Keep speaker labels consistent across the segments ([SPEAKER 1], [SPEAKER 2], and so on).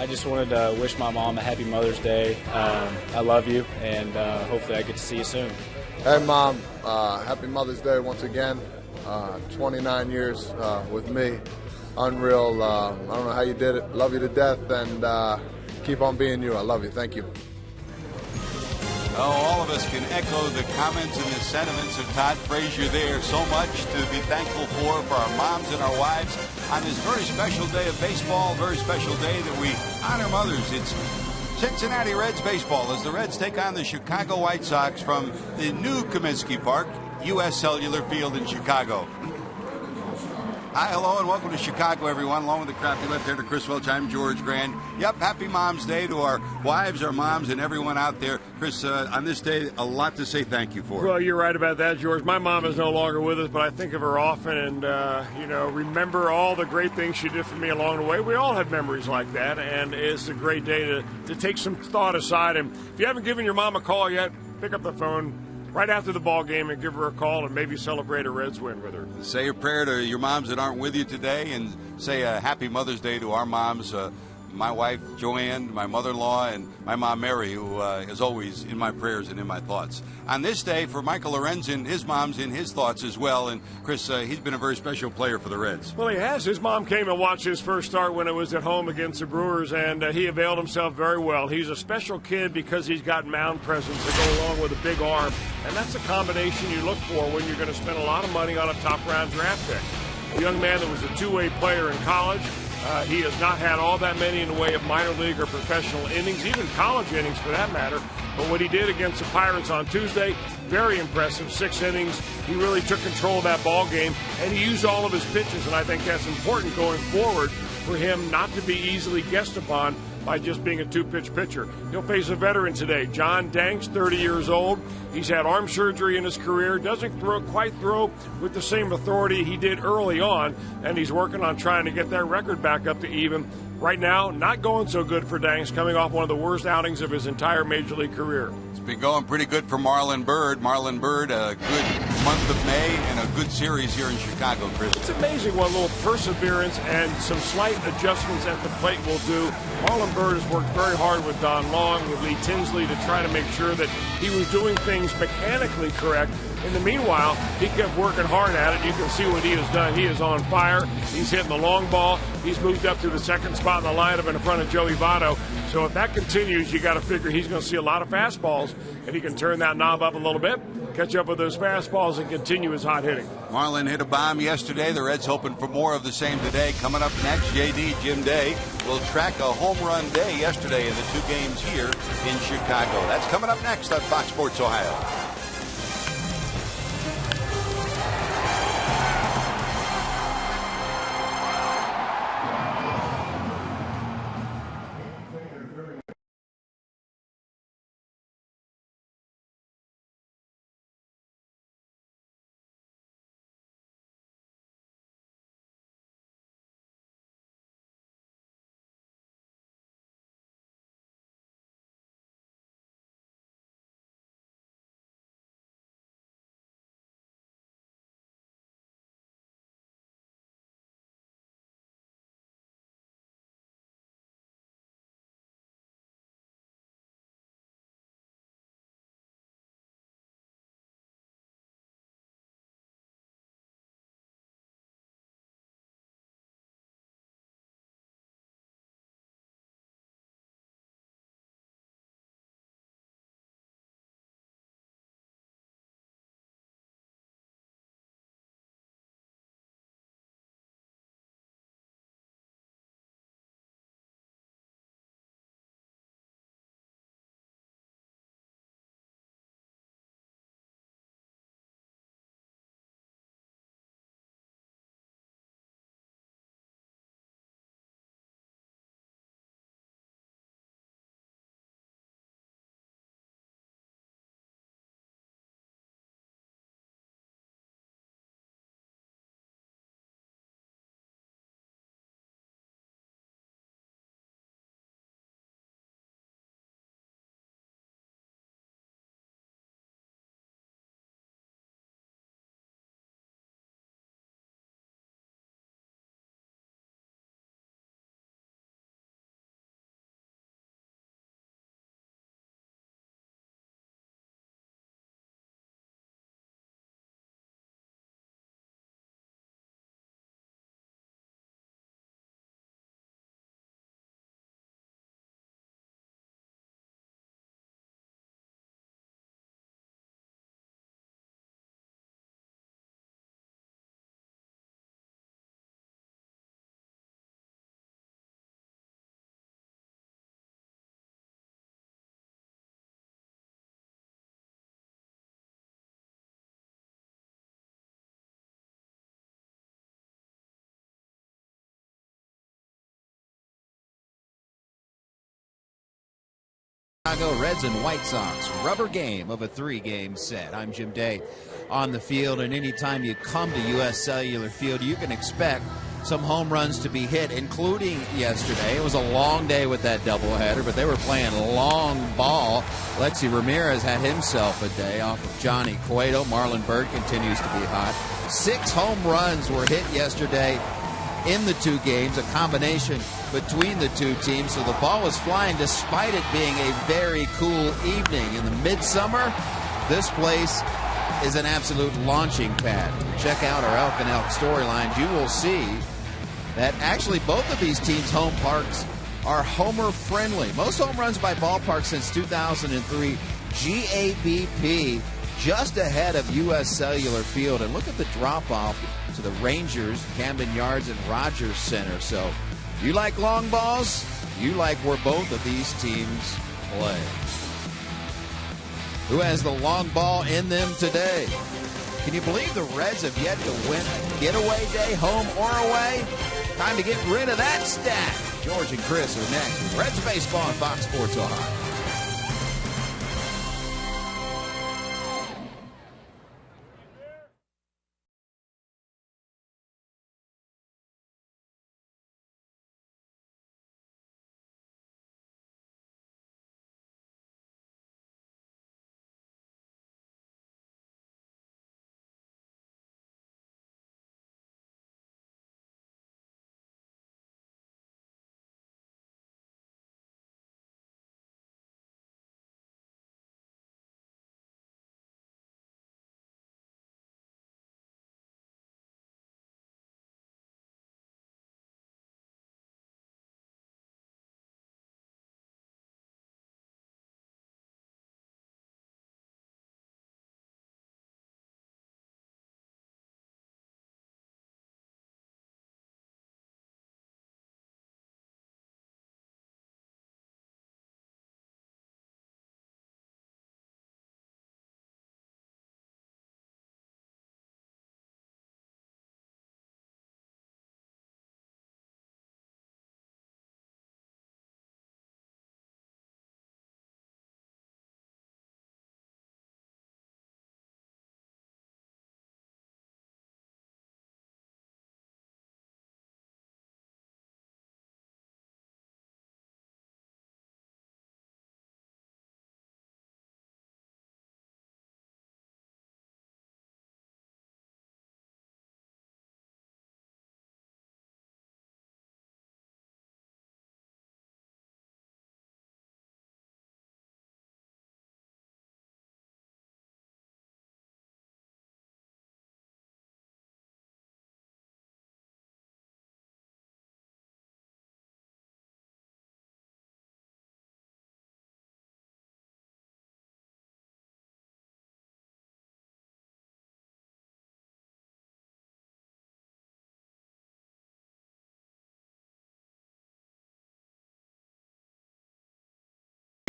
[SPEAKER 1] just wanted to wish my mom a happy Mother's Day. I love you, and hopefully I get to see you soon.
[SPEAKER 2] Hey, Mom. Happy Mother's Day once again. 29 years with me. Unreal. I don't know how you did it. Love you to death, and keep on being you. I love you. Thank you.
[SPEAKER 3] Oh, all of us can echo the comments and the sentiments of Todd Frazier there. So much to be thankful for our moms and our wives on this very special day of baseball, very special day that we honor mothers. It's Cincinnati Reds baseball as the Reds take on the Chicago White Sox from the new Comiskey Park, U.S. Cellular Field in Chicago. Hi, hello, and welcome to Chicago, everyone. Along with the crappy left hander Chris Welch, I'm George Grand. Yep, happy Mom's Day to our wives, our moms, and everyone out there. Chris, on this day, a lot to say thank you for.
[SPEAKER 4] Well, you're right about that, George. My mom is no longer with us, but I think of her often and, remember all the great things she did for me along the way. We all have memories like that, and it's a great day to take some thought aside. And if you haven't given your mom a call yet, pick up the phone right after the ball game and give her a call and maybe celebrate a Reds win with her.
[SPEAKER 3] Say a prayer to your moms that aren't with you today, and say a happy Mother's Day to our moms, my wife Joanne, my mother-in-law, and my mom Mary, who is always in my prayers and in my thoughts. On this day, for Michael Lorenzen, his mom's in his thoughts as well, and Chris, he's been a very special player for the Reds.
[SPEAKER 4] Well, he has. His mom came and watched his first start when it was at home against the Brewers, and he availed himself very well. He's a special kid because he's got mound presence to go along with a big arm, and that's a combination you look for when you're going to spend a lot of money on a top-round draft pick. A young man that was a two-way player in college. He has not had all that many in the way of minor league or professional innings, even college innings for that matter. But what he did against the Pirates on Tuesday, very impressive. 6 innings. He really took control of that ball game, and he used all of his pitches, and I think that's important going forward for him not to be easily guessed upon by just being a two-pitch pitcher. He'll face a veteran today, John Danks, 30 years old. He's had arm surgery in his career, doesn't quite throw with the same authority he did early on, and he's working on trying to get that record back up to even. Right now, not going so good for Danks, coming off one of the worst outings of his entire Major League career.
[SPEAKER 3] It's been going pretty good for Marlon Byrd. Marlon Byrd, a good month of May and a good series here in Chicago, Chris.
[SPEAKER 4] It's amazing what a little perseverance and some slight adjustments at the plate will do. Marlon Byrd has worked very hard with Don Long, with Lee Tinsley, to try to make sure that he was doing things mechanically correct. In the meanwhile, he kept working hard at it. You can see what he has done. He is on fire. He's hitting the long ball. He's moved up to the second spot in the lineup in front of Joey Votto. So if that continues, you got to figure he's going to see a lot of fastballs, and he can turn that knob up a little bit, catch up with those fastballs, and continue his hot hitting.
[SPEAKER 3] Marlon hit a bomb yesterday. The Reds hoping for more of the same today. Coming up next, JD Jim Day will track a home run day yesterday in the 2 games here in Chicago. That's coming up next on Fox Sports Ohio.
[SPEAKER 5] Chicago Reds and White Sox rubber game of a 3-game set. I'm Jim Day on the field, and anytime you come to U.S. Cellular Field, you can expect some home runs to be hit, including yesterday. It was a long day with that doubleheader, but they were playing long ball. Alexi Ramirez had himself a day off of Johnny Cueto. Marlon Byrd continues to be hot. 6 home runs were hit yesterday in the 2 games, a combination between the 2 teams. So the ball was flying despite it being a very cool evening. In the midsummer, this place is an absolute launching pad. Check out our Elk and Elk storylines. You will see that actually both of these teams' home parks are homer friendly. Most home runs by ballparks since 2003. GABP just ahead of U.S. Cellular Field. And look at the drop-off to the Rangers, Camden Yards, and Rogers Center. So you like long balls, you like where both of these teams play. Who has the long ball in them today? Can you believe the Reds have yet to win a getaway day, home or away? Time to get rid of that stat. George and Chris are next with Reds Baseball on Fox Sports Ohio.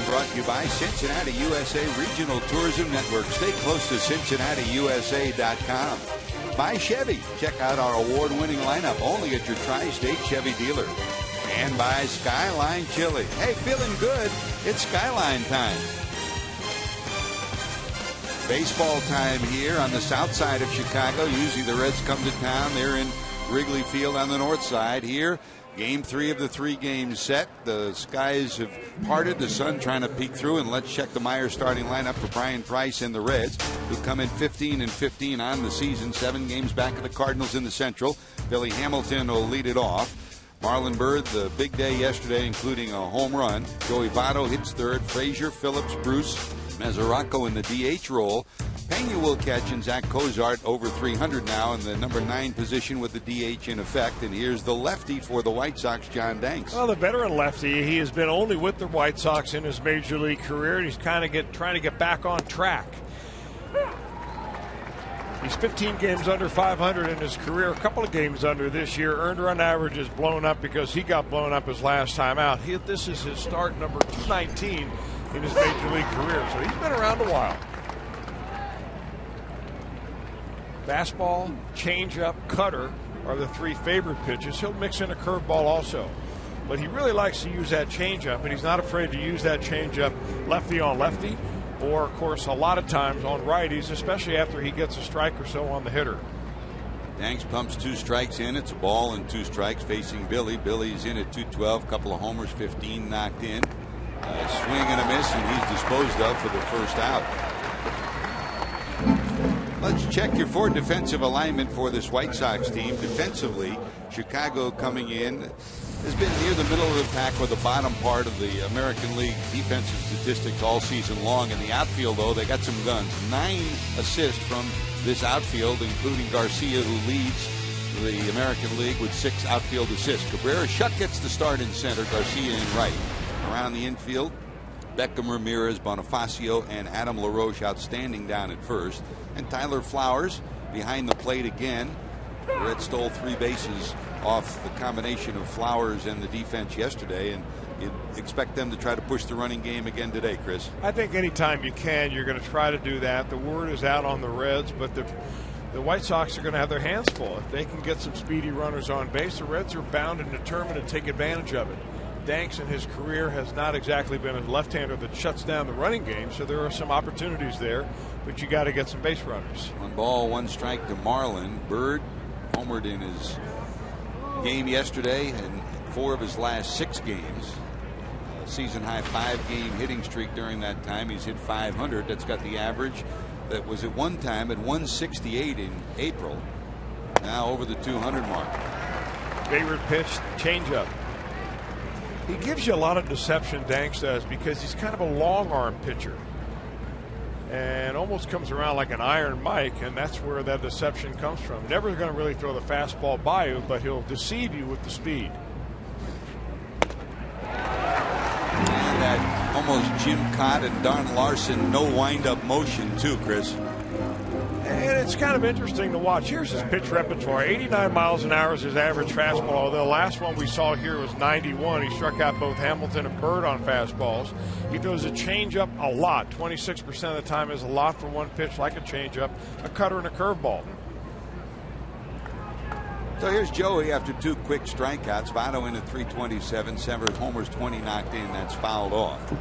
[SPEAKER 3] Brought to you by Cincinnati USA Regional Tourism Network. Stay close to CincinnatiUSA.com. By Chevy. Check out our award-winning lineup only at your Tri-State Chevy dealer. And by Skyline Chili. Hey, feeling good? It's Skyline time. Baseball time here on the south side of Chicago. Usually the Reds come to town. They're in Wrigley Field on the north side. Here, Game 3 of the 3-game set. The skies have parted. The sun trying to peek through. And let's check the Myers starting lineup for Brian Price and the Reds, who come in 15-15 on the season. 7 games back of the Cardinals in the Central. Billy Hamilton will lead it off. Marlon Byrd, the big day yesterday, including a home run. Joey Votto hits third. Frazier, Phillips, Bruce, Mesoraco in the DH role. Pena will catch, and Zach Cozart over 300 now in the number 9 position with the DH in effect. And here's the lefty for the White Sox, John Danks.
[SPEAKER 4] Well, the veteran lefty, he has been only with the White Sox in his major league career, and he's kind of trying to get back on track. He's 15 games under 500 in his career, a couple of games under this year. Earned run average is blown up because he got blown up his last time out. This is his start number 219 in his major league career, so he's been around a while. Fastball, changeup, cutter are the 3 favorite pitches. He'll mix in a curveball also. but he really likes to use that changeup, and he's not afraid to use that changeup lefty on lefty, or, of course, a lot of times on righties, especially after he gets a strike or so on the hitter.
[SPEAKER 3] Danks pumps 2 strikes in. It's a ball and 2 strikes facing Billy. Billy's in at 212, couple of homers, 15 knocked in. Swing and a miss, and he's disposed of for the first out. Let's check your 4 defensive alignment for this White Sox team. Defensively, Chicago coming in has been near the middle of the pack or the bottom part of the American League defensive statistics all season long. In the outfield, though, they got some guns. 9 assists from this outfield, including Garcia, who leads the American League with 6 outfield assists. Cabrera Shutt gets the start in center, Garcia in right. Around the infield, Beckham, Ramirez, Bonifacio, and Adam LaRoche outstanding down at first. And Tyler Flowers behind the plate again. The Reds stole 3 bases off the combination of Flowers and the defense yesterday, and you'd expect them to try to push the running game again today, Chris.
[SPEAKER 4] I think anytime you can, you're going to try to do that. The word is out on the Reds, but the White Sox are going to have their hands full. If they can get some speedy runners on base, the Reds are bound and determined to take advantage of it. Danks in his career has not exactly been a left-hander that shuts down the running game, so there are some opportunities there, but you got to get some base runners.
[SPEAKER 3] 1 ball, 1 strike to Marlin. Bird homered in his game yesterday and 4 of his last 6 games. Season high 5-game hitting streak during that time. He's hit 500. That's got the average that was at one time at 168 in April. Now over the 200 mark.
[SPEAKER 4] Favorite pitch, changeup. He gives you a lot of deception, Danks does, because he's kind of a long arm pitcher and almost comes around like an Iron Mike, and that's where that deception comes from. Never going to really throw the fastball by you, but he'll deceive you with the speed.
[SPEAKER 3] And that almost Jim Cott and Don Larson no wind-up motion too, Chris.
[SPEAKER 4] And it's kind of interesting to watch. Here's his pitch repertoire. 89 miles an hour is his average fastball. Although the last one we saw here was 91. He struck out both Hamilton and Bird on fastballs. He throws a changeup a lot. 26% of the time is a lot for one pitch, like a changeup, a cutter, and a curveball.
[SPEAKER 3] So here's Joey after 2 quick strikeouts. Votto in at 327. Severs homers 20 knocked in. That's fouled off.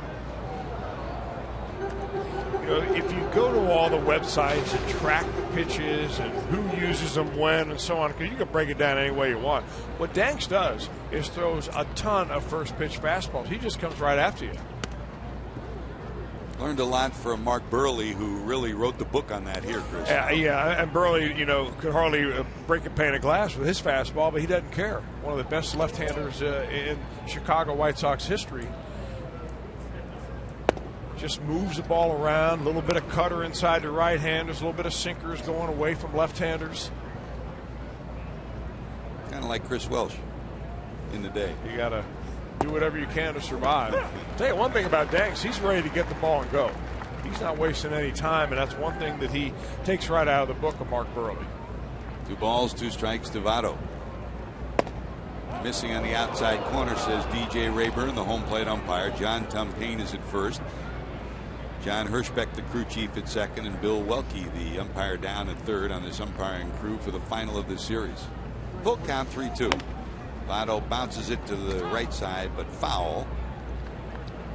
[SPEAKER 4] You know, if you go to all the websites and track the pitches and who uses them when and so on, because you can break it down any way you want. What Danks does is throws a ton of first pitch fastballs. He just comes right after you.
[SPEAKER 3] Learned a lot from Mark Burley, who really wrote the book on that here, Chris.
[SPEAKER 4] Yeah, and Burley, you know, could hardly break a pane of glass with his fastball, but he doesn't care. One of the best left-handers in Chicago White Sox history. Just moves the ball around, a little bit of cutter inside the right-handers, a little bit of sinkers going away from left-handers.
[SPEAKER 3] Kind of like Chris Welsh in the day.
[SPEAKER 4] You got to do whatever you can to survive. Tell you one thing about Danks, he's ready to get the ball and go. He's not wasting any time, and that's one thing that he takes right out of the book of Mark Burley.
[SPEAKER 3] 2 balls, 2 strikes to Votto. Missing on the outside corner, says DJ Rayburn, the home plate umpire. John Tumpane is at first. John Hirschbeck, the crew chief, at second, and Bill Welke, the umpire, down at third on this umpiring crew for the final of this series. Full count, 3-2. Votto bounces it to the right side, but foul.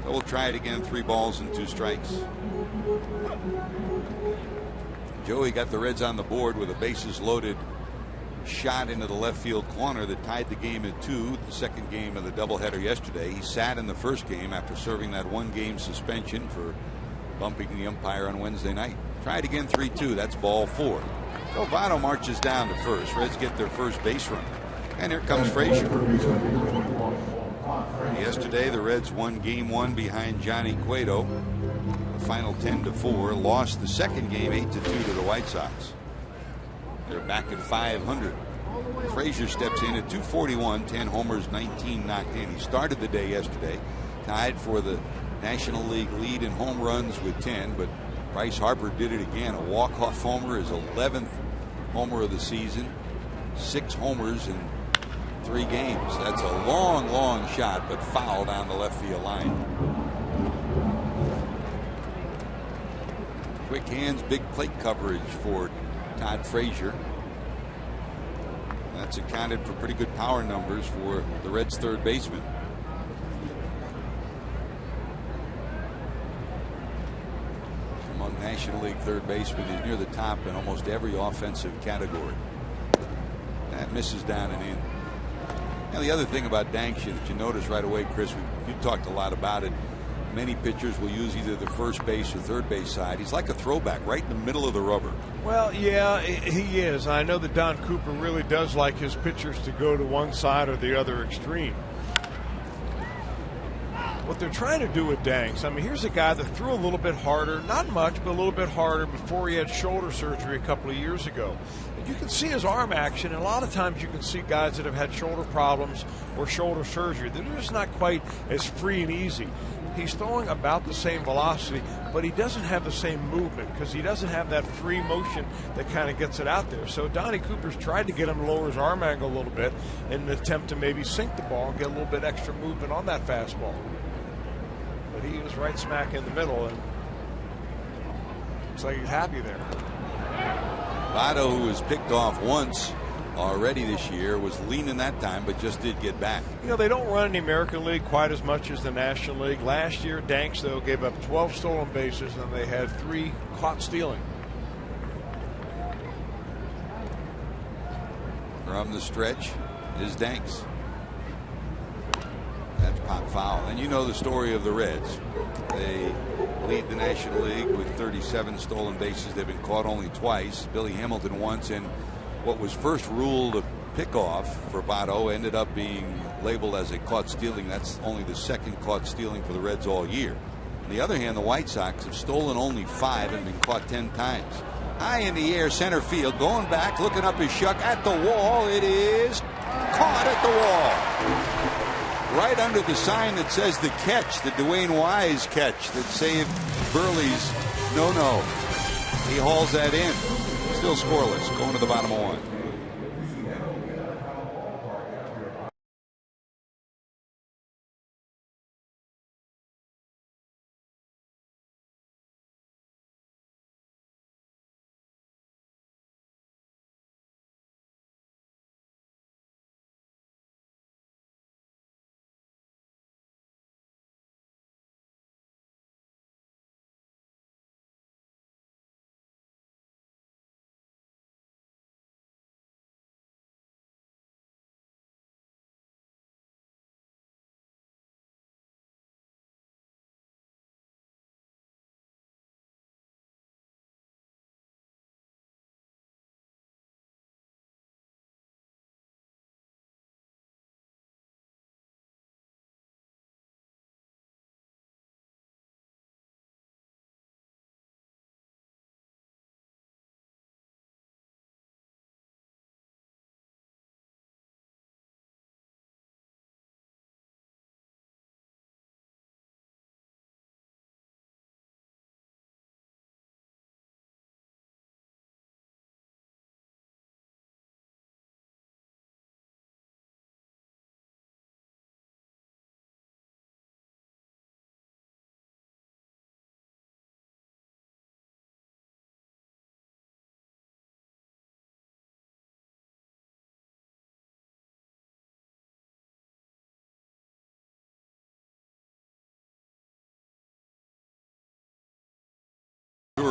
[SPEAKER 3] So we'll try it again. 3 balls and 2 strikes. Joey got the Reds on the board with a bases loaded shot into the left field corner that tied the game at 2, the second game of the doubleheader yesterday. He sat in the first game after serving that 1-game suspension for bumping the umpire on Wednesday night. Tried again, 3-2. That's ball 4. So Votto marches down to first. Reds get their first base runner. And here comes Frazier. Yesterday, the Reds won Game 1 behind Johnny Cueto. The final 10-4. Lost the second game 8-2 to the White Sox. They're back at 500. Frazier steps in at 241, 10 homers, 19 knocked in. He started the day yesterday, tied for the National League lead in home runs with 10, but Bryce Harper did it again. A walk-off homer, his 11th homer of the season. 6 homers in 3 games. That's a long, long shot, but foul down the left field line. Quick hands, big plate coverage for Todd Frazier. That's accounted for pretty good power numbers for the Reds' third baseman. National League third baseman. He's near the top in almost every offensive category. That misses down and in. Now, the other thing about Dangsha that you notice right away, Chris, you talked a lot about it. Many pitchers will use either the first base or third base side. He's like a throwback right in the middle of the rubber.
[SPEAKER 4] Well, yeah, he is. I know that Don Cooper really does like his pitchers to go to one side or the other extreme. What they're trying to do with Danks, I mean, here's a guy that threw a little bit harder, not much, but a little bit harder before he had shoulder surgery a couple of years ago. And you can see his arm action, and a lot of times you can see guys that have had shoulder problems or shoulder surgery. They're just not quite as free and easy. He's throwing about the same velocity, but he doesn't have the same movement because he doesn't have that free motion that kind of gets it out there. So Donnie Cooper's tried to get him to lower his arm angle a little bit in an attempt to maybe sink the ball and get a little bit extra movement on that fastball. But he was right smack in the middle, and looks like he's happy there.
[SPEAKER 3] Votto, who was picked off once already this year, was leaning that time, but just did get back.
[SPEAKER 4] You know, they don't run in the American League quite as much as the National League. Last year, Danks, though, gave up 12 stolen bases, and they had 3 caught stealing.
[SPEAKER 3] From the stretch is Danks. That's pop foul. And you know the story of the Reds. They lead the National League with 37 stolen bases. They've been caught only twice. Billy Hamilton once, and what was first ruled a pickoff for Votto ended up being labeled as a caught stealing. That's only the second caught stealing for the Reds all year. On the other hand, the White Sox have stolen only 5 and been caught 10 times. High in the air, center field, going back, looking up his shuck at the wall. It is caught at the wall. Right under the sign that says the catch, the Dwayne Wise catch that saved Burley's no-no. He hauls that in. Still scoreless, going to the bottom of 1.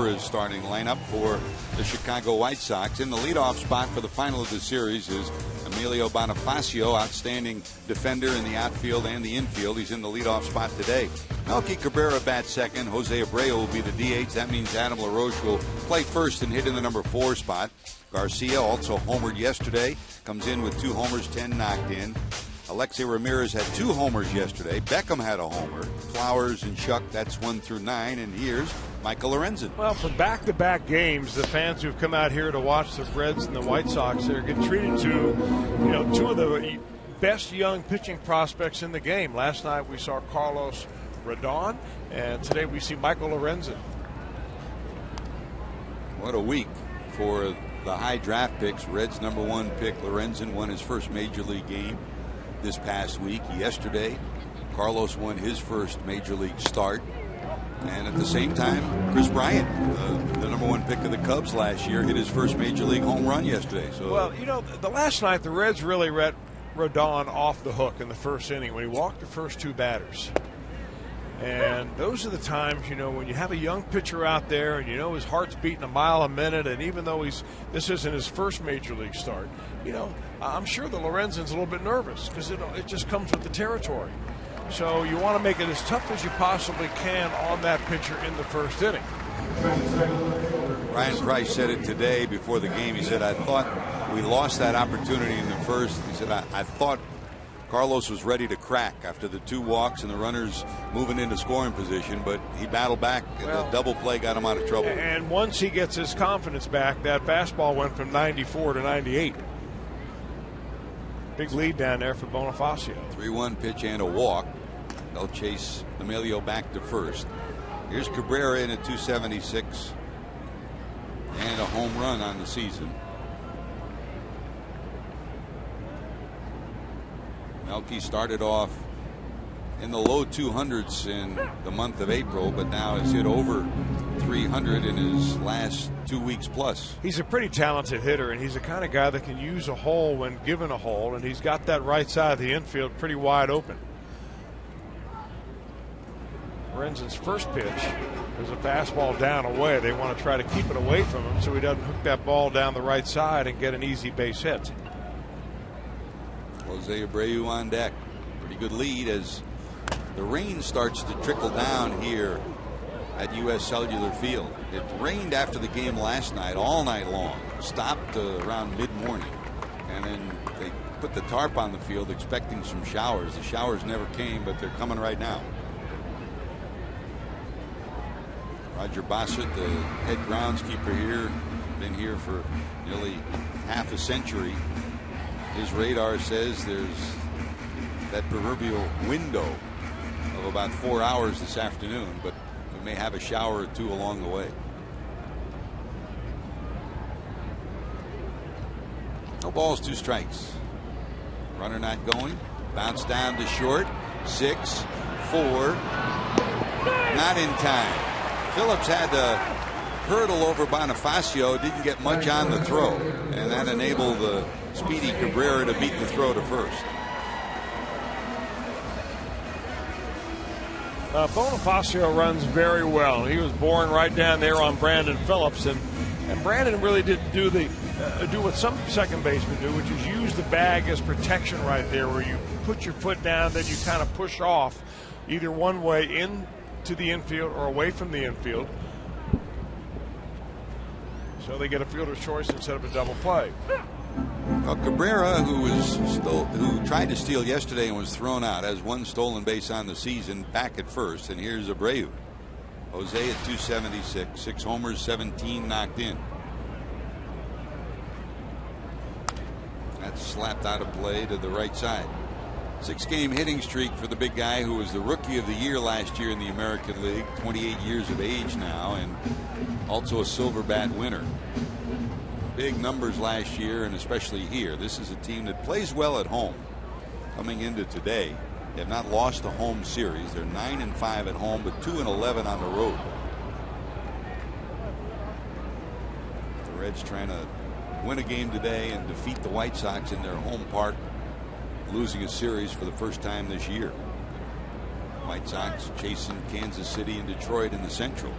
[SPEAKER 3] His starting lineup for the Chicago White Sox. In the leadoff spot for the final of the series is Emilio Bonifacio, outstanding defender in the outfield and the infield. He's in the leadoff spot today. Melky Cabrera bats second. Jose Abreu will be the DH. That means Adam LaRoche will play first and hit in the number 4 spot. Garcia also homered yesterday. Comes in with 2 homers, 10 knocked in. Alexei Ramirez had 2 homers yesterday. Beckham had a homer. Flowers and Shuck, that's 1 through 9. And here's Michael Lorenzen.
[SPEAKER 4] Well, for back-to-back games, the fans who've come out here to watch the Reds and the White Sox, they're getting treated to, you know, 2 of the best young pitching prospects in the game. Last night we saw Carlos Rodon, and today we see Michael Lorenzen.
[SPEAKER 3] What a week for the high draft picks. Reds number 1 pick Lorenzen won his first major league game this past week. Yesterday, Carlos won his first major league start. And at the same time, Chris Bryant, the number 1 pick of the Cubs last year, hit his first major league home run yesterday. So,
[SPEAKER 4] well, you know, the last night the Reds really let Rodon off the hook in the first inning when he walked the first 2 batters. And those are the times, when you have a young pitcher out there and his heart's beating a mile a minute, and even though this isn't his first major league start, I'm sure the Lorenzen's a little bit nervous because it just comes with the territory. So you want to make it as tough as you possibly can on that pitcher in the first inning.
[SPEAKER 3] Ryan Price said it today before the game. He said, I thought we lost that opportunity in the first. He said, I thought Carlos was ready to crack after the 2 walks and the runners moving into scoring position, but he battled back. The double play got him out of trouble.
[SPEAKER 4] And once he gets his confidence back, that fastball went from 94 to 98. Big lead down there for Bonifacio.
[SPEAKER 3] 3-1 pitch and a walk. They'll chase Emilio back to first. Here's Cabrera in at 276 and a home run on the season. Melky started off in the low 200s in the month of April, but now has hit over 300 in his last 2 weeks plus.
[SPEAKER 4] He's a pretty talented hitter, and he's the kind of guy that can use a hole when given a hole, and he's got that right side of the infield pretty wide open. Lorenzen's first pitch is a fastball down away. They want to try to keep it away from him so he doesn't hook that ball down the right side and get an easy base hit.
[SPEAKER 3] Jose Abreu on deck. Pretty good lead as the rain starts to trickle down here at U.S. Cellular Field. It rained after the game last night, all night long. Stopped around mid-morning. And then they put the tarp on the field expecting some showers. The showers never came, but they're coming right now. Roger Bassett, the head groundskeeper here, been here for nearly half a century. His radar says there's that proverbial window of about 4 hours this afternoon, but we may have a shower or two along the way. No balls, 2 strikes. Runner not going. Bounce down to short. 6, 4. Not in time. Phillips had to hurdle over Bonifacio. Didn't get much on the throw, and that enabled the speedy Cabrera to beat the throw to first.
[SPEAKER 4] Bonifacio runs very well. He was born right down there on Brandon Phillips, and Brandon really didn't do what some second basemen do, which is use the bag as protection right there, where you put your foot down, then you kind of push off either one way into the infield or away from the infield. So they get a fielder's choice instead of a double play.
[SPEAKER 3] Well, Cabrera, who tried to steal yesterday and was thrown out, has 1 stolen base on the season, back at first. And here's Abreu. Jose at 276, 6 homers, 17 knocked in. That's slapped out of play to the right side. 6-game hitting streak for the big guy who was the Rookie of the Year last year in the American League, 28 years of age now, and also a Silver Bat winner. Big numbers last year, and especially here. This is a team that plays well at home. Coming into today, they have not lost a home series. They're 9-5 at home, but 2-11 on the road. The Reds trying to win a game today and defeat the White Sox in their home park, losing a series for the first time this year. White Sox chasing Kansas City and Detroit in the Central.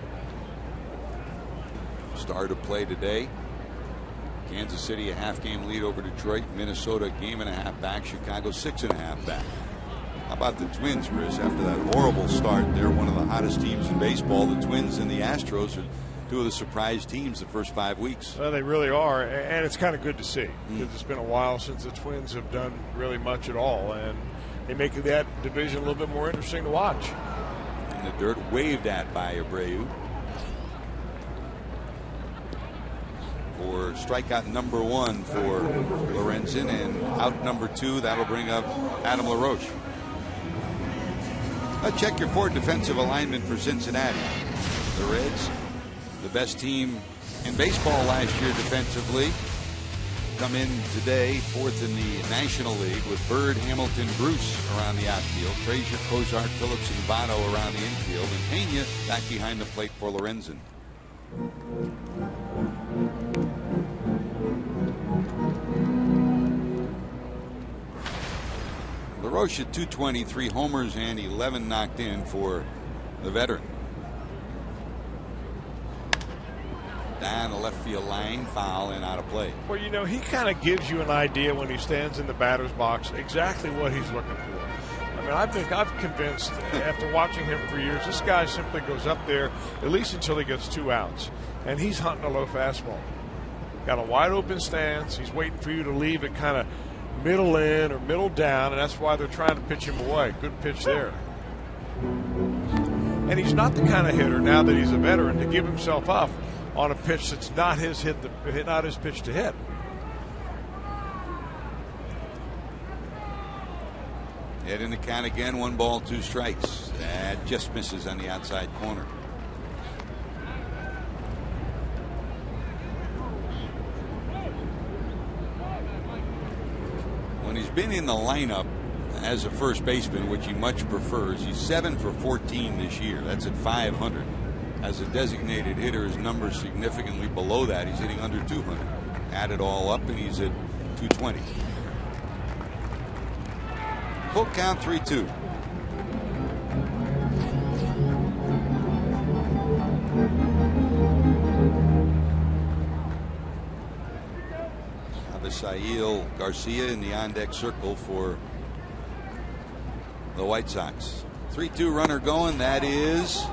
[SPEAKER 3] Start of play today. Kansas City a half-game lead over Detroit. Minnesota a game and a half back. Chicago 6.5 back. How about the Twins, Chris? After that horrible start, they're one of the hottest teams in baseball. The Twins and the Astros are 2 of the surprise teams the first 5 weeks.
[SPEAKER 4] Well, they really are, and it's kind of good to see because it's been a while since the Twins have done really much at all, and they make that division a little bit more interesting to watch.
[SPEAKER 3] And the dirt waved at by Abreu for strikeout number 1 for Lorenzen, and out number 2. That'll bring up Adam LaRoche. Check your Ford defensive alignment for Cincinnati. The Reds, the best team in baseball last year defensively, come in today 4th in the National League with Bird, Hamilton, Bruce around the outfield, Frazier, Cozart, Phillips, and Votto around the infield, and Pena back behind the plate for Lorenzen. LaRoche at 223 homers and 11 knocked in for the veteran. Down the left field line, foul and out of play.
[SPEAKER 4] Well, you know, he kind of gives you an idea when he stands in the batter's box exactly what he's looking for. I mean, I've convinced after watching him for years, this guy simply goes up there at least until he gets 2 outs, and he's hunting a low fastball. Got a wide open stance. He's waiting for you to leave it kind of middle in or middle down, and that's why they're trying to pitch him away. Good pitch there. And he's not the kind of hitter, now that he's a veteran, to give himself up on a pitch that's not his not his pitch to hit.
[SPEAKER 3] Head in the count again. 1 ball, 2 strikes. That just misses on the outside corner. When he's been in the lineup as a first baseman, which he much prefers, he's 7 for 14 this year. That's at .500. As a designated hitter, his number's significantly below that. He's hitting under 200. Add it all up, and he's at 220. Full count, 3-2. Avisail Garcia in the on-deck circle for the White Sox. 3-2 runner going. That is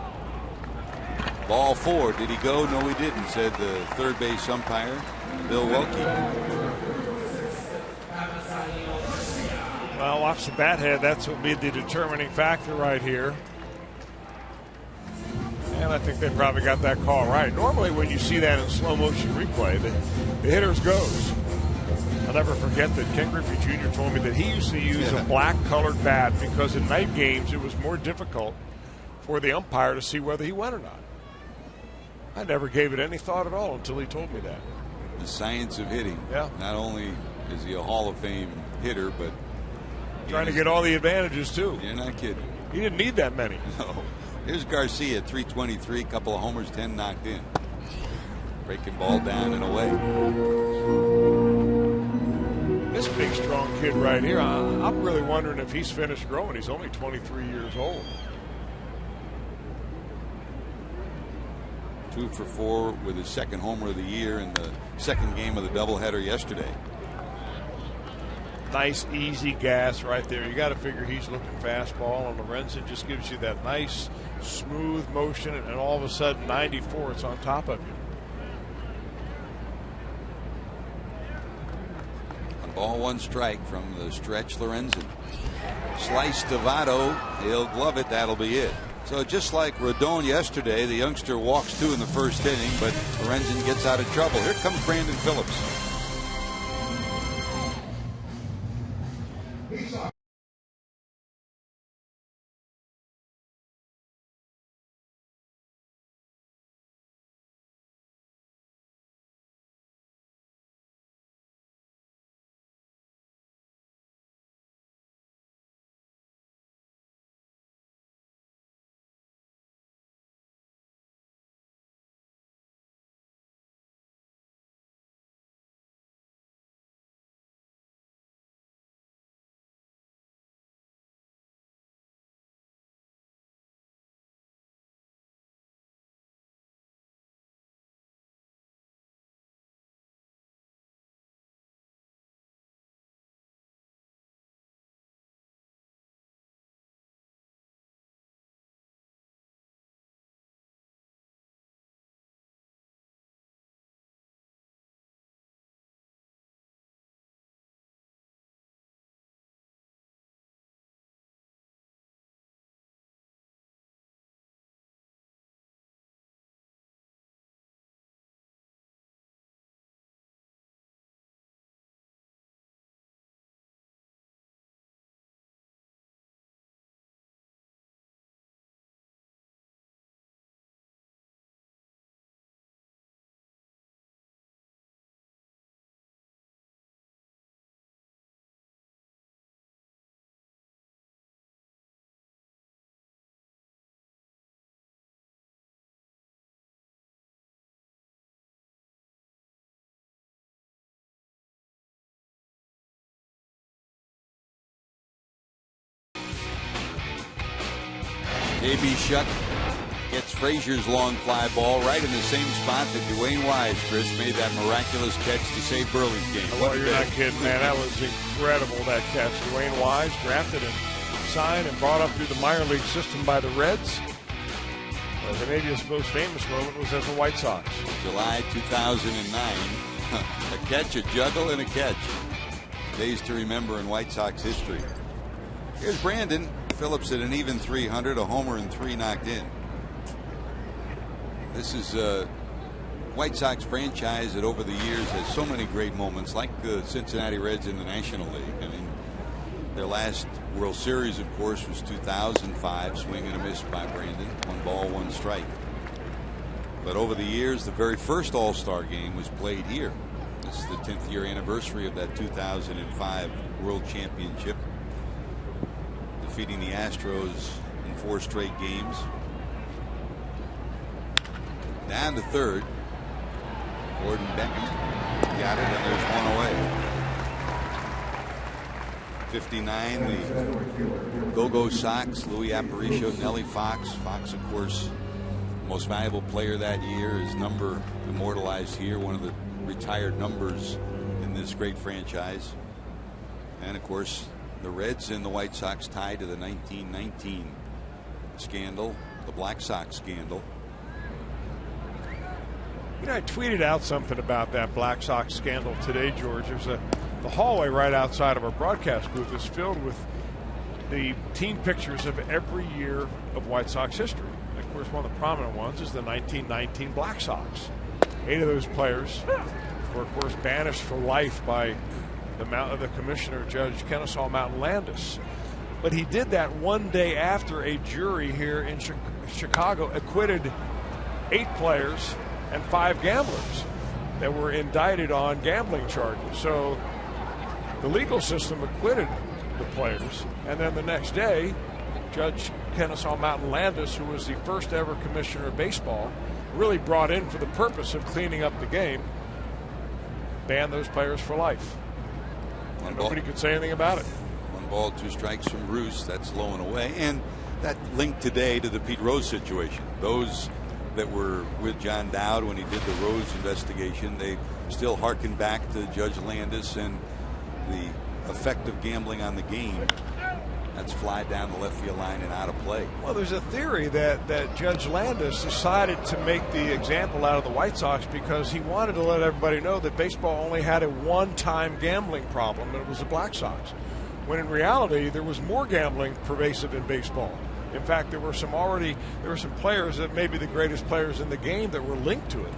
[SPEAKER 3] ball 4. Did he go? No, he didn't, said the third base umpire, Bill Wilkie.
[SPEAKER 4] Well, watch the bat head. That's what will be the determining factor right here. And I think they probably got that call right. Normally when you see that in slow motion replay, the hitter's goes. I'll never forget that Ken Griffey Jr. told me that he used to use a black colored bat because in night games it was more difficult for the umpire to see whether he went or not. I never gave it any thought at all until he told me that.
[SPEAKER 3] The science of hitting.
[SPEAKER 4] Yeah.
[SPEAKER 3] Not only is he a Hall of Fame hitter, but
[SPEAKER 4] trying to get all the advantages too.
[SPEAKER 3] You're not kidding.
[SPEAKER 4] He didn't need that many.
[SPEAKER 3] No. Here's Garcia at 323, couple of homers, 10 knocked in. Breaking ball down and away.
[SPEAKER 4] This big strong kid right here, I'm really wondering if he's finished growing. He's only 23 years old.
[SPEAKER 3] 2 for 4 with his second homer of the year in the second game of the doubleheader yesterday.
[SPEAKER 4] Nice easy gas right there. You got to figure he's looking fastball, and Lorenzen just gives you that nice smooth motion, and all of a sudden 94, it's on top of you.
[SPEAKER 3] 1 ball, 1 strike from the stretch. Lorenzen slice to Votto. He'll glove it. That'll be it. So just like Rodon yesterday, the youngster walks 2 in the first inning, but Lorenzen gets out of trouble. Here comes Brandon Phillips. J.B. Shutt Gets Frazier's long fly ball right in the same spot that Dwayne Wise, Chris, made that miraculous catch to save Burley's game.
[SPEAKER 4] Oh, you're not kidding, man. That was incredible, that catch. Dwayne Wise, drafted and signed and brought up through the minor league system by the Reds. Maybe his most famous moment was as a White Sox.
[SPEAKER 3] July 2009. A catch, a juggle, and a catch. Days to remember in White Sox history. Here's Brandon Phillips at an even 300, a homer and 3 knocked in. This is a White Sox franchise that over the years has so many great moments, like the Cincinnati Reds in the National League. I mean, their last World Series, of course, was 2005, swing and a miss by Brandon, 1 ball, 1 strike. But over the years, the very first All-Star game was played here. This is the 10th year anniversary of that 2005 World Championship, defeating the Astros in 4 straight games. Down to third. Gordon Beckham got it, and there's 1 away. 59, the Go-Go Sox, Louis Aparicio, Nellie Fox. Fox, of course, most valuable player that year. His number immortalized here, one of the retired numbers in this great franchise. And, of course, the Reds and the White Sox tied to the 1919 scandal, the Black Sox scandal.
[SPEAKER 4] You know, I tweeted out something about that Black Sox scandal today, George. There's the hallway right outside of our broadcast booth is filled with the team pictures of every year of White Sox history. And of course, one of the prominent ones is the 1919 Black Sox. 8 of those players were, of course, banished for life by the commissioner, Judge Kennesaw Mountain Landis. But he did that one day after a jury here in Chicago acquitted 8 players and 5 gamblers that were indicted on gambling charges. So the legal system acquitted the players, and then the next day, Judge Kennesaw Mountain Landis, who was the first ever commissioner of baseball, really brought in for the purpose of cleaning up the game, banned those players for life. And nobody could say anything about it.
[SPEAKER 3] 1 ball, 2 strikes from Bruce. That's low and away. And that linked today to the Pete Rose situation. Those that were with John Dowd when he did the Rose investigation, they still harken back to Judge Landis and the effect of gambling on the game. That's fly down the left field line and out of play.
[SPEAKER 4] Well, there's a theory that Judge Landis decided to make the example out of the White Sox because he wanted to let everybody know that baseball only had a one-time gambling problem, and it was the Black Sox. When in reality, there was more gambling pervasive in baseball. In fact, there were some players that may be the greatest players in the game that were linked to it,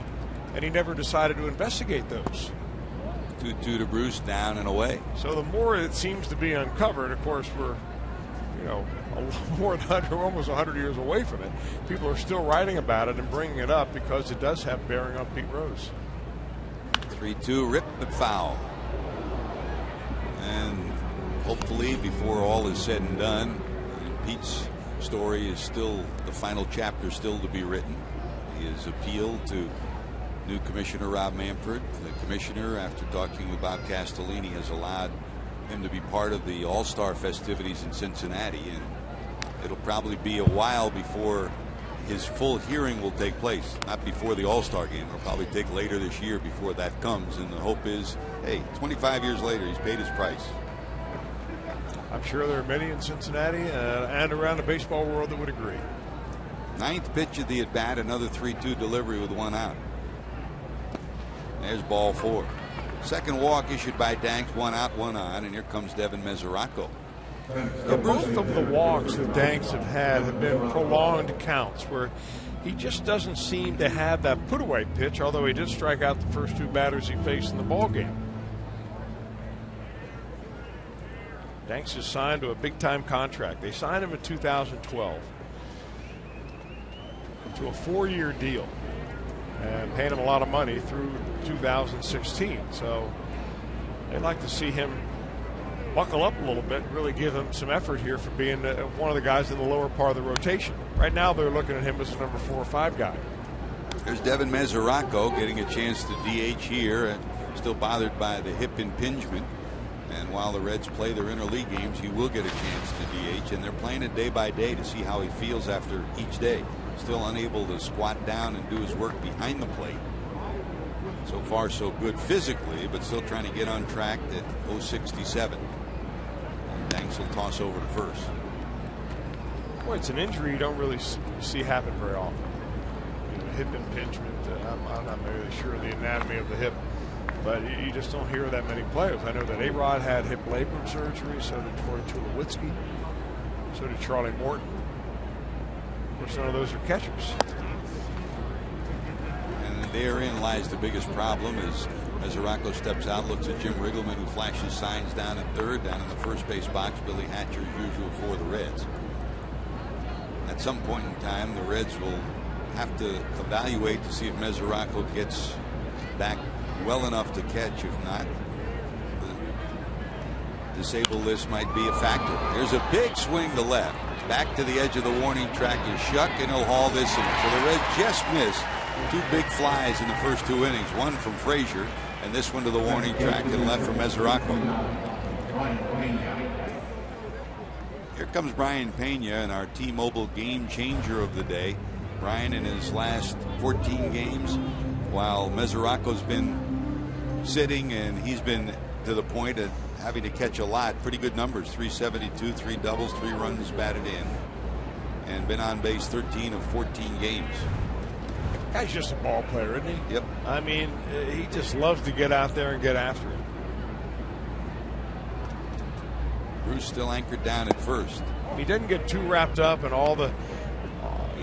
[SPEAKER 4] and he never decided to investigate those.
[SPEAKER 3] 2-2 to Bruce, down and away.
[SPEAKER 4] So the more it seems to be uncovered, of course, we're, more than almost 100 years away from it. People are still writing about it and bringing it up because it does have bearing on Pete Rose.
[SPEAKER 3] 3-2, ripped but foul. And hopefully, before all is said and done, Pete's story is still, the final chapter still to be written. He has appealed to new Commissioner Rob Manfred. The Commissioner, after talking with Bob Castellini, has allowed him to be part of the All-Star festivities in Cincinnati, and it'll probably be a while before his full hearing will take place. Not before the All-Star game. It'll probably take later this year before that comes, and the hope is, hey, 25 years later, he's paid his price.
[SPEAKER 4] I'm sure there are many in Cincinnati and around the baseball world that would agree.
[SPEAKER 3] 9th pitch of the at-bat, another 3-2 delivery with 1 out. There's ball 4. Second walk issued by Danks, 1 out, 1 on, and here comes Devin Mesoraco.
[SPEAKER 4] Both of the walks that Danks have been prolonged counts where he just doesn't seem to have that put-away pitch, although he did strike out the first 2 batters he faced in the ballgame. Danks is signed to a big-time contract. They signed him in 2012 to a 4-year deal and paid him a lot of money through 2016. So they'd like to see him buckle up a little bit, really give him some effort here for being one of the guys in the lower part of the rotation. Right now they're looking at him as a number 4 or 5 guy.
[SPEAKER 3] There's Devin Mesoraco getting a chance to DH here, and still bothered by the hip impingement. And while the Reds play their interleague games, he will get a chance to DH, and they're playing it day by day to see how he feels after each day. Still unable to squat down and do his work behind the plate. So far so good physically, but still trying to get on track at 067. And Danks will toss over to first.
[SPEAKER 4] Boy, it's an injury you don't really see happen very often. Hip impingement. I'm not really sure of the anatomy of the hip, but you just don't hear that many players. I know that A-Rod had hip labrum surgery, so did Troy Tulowitzki, so did Charlie Morton. Of course, none of those are catchers.
[SPEAKER 3] And therein lies the biggest problem as Mesoraco steps out, looks at Jim Riggleman, who flashes signs down at third. Down in the first base box, Billy Hatcher as usual for the Reds. At some point in time, the Reds will have to evaluate to see if Mesoraco gets back well enough to catch. If not, the disabled list might be a factor. There's a big swing to left. Back to the edge of the warning track is Shuck, and he'll haul this in. So the Reds just missed two big flies in the first two innings. One from Frazier, and this one to the warning track and left from Mesoraco. Here comes Brian Pena, and our T-Mobile game changer of the day. Brian, in his last 14 games, while Mesoraco's been sitting and he's been to the point of having to catch a lot. Pretty good numbers: 372, 3 doubles, 3 runs batted in, and been on base 13 of 14 games.
[SPEAKER 4] Guy's just a ball player, isn't he?
[SPEAKER 3] Yep.
[SPEAKER 4] I mean, he just loves to get out there and get after it.
[SPEAKER 3] Bruce still anchored down at first.
[SPEAKER 4] He doesn't get too wrapped up in all the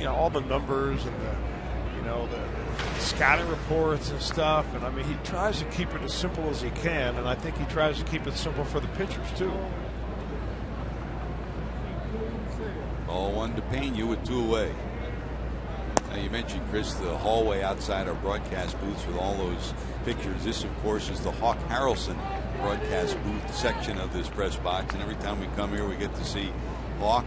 [SPEAKER 4] all the numbers and the scouting reports and stuff. And I mean, he tries to keep it as simple as he can, and I think he tries to keep it simple for the pitchers too.
[SPEAKER 3] Ball one to Pena with 2 away. Now, you mentioned, Chris, the hallway outside our broadcast booths with all those pictures. This, of course, is the Hawk Harrelson broadcast booth section of this press box, and every time we come here we get to see Hawk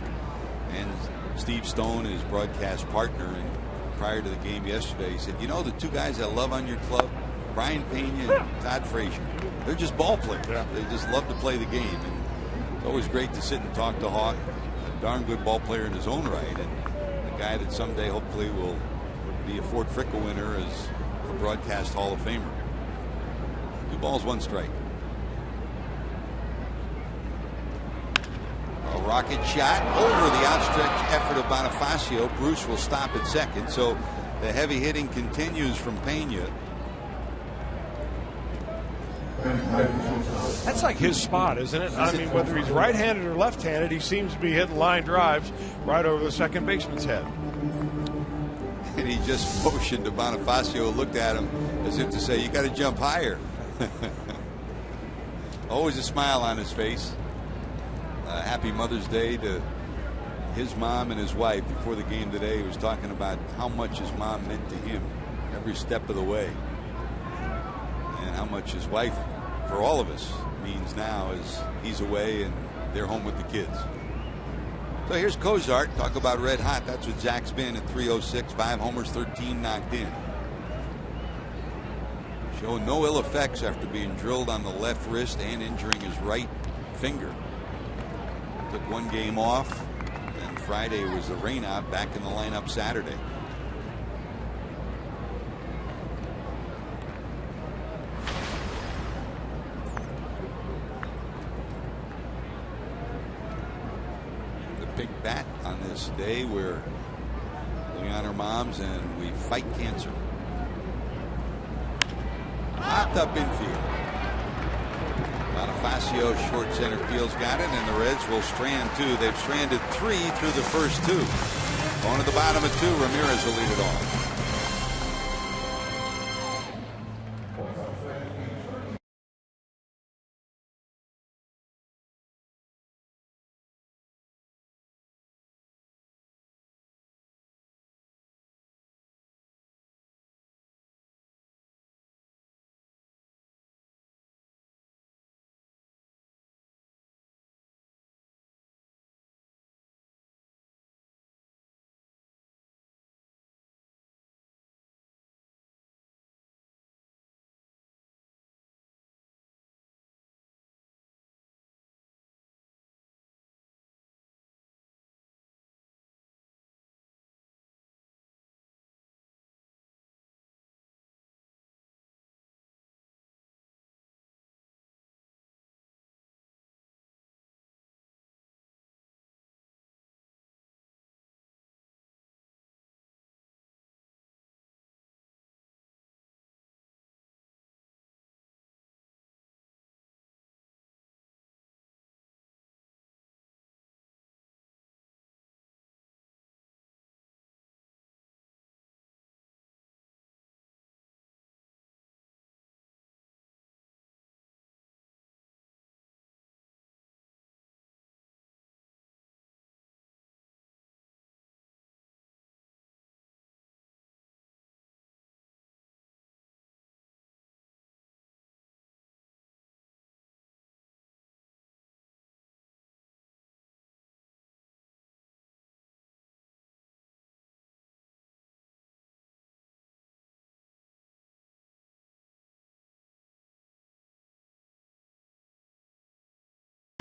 [SPEAKER 3] and Steve Stone, his broadcast partner. And prior to the game yesterday, he said, you know, the two guys I love on your club, Brian Pena and Todd Frazier, they're just ball players. Yeah. They just love to play the game, and it's always great to sit and talk to Hawk, a darn good ball player in his own right, and a guy that someday hopefully will be a Ford Frickle winner as a broadcast Hall of Famer. 2 balls, 1 strike. A rocket shot over the outstretched effort of Bonifacio. Bruce will stop at second, so the heavy hitting continues from Pena.
[SPEAKER 4] That's like his spot, isn't it? I mean, whether he's right-handed or left-handed, he seems to be hitting line drives right over the second baseman's head.
[SPEAKER 3] And he just motioned to Bonifacio, looked at him as if to say, you got to jump higher. Always a smile on his face. Happy Mother's Day to his mom and his wife. Before the game today, he was talking about how much his mom meant to him every step of the way, and how much his wife, for all of us, means now as he's away and they're home with the kids. So here's Cozart. Talk about red hot. That's what Zach's been at 306, 5 homers, 13 knocked in. Showing no ill effects after being drilled on the left wrist and injuring his right finger. Took 1 game off, and Friday was the rainout, back in the lineup Saturday. The big bat on this day where we honor moms and we fight cancer. Popped up infield. Bonifacio, short center field's got it, and the Reds will strand 2. They've stranded 3 through the first 2. Going to the bottom of 2, Ramirez will lead it off.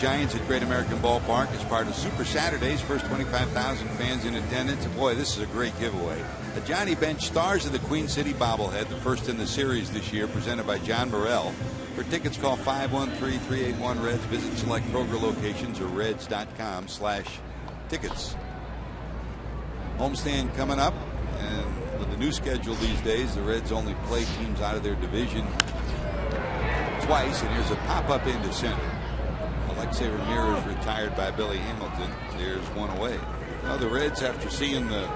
[SPEAKER 3] Giants at Great American Ballpark as part of Super Saturdays. First 25,000 fans in attendance. Boy, this is a great giveaway. A Johnny Bench Stars of the Queen City bobblehead, the first in the series this year, presented by John Burrell. For tickets, call 513-381-REDS. Visit select Kroger locations or reds.com/tickets. Homestand coming up, and with the new schedule these days, the Reds only play teams out of their division twice, and here's a pop-up into center. Alexei Ramirez retired by Billy Hamilton. There's one away. Now the Reds, after seeing the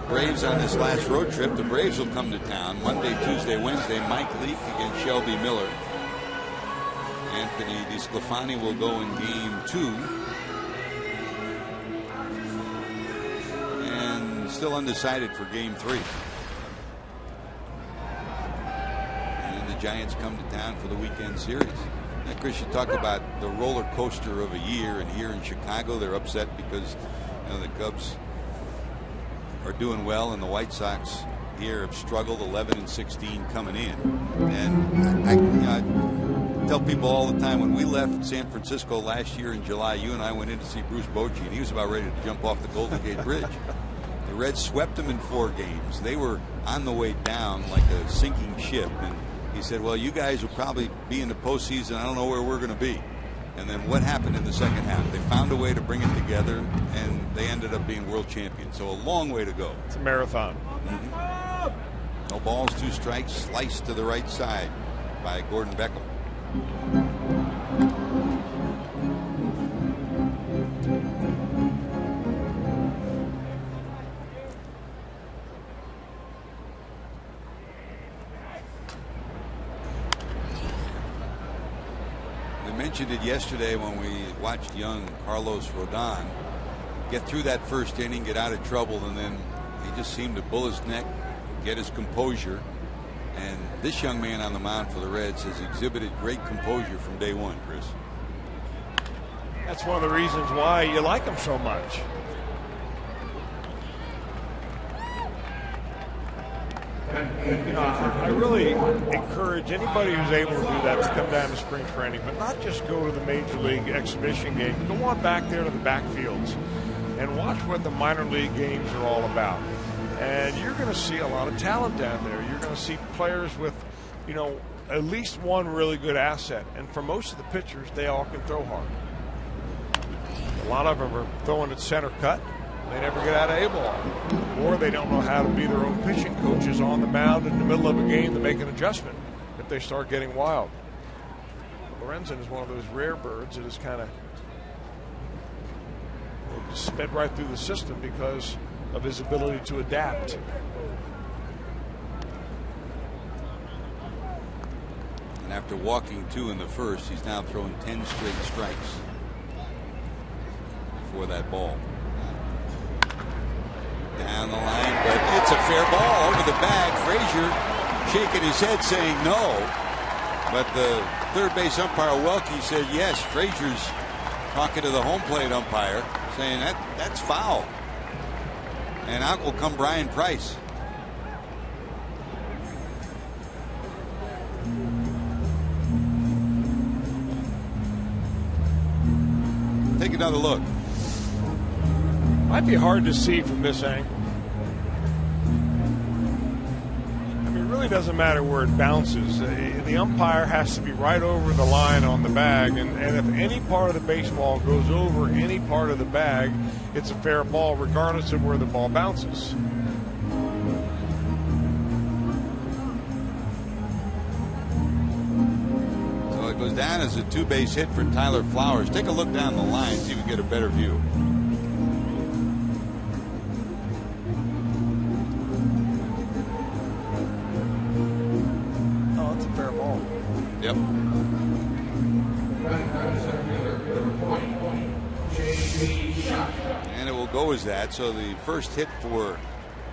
[SPEAKER 3] Braves on this last road trip, the Braves will come to town Monday, Tuesday, Wednesday. Mike Leake against Shelby Miller. Anthony DeSclafani will go in game 2. And still undecided for game 3. And the Giants come to town for the weekend series. Now, Chris, you talk about the roller coaster of a year, and here in Chicago they're upset because the Cubs are doing well, and the White Sox here have struggled, 11-16 coming in. And I tell people all the time, when we left San Francisco last year in July, you and I went in to see Bruce Bochy, and he was about ready to jump off the Golden Gate Bridge. The Reds swept them in 4 games. They were on the way down like a sinking ship, and he said, well, you guys will probably be in the postseason. I don't know where we're going to be. And then what happened in the second half? They found a way to bring it together, and they ended up being world champions. So a long way to go.
[SPEAKER 4] It's a marathon.
[SPEAKER 3] No balls, 2 strikes, sliced to the right side by Gordon Beckham. Mentioned it yesterday when we watched young Carlos Rodon get through that first inning, get out of trouble, and then he just seemed to bull his neck, get his composure. And this young man on the mound for the Reds has exhibited great composure from day one, Chris.
[SPEAKER 4] That's one of the reasons why you like him so much. I really encourage anybody who's able to do that to come down to spring training, but not just go to the Major League exhibition games. Go on back there to the backfields and watch what the minor league games are all about. And you're going to see a lot of talent down there. You're going to see players with, at least one really good asset. And for most of the pitchers, they all can throw hard. A lot of them are throwing at center cut. They never get out of A-ball, or they don't know how to be their own pitching coaches on the mound in the middle of a game to make an adjustment if they start getting wild. Lorenzen is one of those rare birds that is kind of sped right through the system because of his ability to adapt.
[SPEAKER 3] And after walking 2 in the first, he's now thrown 10 straight strikes for that ball. Down the line, but it's a fair ball over the bag. Frazier shaking his head saying no. But the third base umpire, Welke, said yes. Frazier's talking to the home plate umpire saying that's foul. And out will come Brian Price. Take another look.
[SPEAKER 4] Might be hard to see from this angle. I mean, it really doesn't matter where it bounces. The umpire has to be right over the line on the bag, and if any part of the baseball goes over any part of the bag, it's a fair ball regardless of where the ball bounces.
[SPEAKER 3] So it goes down as a 2-base hit for Tyler Flowers. Take a look down the line, see if we can get a better view. Yep. And it will go as that. So the first hit for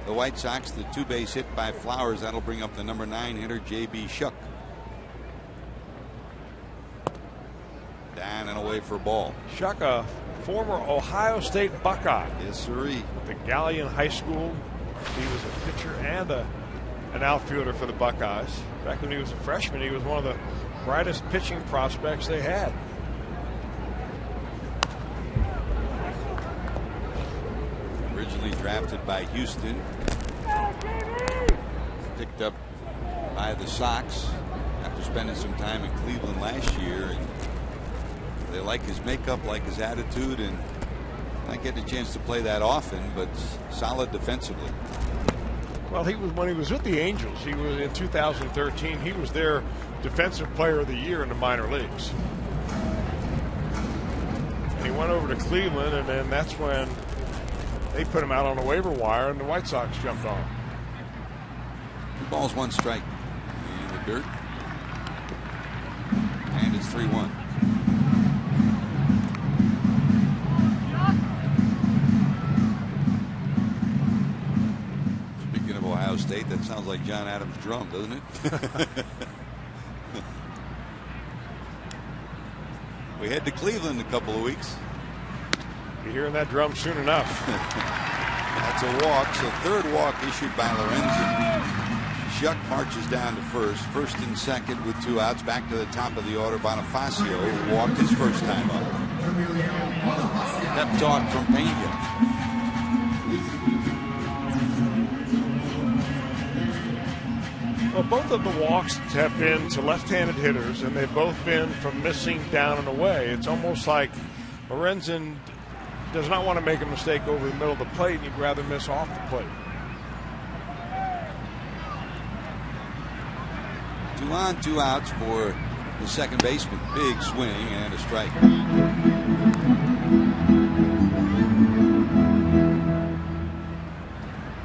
[SPEAKER 3] the White Sox, the 2-base hit by Flowers, that'll bring up the number 9 hitter, J.B. Shuck. Down and away for a ball.
[SPEAKER 4] Shuck, a former Ohio State Buckeye.
[SPEAKER 3] Yes, sirree.
[SPEAKER 4] At the Gallion High School, he was a pitcher and an outfielder for the Buckeyes. Back when he was a freshman, he was one of the brightest pitching prospects they had.
[SPEAKER 3] recently drafted by Houston. Picked up by the Sox after spending some time in Cleveland last year. And they like his makeup, like his attitude, and not getting a chance to play that often, but solid defensively.
[SPEAKER 4] Well, when he was with the Angels, he was in 2013. He was their Defensive Player of the Year in the minor leagues. And he went over to Cleveland, and then that's when they put him out on the waiver wire, and the White Sox jumped on him.
[SPEAKER 3] 2 balls, 1 strike in the dirt, and it's 3-1. Speaking of Ohio State, that sounds like John Adams' drum, doesn't it? We head to Cleveland in a couple of weeks.
[SPEAKER 4] You're hearing that drum soon enough.
[SPEAKER 3] That's a walk. So 3rd walk issued by Lorenzen. Shuck marches down to first and second with 2 outs. Back to the top of the order, Bonifacio, who walked his first time up. Pep talk from Pena.
[SPEAKER 4] Well, both of the walks have been to left-handed hitters, and they've both been from missing down and away. It's almost like Lorenzen does not want to make a mistake over the middle of the plate, and he'd rather miss off the plate.
[SPEAKER 3] 2 on, 2 outs for the second baseman. Big swing and a strike.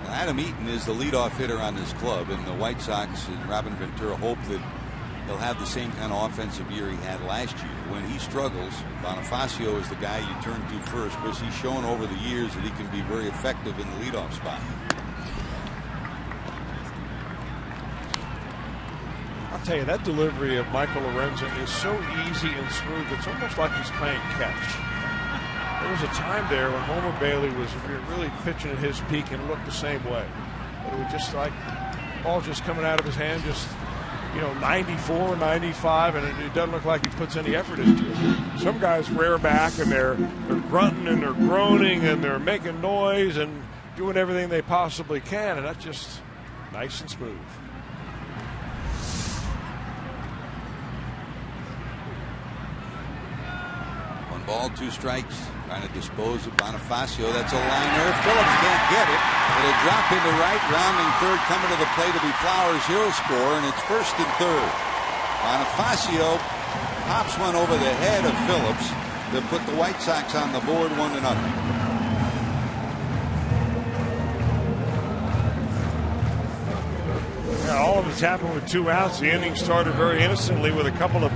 [SPEAKER 3] Adam Eaton is the leadoff hitter on this club, and the White Sox and Robin Ventura hope that he'll have the same kind of offensive year he had last year. When he struggles, Bonifacio is the guy you turn to first, because he's shown over the years that he can be very effective in the leadoff spot.
[SPEAKER 4] I'll tell you, that delivery of Michael Lorenzen is so easy and smooth, it's almost like he's playing catch. There was a time there when Homer Bailey was really pitching at his peak and looked the same way. But it was just like ball just coming out of his hand, just 94, 95, and it doesn't look like he puts any effort into it. Some guys rear back and they're grunting and they're groaning and they're making noise and doing everything they possibly can, and that's just nice and smooth.
[SPEAKER 3] Ball, 2 strikes. Trying to dispose of Bonifacio. That's a liner. Phillips can't get it. It'll drop into right. Rounding third. Coming to the plate will be Flowers. He'll score, and it's 1st and 3rd. Bonifacio pops one over the head of Phillips to put the White Sox on the board 1-0.
[SPEAKER 4] Yeah, all of it's happened with 2 outs. The inning started very innocently with a couple of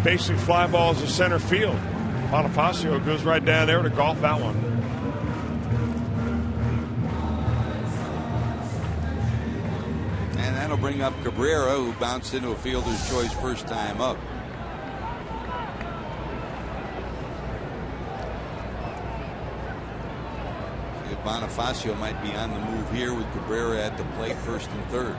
[SPEAKER 4] basic fly balls to center field. Bonifacio goes right down there to golf that one.
[SPEAKER 3] And that'll bring up Cabrera, who bounced into a fielder's choice first time up. Bonifacio might be on the move here with Cabrera at the plate, 1st and 3rd.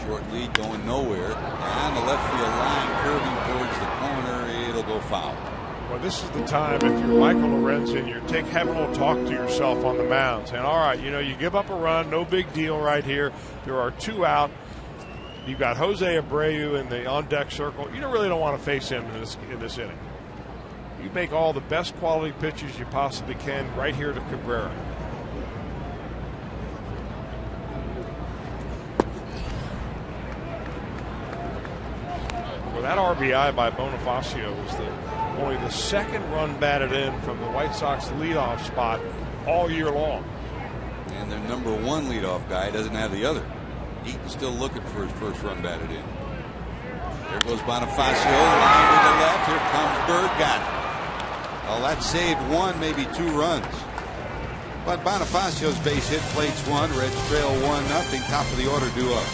[SPEAKER 3] Short lead going nowhere. Down the left field line, curving towards the corner. It'll go foul.
[SPEAKER 4] Well, this is the time, if you're Michael Lorenzen, you're having a little talk to yourself on the mound, saying, all right, you give up a run, no big deal right here. There are 2 out. You've got Jose Abreu in the on-deck circle. You really don't want to face him in this inning. You make all the best quality pitches you possibly can right here to Cabrera. Well, that RBI by Bonifacio was only the 2nd run batted in from the White Sox leadoff spot all year long.
[SPEAKER 3] And their number 1 leadoff guy doesn't have the other. Eaton's still looking for his first run batted in. There goes Bonifacio, line to the left. Here comes Bird, got it. Well, that saved 1, maybe 2 runs. But Bonifacio's base hit, plates 1, Reds trail 1-0. Top of the order due up.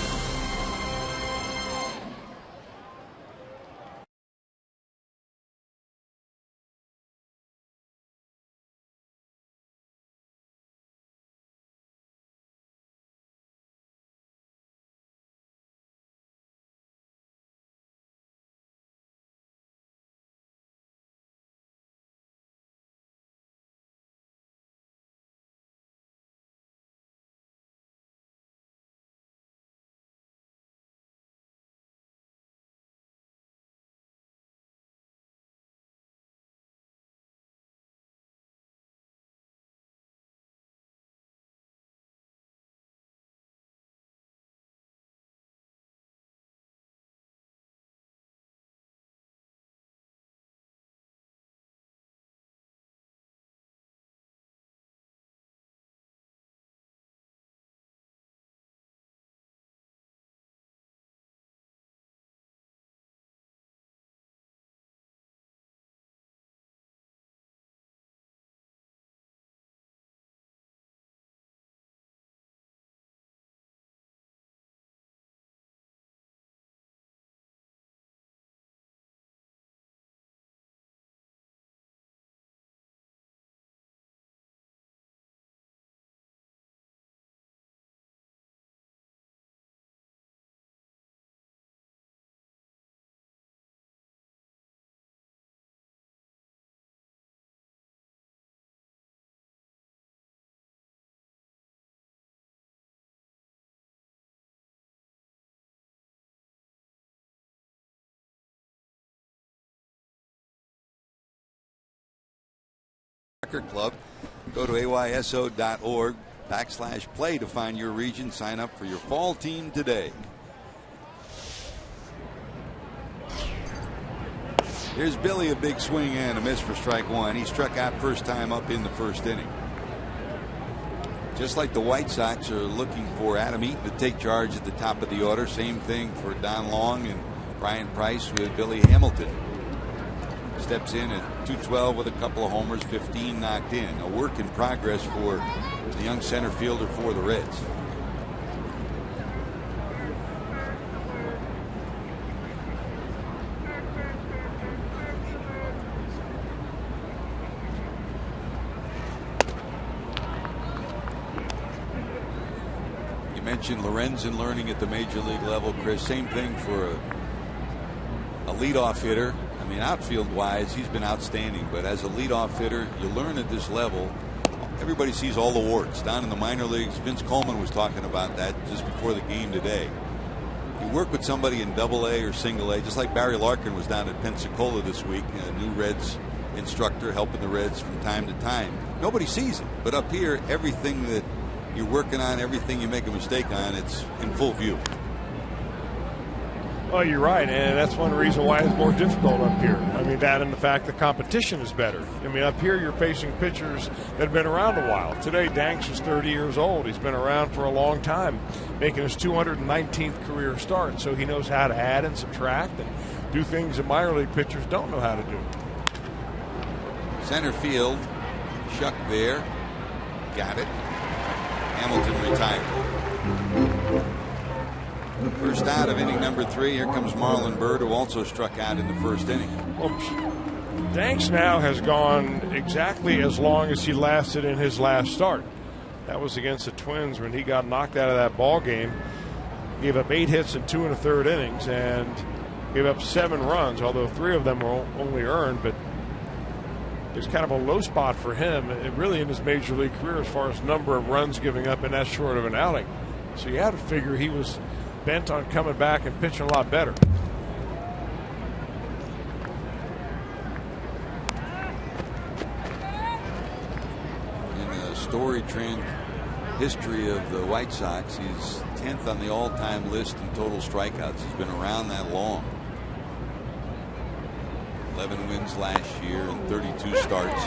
[SPEAKER 3] Club. Go to ayso.org/play to find your region. Sign up for your fall team today. Here's Billy, a big swing and a miss for strike one. He struck out first time up in the first inning. Just like the White Sox are looking for Adam Eaton to take charge at the top of the order. Same thing for Don Long and Brian Price with Billy Hamilton. Steps in at 212 with a couple of homers, 15 knocked in. A work in progress for the young center fielder for the Reds. You mentioned Lorenzen learning at the major league level, Chris. Same thing for a leadoff hitter. I mean, outfield wise, he's been outstanding, but as a leadoff hitter, you learn at this level. Everybody sees all the warts down in the minor leagues. Vince Coleman was talking about that just before the game today. You work with somebody in Double-A or Single-A, just like Barry Larkin was down at Pensacola this week, a new Reds instructor helping the Reds from time to time. Nobody sees it, but up here, everything that you're working on, everything you make a mistake on, it's in full view.
[SPEAKER 4] Oh, you're right, and that's one reason why it's more difficult up here. I mean, that and the fact the competition is better. I mean, up here you're facing pitchers that have been around a while. Today, Danks is 30 years old. He's been around for a long time, making his 219th career start, so he knows how to add and subtract and do things that minor league pitchers don't know how to do.
[SPEAKER 3] Center field, Shuck there, got it. Hamilton retired. First out of inning number 3. Here comes Marlon Byrd, who also struck out in the first inning.
[SPEAKER 4] Oops. Danks now has gone exactly as long as he lasted in his last start. That was against the Twins when he got knocked out of that ball game. Gave up 8 hits in 2 1/3 innings and gave up 7 runs, although 3 of them were only earned. But it's kind of a low spot for him, really, in his major league career as far as number of runs giving up in that short of an outing. So you had to figure he was bent on coming back and pitching a lot better.
[SPEAKER 3] In the storied history of the White Sox, he's 10th on the all-time list in total strikeouts. He's been around that long. 11 wins last year and 32 starts.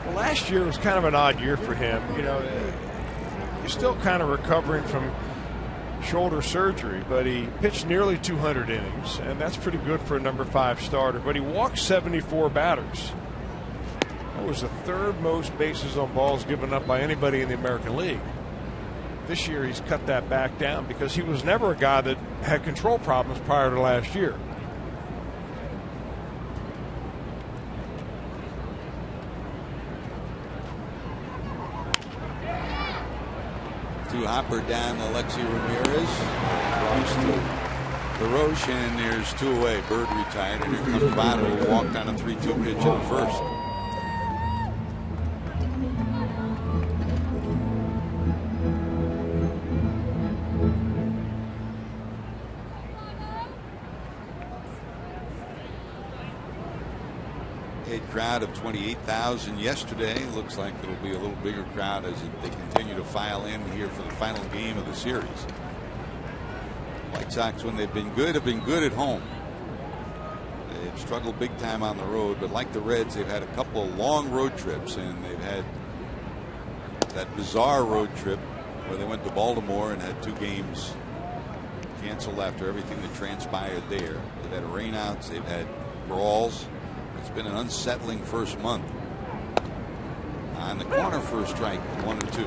[SPEAKER 4] Well, last year was kind of an odd year for him. You know, he's still kind of recovering from shoulder surgery, but he pitched nearly 200 innings, and that's pretty good for a number 5 starter. But he walked 74 batters. That was the 3rd most bases on balls given up by anybody in the American League. This year he's cut that back down because he was never a guy that had control problems prior to last year.
[SPEAKER 3] Hopper down to Alexi Ramirez. Across to Roche, and there's 2 away. Bird retired, and here comes Votto, who walked on a 3-2 pitch in the first. Crowd of 28,000 yesterday. Looks like it'll be a little bigger crowd as they continue to file in here for the final game of the series. White Sox, when they've been good, have been good at home. They've struggled big time on the road, but like the Reds, they've had a couple of long road trips, and they've had that bizarre road trip where they went to Baltimore and had 2 games canceled after everything that transpired there. They've had rainouts, they've had brawls. It's been an unsettling first month. On the corner for a strike, 1-2.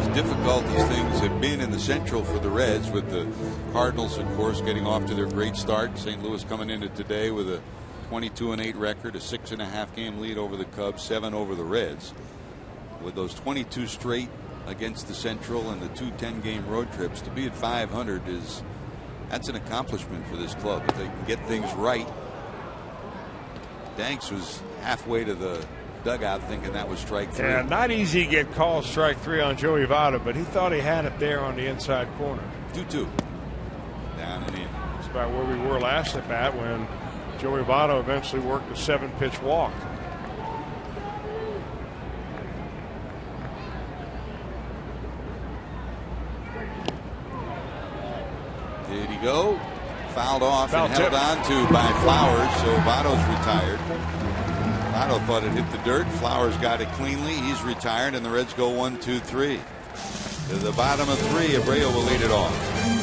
[SPEAKER 3] As difficult as things have been in the Central for the Reds, with the Cardinals, of course, getting off to their great start. St. Louis coming into today with a 22-8 record, a 6.5 game lead over the Cubs, 7 over the Reds. With those 22 straight against the Central and the 2 10-game road trips, to be at 500 that's an accomplishment for this club. If they can get things right. Danks was halfway to the dugout thinking that was strike 3.
[SPEAKER 4] Yeah, not easy to get called strike 3 on Joey Votto, but he thought he had it there on the inside corner.
[SPEAKER 3] 2-2. Down and in.
[SPEAKER 4] It's about where we were last at bat when Joey Votto eventually worked a 7-pitch walk.
[SPEAKER 3] Did he go? Fouled off
[SPEAKER 4] Foul
[SPEAKER 3] and held
[SPEAKER 4] tip.
[SPEAKER 3] on to by Flowers, so Votto's retired. Votto thought it hit the dirt. Flowers got it cleanly. He's retired, and the Reds go 1-2-3. To the bottom of 3, Abreu will lead it off.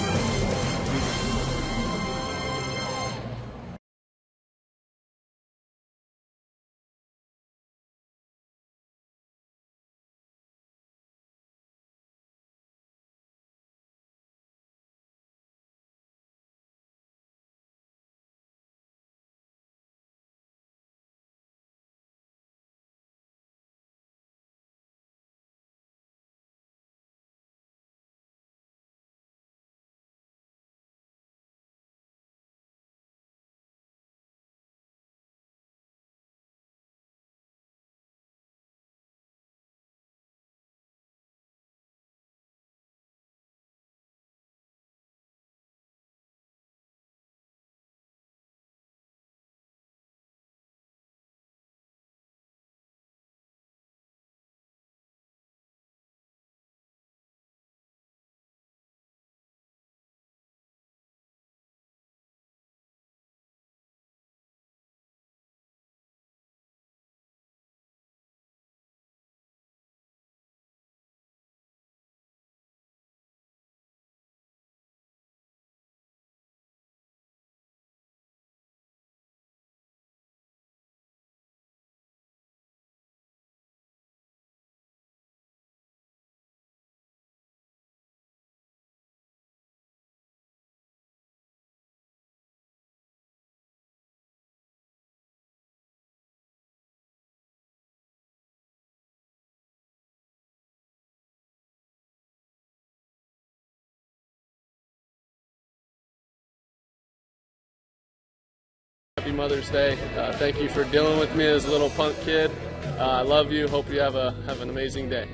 [SPEAKER 6] Happy Mother's Day. Thank you for dealing with me as a little punk kid. I love you. Hope you have an amazing day.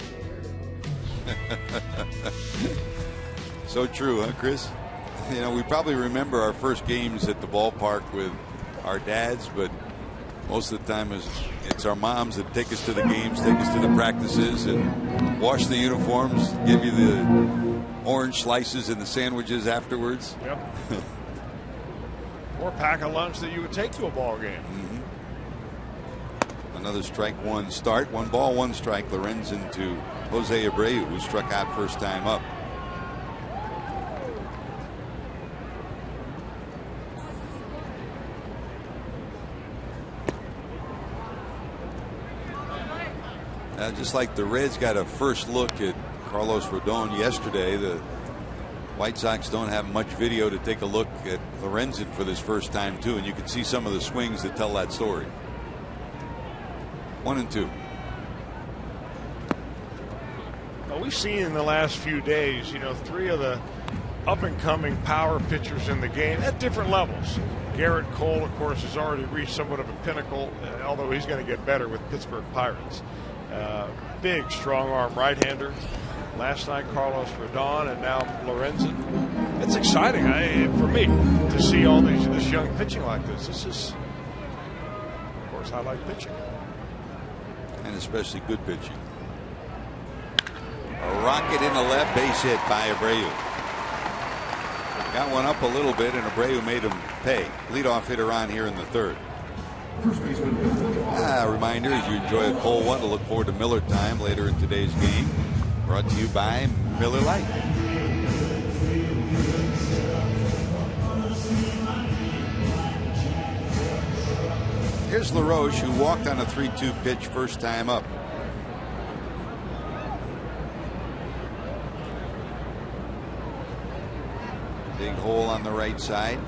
[SPEAKER 3] So true, huh, Chris? You know, we probably remember our first games at the ballpark with our dads, but most of the time it's our moms that take us to the games, take us to the practices, and wash the uniforms, give you the orange slices and the sandwiches afterwards.
[SPEAKER 4] Yep. Or pack a lunch that you would take to a ball game.
[SPEAKER 3] Another strike one start. 1 ball, 1 strike. Lorenzen to Jose Abreu, who struck out first time up. Just like the Reds got a first look at Carlos Rodon yesterday, the White Sox don't have much video to take a look at Lorenzen for this first time too, and you can see some of the swings that tell that story. 1-2.
[SPEAKER 4] Well, we've seen in the last few days, 3 of the up-and-coming power pitchers in the game at different levels. Garrett Cole, of course, has already reached somewhat of a pinnacle, although he's going to get better with Pittsburgh Pirates. Big, strong-arm right-hander. Last night, Carlos Rodon, and now Lorenzen. It's exciting for me to see all this young pitching like this. This is, of course, I like pitching.
[SPEAKER 3] And especially good pitching. A rocket in the left, base hit by Abreu. Got one up a little bit, and Abreu made him pay. Leadoff hitter on here in the 3rd. Reminder, as you enjoy a cold one, to look forward to Miller time later in today's game. Brought to you by Miller Lite. Here's LaRoche, who walked on a 3-2 pitch first time up. Big hole on the right side.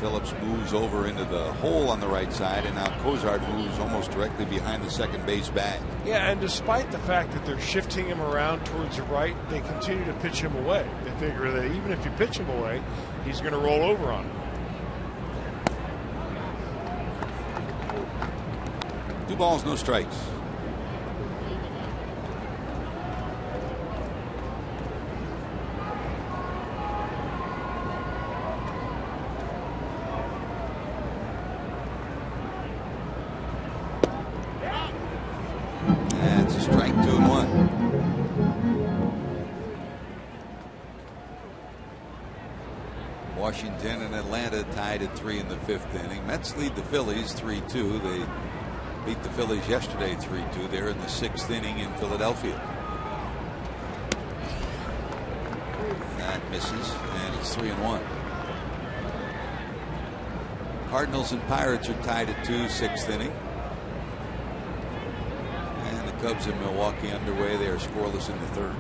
[SPEAKER 3] Phillips moves over into the hole on the right side, and now Cozart moves almost directly behind the second base bag.
[SPEAKER 4] Yeah, and despite the fact that they're shifting him around towards the right, they continue to pitch him away. They figure that even if you pitch him away, he's going to roll over on him.
[SPEAKER 3] 2 balls, no strikes. That's a strike, 2-1. Washington and Atlanta tied at 3 in the 5th inning. Mets lead the Phillies 3-2. They beat the Phillies yesterday 3-2. They're in the 6th inning in Philadelphia. That misses, and it's 3-1. Cardinals and Pirates are tied at 2, 6th inning. And the Cubs in Milwaukee underway. They are scoreless in the 3rd.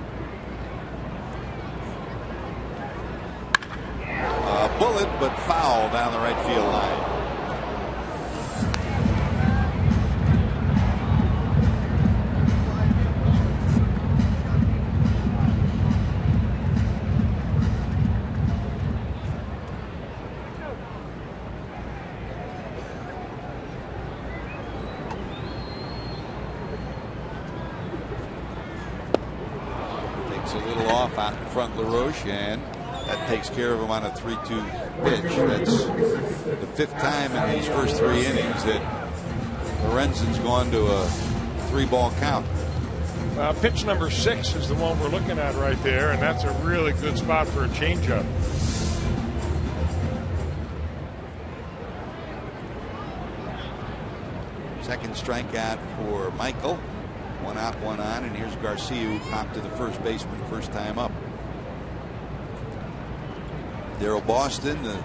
[SPEAKER 3] Bullet, but foul down the right field line. Takes a little off out in front, LaRoche, and that takes care of him on a 3-2 pitch. That's the 5th time in these first 3 innings that Lorenzen's gone to a 3-ball count.
[SPEAKER 4] Pitch number 6 is the one we're looking at right there, and that's a really good spot for a changeup.
[SPEAKER 3] Second strikeout for Michael. 1 out, 1 on, and here's Garcia, who popped to the first baseman first time up. Daryl Boston, the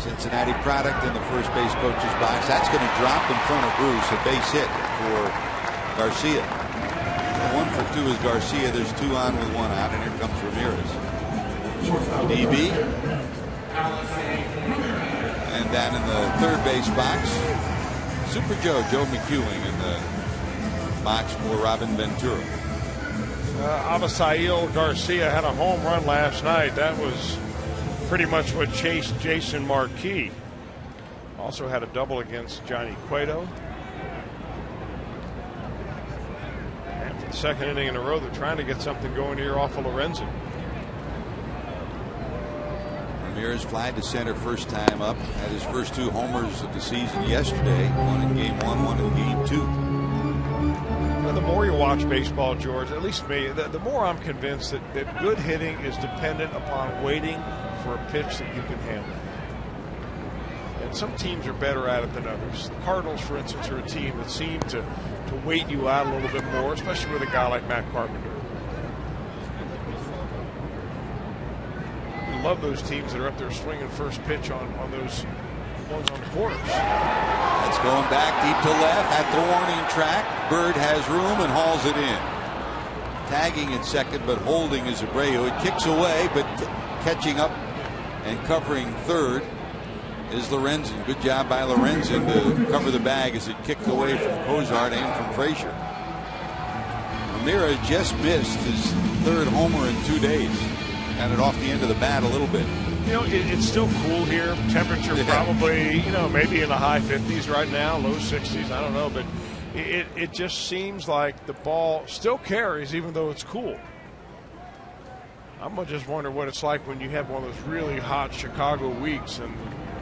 [SPEAKER 3] Cincinnati product, in the first base coach's box. That's going to drop in front of Bruce. A base hit for Garcia. 1 for 2 is Garcia. There's 2 on with 1 out, and here comes Ramirez. DB. And down in the third base box, Super Joe McEwing in the box for Robin Ventura.
[SPEAKER 4] Avisail Garcia had a home run last night. That was pretty much what chased Jason Marquis. Also had a double against Johnny Cueto. And for the 2nd inning in a row, they're trying to get something going here off of Lorenzen.
[SPEAKER 3] Ramirez flied to center first time up. Had his first 2 homers of the season yesterday. 1 in game 1, 1 in game 2.
[SPEAKER 4] The more you watch baseball, George, at least me, the more I'm convinced that good hitting is dependent upon waiting for a pitch that you can handle. And some teams are better at it than others. The Cardinals, for instance, are a team that seem to wait you out a little bit more, especially with a guy like Matt Carpenter. We love those teams that are up there swinging first pitch on those ones on the corners.
[SPEAKER 3] That's going back deep to left at the warning track. Bird has room and hauls it in. Tagging at second, but holding is Abreu. It kicks away, but catching up and covering third is Lorenzen. Good job by Lorenzen to cover the bag as it kicked away from Cozart and from Frazier. Ramirez just missed his 3rd homer in 2 days. Got it off the end of the bat a little bit.
[SPEAKER 4] You know, it's still cool here. Temperature probably, maybe in the high 50s right now, low 60s. I don't know, but it just seems like the ball still carries even though it's cool. I'm just wondering what it's like when you have one of those really hot Chicago weeks and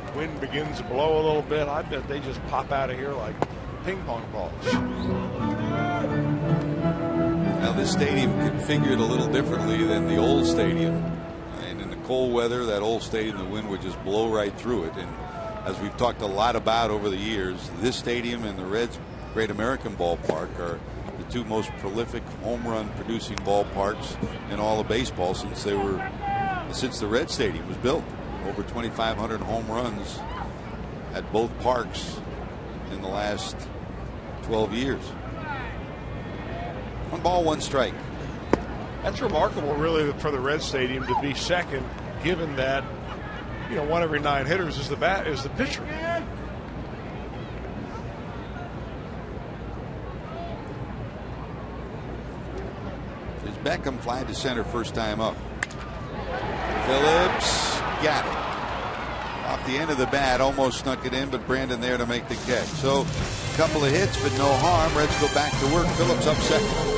[SPEAKER 4] the wind begins to blow a little bit. I bet they just pop out of here like ping pong balls.
[SPEAKER 3] Now, this stadium configured a little differently than the old stadium. And in the cold weather, that old stadium, the wind would just blow right through it. And as we've talked a lot about over the years, this stadium and the Reds' Great American Ballpark are the 2 most prolific home run producing ballparks in all of baseball since the Red Stadium was built. Over 2,500 home runs at both parks in the last 12 years. 1 ball, 1 strike.
[SPEAKER 4] That's remarkable, really, for the Red Stadium to be second, given that 1 every 9 hitters is the pitcher.
[SPEAKER 3] There's Beckham flying to center first time up. Phillips got it. off the end of the bat, almost snuck it in, but Brandon there to make the catch. So a couple of hits, but no harm. Reds go back to work. Phillips up second.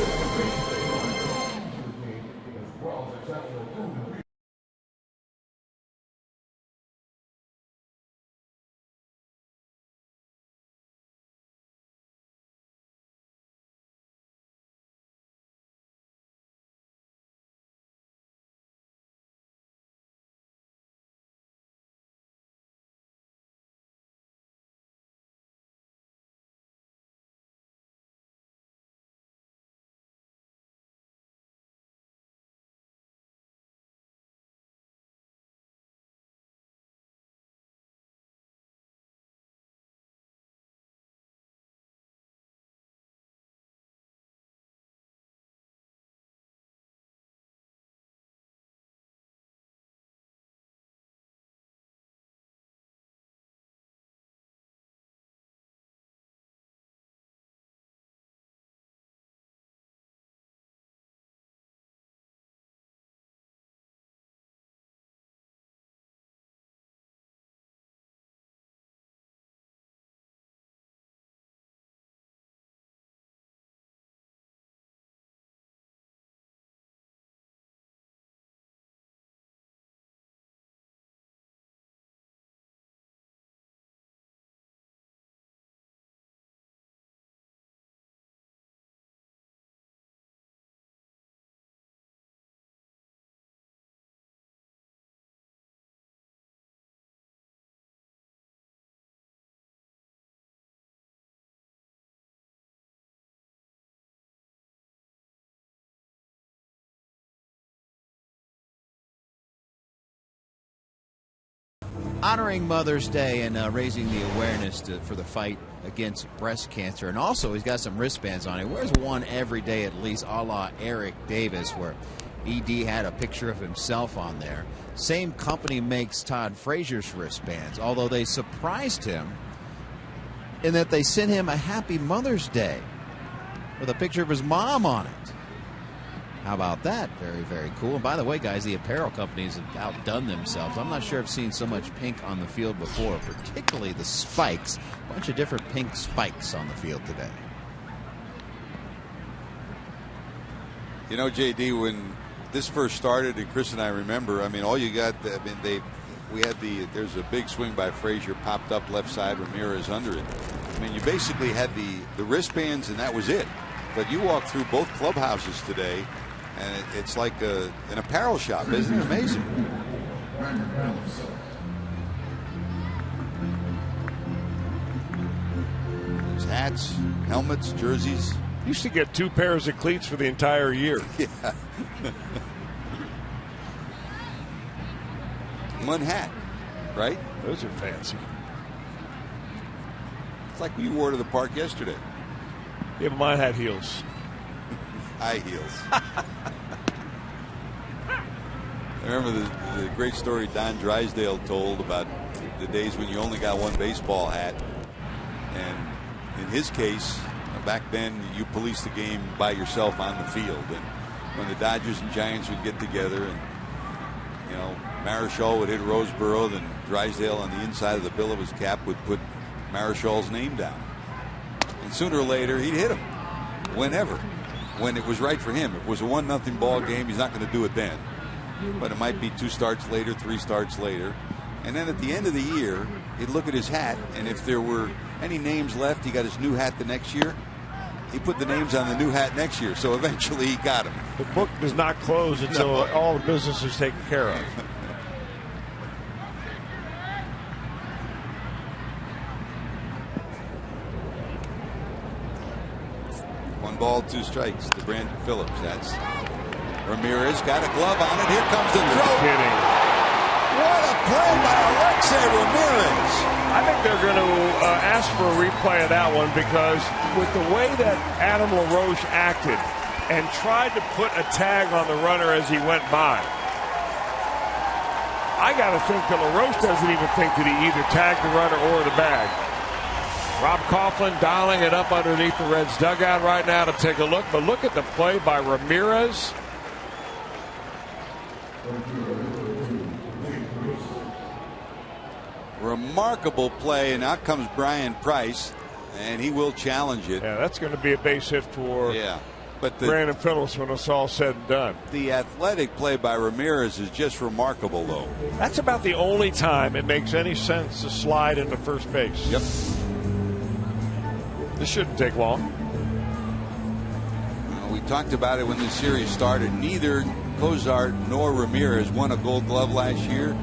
[SPEAKER 5] Honoring Mother's Day and raising the awareness for the fight against breast cancer. And also, he's got some wristbands on. He wears one every day at least, a la Eric Davis, where ED had a picture of himself on there. Same company makes Todd Frazier's wristbands, although they surprised him in that they sent him a Happy Mother's Day with a picture of his mom on it. How about that? Very, very cool. And by the way, guys, the apparel companies have outdone themselves. I'm not sure I've seen so much pink on the field before, particularly the spikes. A bunch of different pink spikes on the field today.
[SPEAKER 3] You know, JD, when this first started, and Chris and I remember, I mean, all you got, I mean, there's a big swing by Frazier, popped up left side, Ramirez under it. I mean, you basically had the wristbands, and that was it. But you walk through both clubhouses today, and it's like an apparel shop. Isn't it amazing? There's hats, helmets, jerseys.
[SPEAKER 4] Used to get 2 pairs of cleats for the entire year.
[SPEAKER 3] Yeah. One hat, right?
[SPEAKER 4] Those are fancy.
[SPEAKER 3] It's like you wore to the park yesterday.
[SPEAKER 4] Yeah, but mine had heels.
[SPEAKER 3] High heels. I remember the great story Don Drysdale told about the days when you only got one baseball hat. And in his case, back then, you policed the game by yourself on the field. And when the Dodgers and Giants would get together and, you know, Marichal would hit Roseboro, then Drysdale on the inside of the bill of his cap would put Marichal's name down. And sooner or later, he'd hit him. Whenever. When it was right for him. If it was a 1-0 ball game, he's not going to do it then. But it might be 2 starts later, 3 starts later. And then at the end of the year, he'd look at his hat, and if there were any names left, he got his new hat the next year. He put the names on the new hat next year, so eventually he got him.
[SPEAKER 4] The book does not close until all the business is taken care of.
[SPEAKER 3] 1 ball, 2 strikes to Brandon Phillips. That's Ramirez, got a glove on it. Here comes the throw.
[SPEAKER 4] Kidding.
[SPEAKER 3] What a play by Alexei Ramirez.
[SPEAKER 4] I think they're going to ask for a replay of that one, because with the way that Adam LaRoche acted and tried to put a tag on the runner as he went by, I got to think that LaRoche doesn't even think that he either tagged the runner or the bag. Rob Coughlin dialing it up underneath the Reds dugout right now to take a look. But look at the play by Ramirez.
[SPEAKER 3] Remarkable play, and out comes Brian Price, and he will challenge it.
[SPEAKER 4] Yeah, that's going to be a base hit for
[SPEAKER 3] but
[SPEAKER 4] Brandon Phillips when it's all said and done.
[SPEAKER 3] The athletic play by Ramirez is just remarkable, though.
[SPEAKER 4] That's about the only time it makes any sense to slide into first base.
[SPEAKER 3] Yep.
[SPEAKER 4] This shouldn't take long.
[SPEAKER 3] We talked about it when the series started. Neither Cozart nor Ramirez won a Gold Glove last year.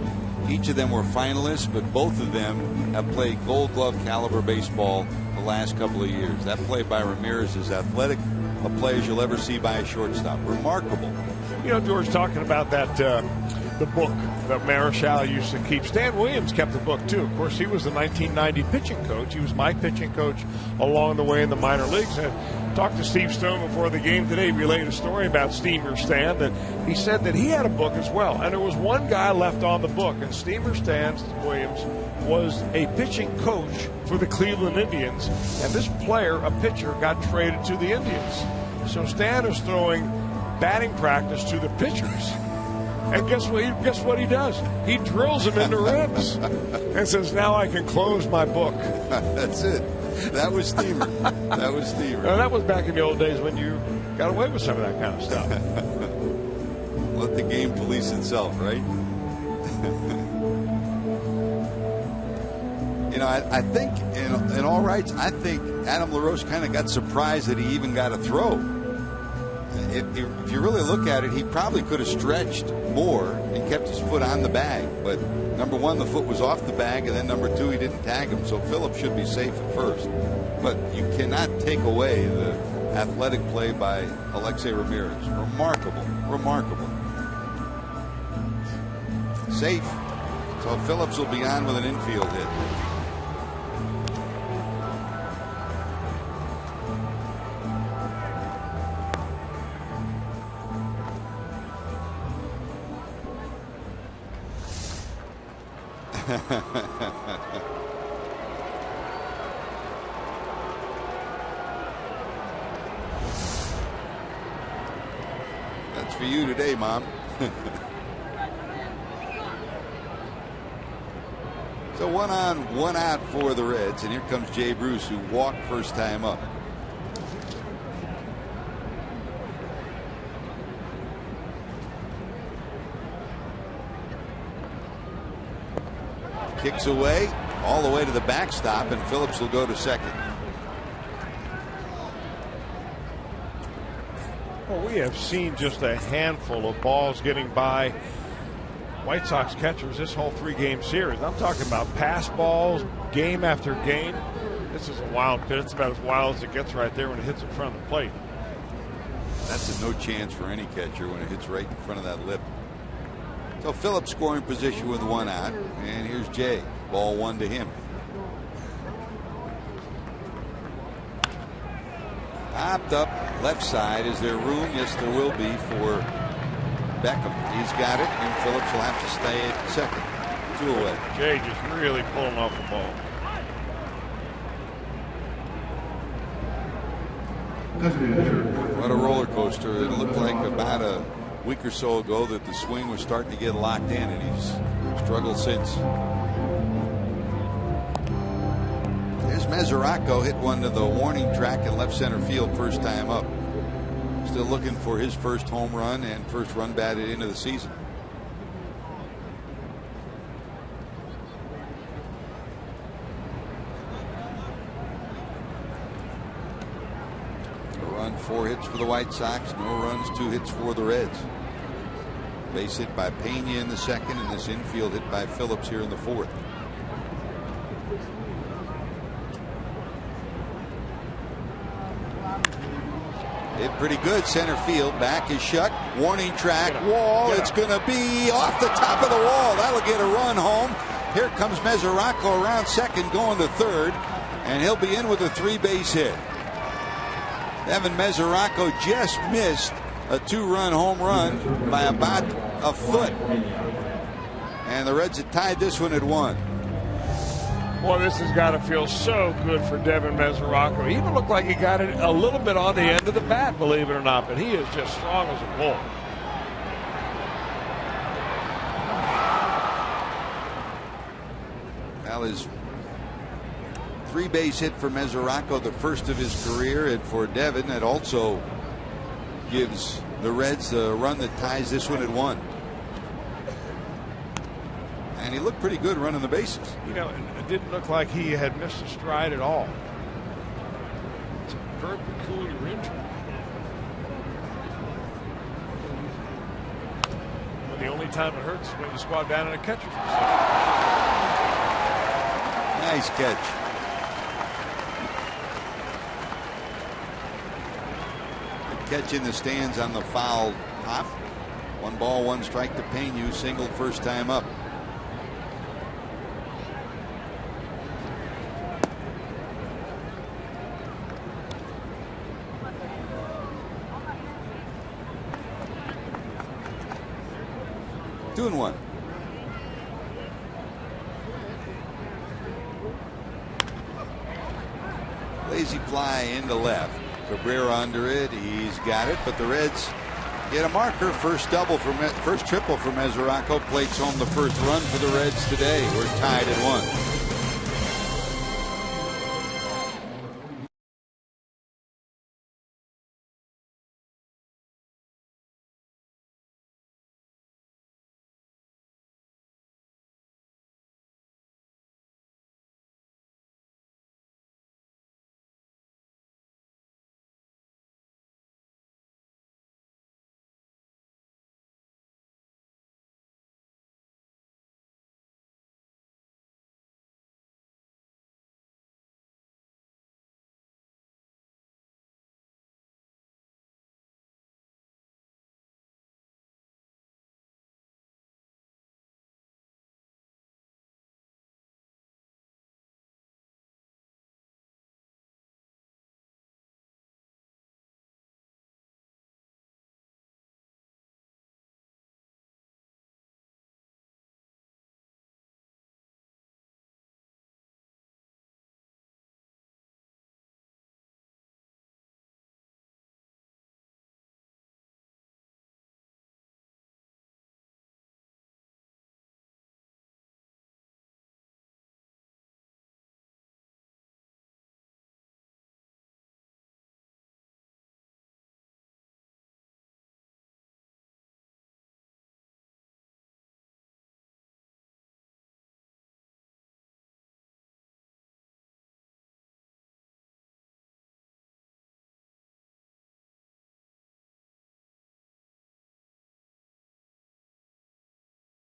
[SPEAKER 3] Each of them were finalists, but both of them have played Gold Glove caliber baseball the last couple of years. That play by Ramirez is athletic, a play as you'll ever see by a shortstop. Remarkable.
[SPEAKER 4] You know, George, talking about that, the book that Marichal used to keep. Stan Williams kept the book, too. Of course, he was the 1990 pitching coach. He was my pitching coach along the way in the minor leagues. And talked to Steve Stone before the game today. He relayed a story about Steamer Stan that he said that he had a book as well. And there was one guy left on the book. And Steamer Stan Williams was a pitching coach for the Cleveland Indians. And this player, a pitcher, got traded to the Indians. So Stan is throwing batting practice to the pitchers. And guess what he does? He drills them into ribs and says, now I can close my book.
[SPEAKER 3] That's it. That was Steamer. That was Steamer.
[SPEAKER 4] Now, that was back in the old days when you got away with some of that kind of stuff.
[SPEAKER 3] Let the game police itself, right? You know, I think in all rights, I think Adam LaRoche kind of got surprised that he even got a throw. If you really look at it, he probably could have stretched more and kept his foot on the bag. But number one, the foot was off the bag, and then number two, he didn't tag him. So Phillips should be safe at first. But you cannot take away the athletic play by Alexei Ramirez. Remarkable, remarkable. Safe. So Phillips will be on with an infield hit. That's for you today, Mom. So 1 on, 1 out for the Reds, and here comes Jay Bruce, who walked first time up. Kicks away all the way to the backstop, and Phillips will go to second.
[SPEAKER 4] Well, we have seen just a handful of balls getting by White Sox catchers this whole 3-game series. I'm talking about pass balls game after game. This is a wild pitch. It's about as wild as it gets right there when it hits in front of the plate.
[SPEAKER 3] That's a no chance for any catcher when it hits right in front of that lip. So Phillips scoring position with 1 out, and here's Jay. Ball 1 to him. Popped up left side. Is there room? Yes, there will be for Beckham. He's got it, and Phillips will have to stay at second. 2 away.
[SPEAKER 4] Jay just really pulling off the ball.
[SPEAKER 3] What a roller coaster. It looked like about a week or so ago that the swing was starting to get locked in, and he's struggled since. There's Mesoraco, hit one to the warning track in left center field first time up. Still looking for his first home run and first run batted into the season. A run, 4 hits for the White Sox, no runs, 2 hits for the Reds. Base hit by Pena in the second, and this infield hit by Phillips here in the 4th. Hit pretty good center field. Back is shut. Warning track. Wall. It's going to be off the top of the wall. That'll get a run home. Here comes Mesoraco around second, going to third, and he'll be in with a 3-base hit. Evan Mesoraco just missed a 2-run home run by about a foot, and the Reds had tied this one at 1.
[SPEAKER 4] Boy, this has got to feel so good for Devin Mesoraco. He even looked like he got it a little bit on the end of the bat, believe it or not, but he is just strong as a bull.
[SPEAKER 3] Well, his 3-base hit for Mesoraco, the first of his career, and for Devin, it also gives the Reds a run that ties this one at 1. And he looked pretty good running the bases.
[SPEAKER 4] You know, it didn't look like he had missed a stride at all. It's a very peculiar injury. Well, the only time it hurts is when you squat down in a catcher's position.
[SPEAKER 3] Nice catch. Catch in the stands on the foul hop. 1 ball, 1 strike to Peña, single first time up. Two and 1. Lazy fly into left. Cabrera under it. He's got it, but the Reds get a marker. First triple for Mesoraco. Plates home the first run for the Reds today. We're tied at 1.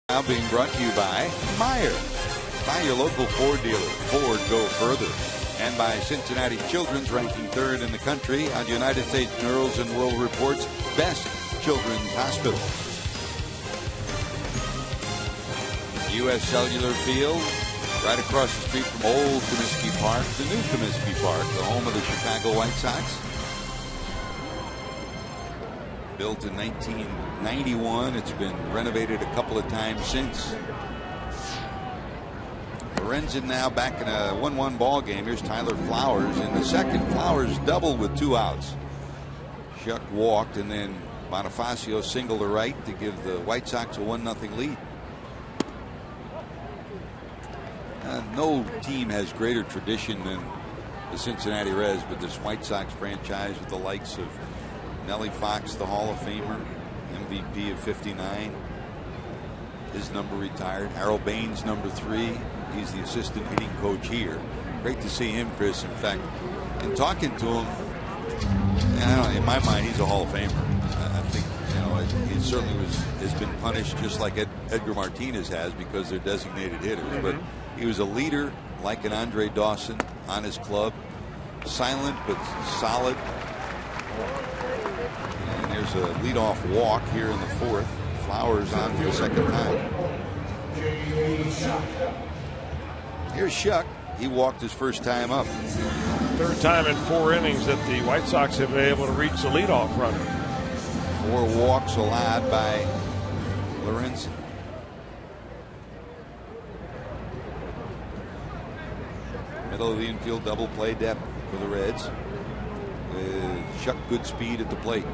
[SPEAKER 3] Now being brought to you by Meyer. By your local Ford dealer. Ford, go further. And by Cincinnati Children's, ranking 3rd in the country on United States Neurals and World Report's best children's hospital. U.S. Cellular Field, right across the street from old Comiskey Park, the new Comiskey Park, the home of the Chicago White Sox. Built in 1991. It's been renovated a couple of times since. Lorenzen now back in a 1-1 ball game. Here's Tyler Flowers in the second. Flowers doubled with 2 outs. Shuck walked, and then Bonifacio singled to right to give the White Sox a 1-0 lead. No team has greater tradition than the Cincinnati Reds, but this White Sox franchise with the likes of Nellie Fox, the Hall of Famer, MVP of '59. His number retired. Harold Baines, number 3. He's the assistant hitting coach here. Great to see him, Chris. In fact, in talking to him, in my mind, he's a Hall of Famer. I think he certainly has been punished just like Edgar Martinez has because they're designated hitters. Mm-hmm. But he was a leader like an Andre Dawson on his club. Silent but solid. And there's a leadoff walk here in the 4th. Flowers on for the second time. Here's Shuck. He walked his first time up.
[SPEAKER 4] 3rd time in 4 innings that the White Sox have been able to reach the leadoff runner.
[SPEAKER 3] 4 walks allowed by Lorenzen. Middle of the infield double play depth for the Reds. With Shuck good speed at the plate.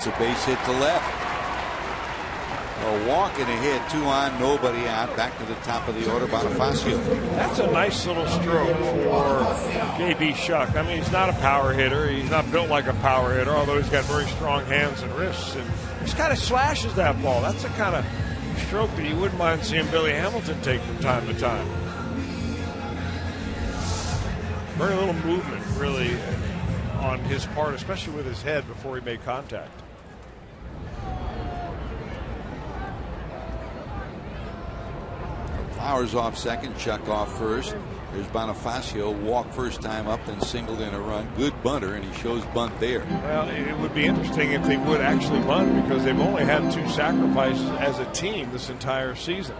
[SPEAKER 3] That's a base hit to left. A walk and a hit, 2 on, nobody out. Back to the top of the order, Bonifacio.
[SPEAKER 4] That's a nice little stroke for J.B. Shuck. I mean, he's not a power hitter. He's not built like a power hitter, although he's got very strong hands and wrists. And he just kind of slashes that ball. That's the kind of stroke that you wouldn't mind seeing Billy Hamilton take from time to time. Very little movement, really, on his part, especially with his head before he made contact.
[SPEAKER 3] Flowers off second, Chuck off first. There's Bonifacio, walk first time up, then singled in a run. Good bunter, and he shows bunt there. Well,
[SPEAKER 4] it would be interesting if they would actually bunt, because they've only had 2 sacrifices as a team this entire season.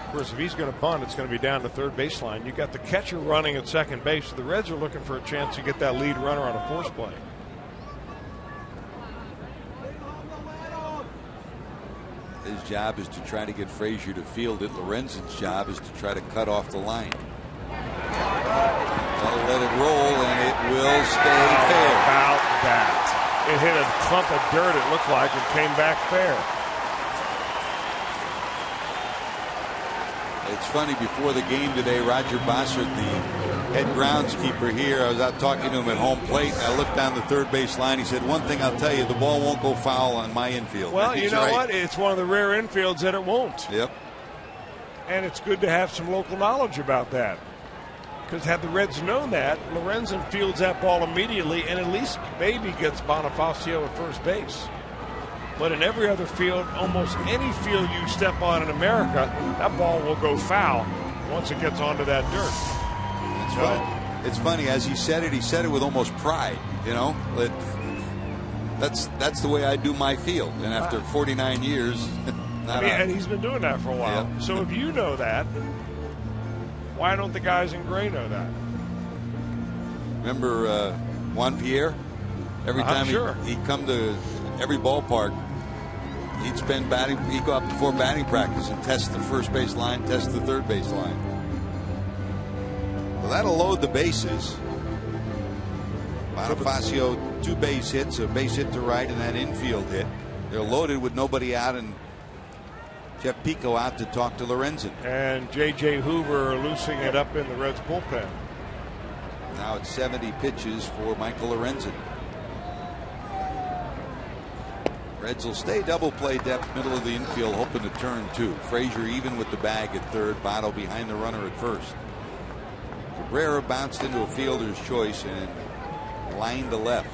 [SPEAKER 4] Of course, if he's going to bunt, it's going to be down to third baseline. You got the catcher running at second base. So the Reds are looking for a chance to get that lead runner on a force play.
[SPEAKER 3] His job is to try to get Frazier to field it. Lorenzen's job is to try to cut off the line. They'll let it roll, and it will stay fair.
[SPEAKER 4] About that. It hit a clump of dirt, it looked like, and came back fair.
[SPEAKER 3] It's funny, before the game today, Roger Bossert, the head groundskeeper here, I was out talking to him at home plate, and I looked down the third base line. He said, one thing I'll tell you, the ball won't go foul on my infield.
[SPEAKER 4] Well, you know what? It's one of the rare infields that it won't.
[SPEAKER 3] Yep.
[SPEAKER 4] And it's good to have some local knowledge about that. Because had the Reds known that, Lorenzen fields that ball immediately and at least maybe gets Bonifacio at first base. But in every other field, almost any field you step on in America, that ball will go foul once it gets onto that dirt.
[SPEAKER 3] It's funny, as he said it with almost pride. You know, that's the way I do my field. And after 49 years,
[SPEAKER 4] and he's been doing that for a while. Yeah. So if you know that, why don't the guys in gray know that?
[SPEAKER 3] Remember Juan Pierre? Every time he'd come to every ballpark, he'd go up before batting practice and test the first base line, test the third base line. Well, that'll load the bases. Bonifacio, 2 base hits, a base hit to right, and that infield hit. They're loaded with nobody out, and Jeff Pico out to talk to Lorenzen.
[SPEAKER 4] And J.J. Hoover loosening it up in the Reds bullpen.
[SPEAKER 3] Now it's 70 pitches for Michael Lorenzen. Reds will stay double play depth, middle of the infield, hoping to turn 2. Frazier even with the bag at third. Botto behind the runner at first. Cabrera bounced into a fielder's choice and lined to left.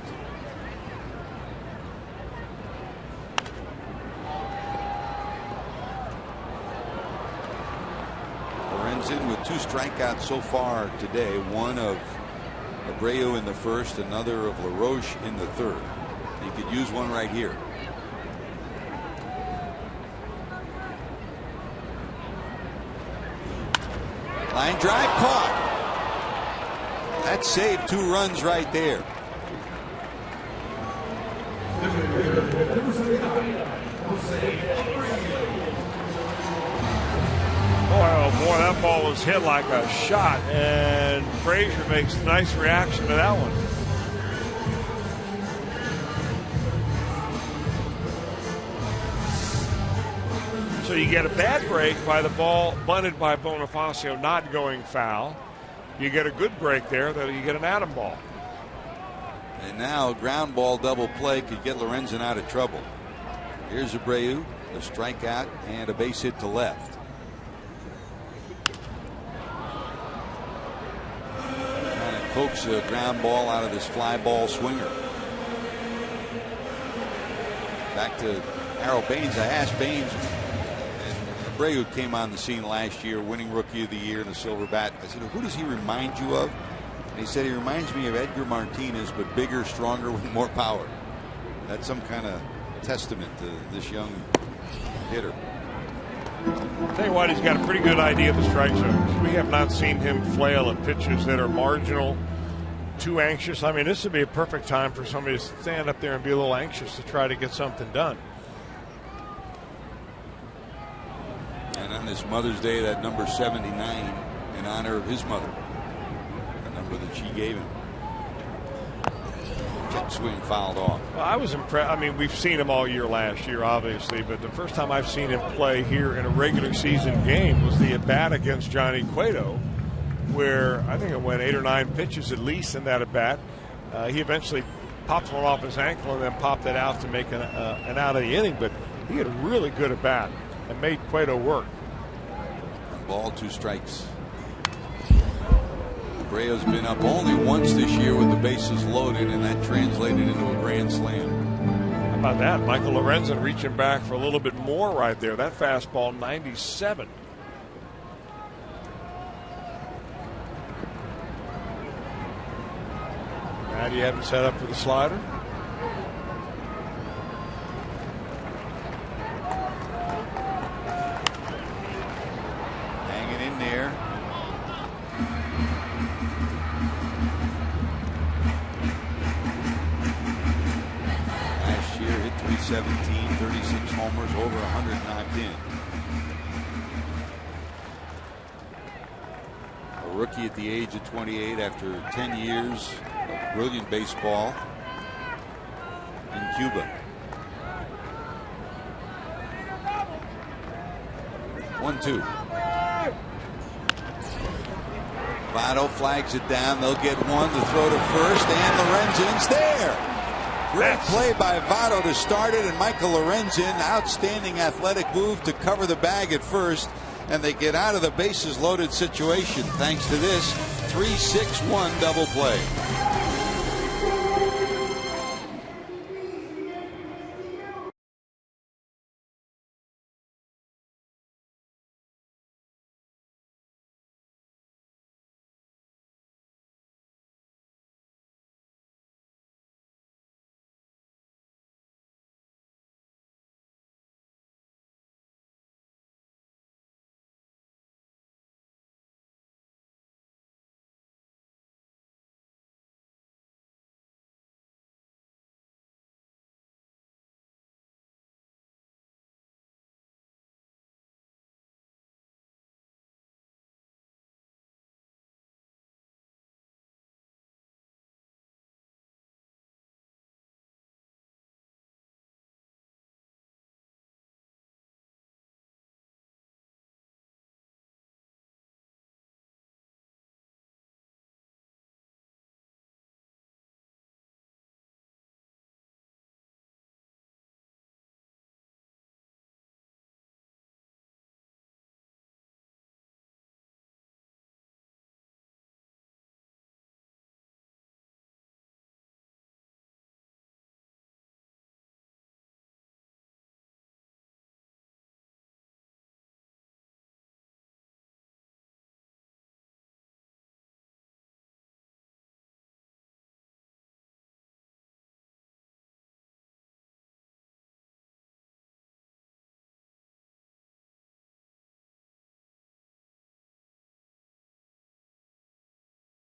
[SPEAKER 3] Lorenzen with 2 strikeouts so far today. One of Abreu in the first, another of LaRoche in the third. He could use one right here. Line drive caught. That saved 2 runs right there.
[SPEAKER 4] Boy, that ball was hit like a shot, and Frazier makes a nice reaction to that one. So you get a bad break by the ball bunted by Bonifacio not going foul. You get a good break there, that you get an atom ball.
[SPEAKER 3] And now ground ball double play could get Lorenzen out of trouble. Here's Abreu, a strikeout and a base hit to left. Trying to coax a ground ball out of this fly ball swinger. Back to Harold Baines. I asked Baines, Abreu came on the scene last year, winning Rookie of the Year in the silver bat. I said, who does he remind you of? And he said, he reminds me of Edgar Martinez, but bigger, stronger, with more power. That's some kind of testament to this young hitter.
[SPEAKER 4] I'll tell you what, he's got a pretty good idea of the strike zone. We have not seen him flail at pitches that are marginal, too anxious. I mean, this would be a perfect time for somebody to stand up there and be a little anxious to try to get something done.
[SPEAKER 3] And on this Mother's Day, that number 79 in honor of his mother, the number that she gave him. second swing fouled off.
[SPEAKER 4] Well, I was impressed. I mean, we've seen him all year last year, obviously, but the first time I've seen him play here in a regular season game was the at-bat against Johnny Cueto, where I think it went 8 or 9 pitches at least in that at-bat. He eventually popped one off his ankle and then popped it out to make an out of the inning, but he had a really good at-bat and made Cueto work.
[SPEAKER 3] 1 ball, 2 strikes. Abreu's been up only once this year with the bases loaded, and that translated into a grand slam.
[SPEAKER 4] How about that? Michael Lorenzen reaching back for a little bit more right there. That fastball, 97. Matty hadn't set up for the slider.
[SPEAKER 3] Hanging in there. Last year hit 317, 36 homers, over 100 knocked in. A rookie at the age of 28 after 10 years of brilliant baseball in Cuba. 1-2. Votto flags it down. They'll get one to throw to first, and Lorenzen's there. Great play by Votto to start it, and Michael Lorenzen, outstanding athletic move to cover the bag at first, and they get out of the bases loaded situation thanks to this 3-6-1 double play.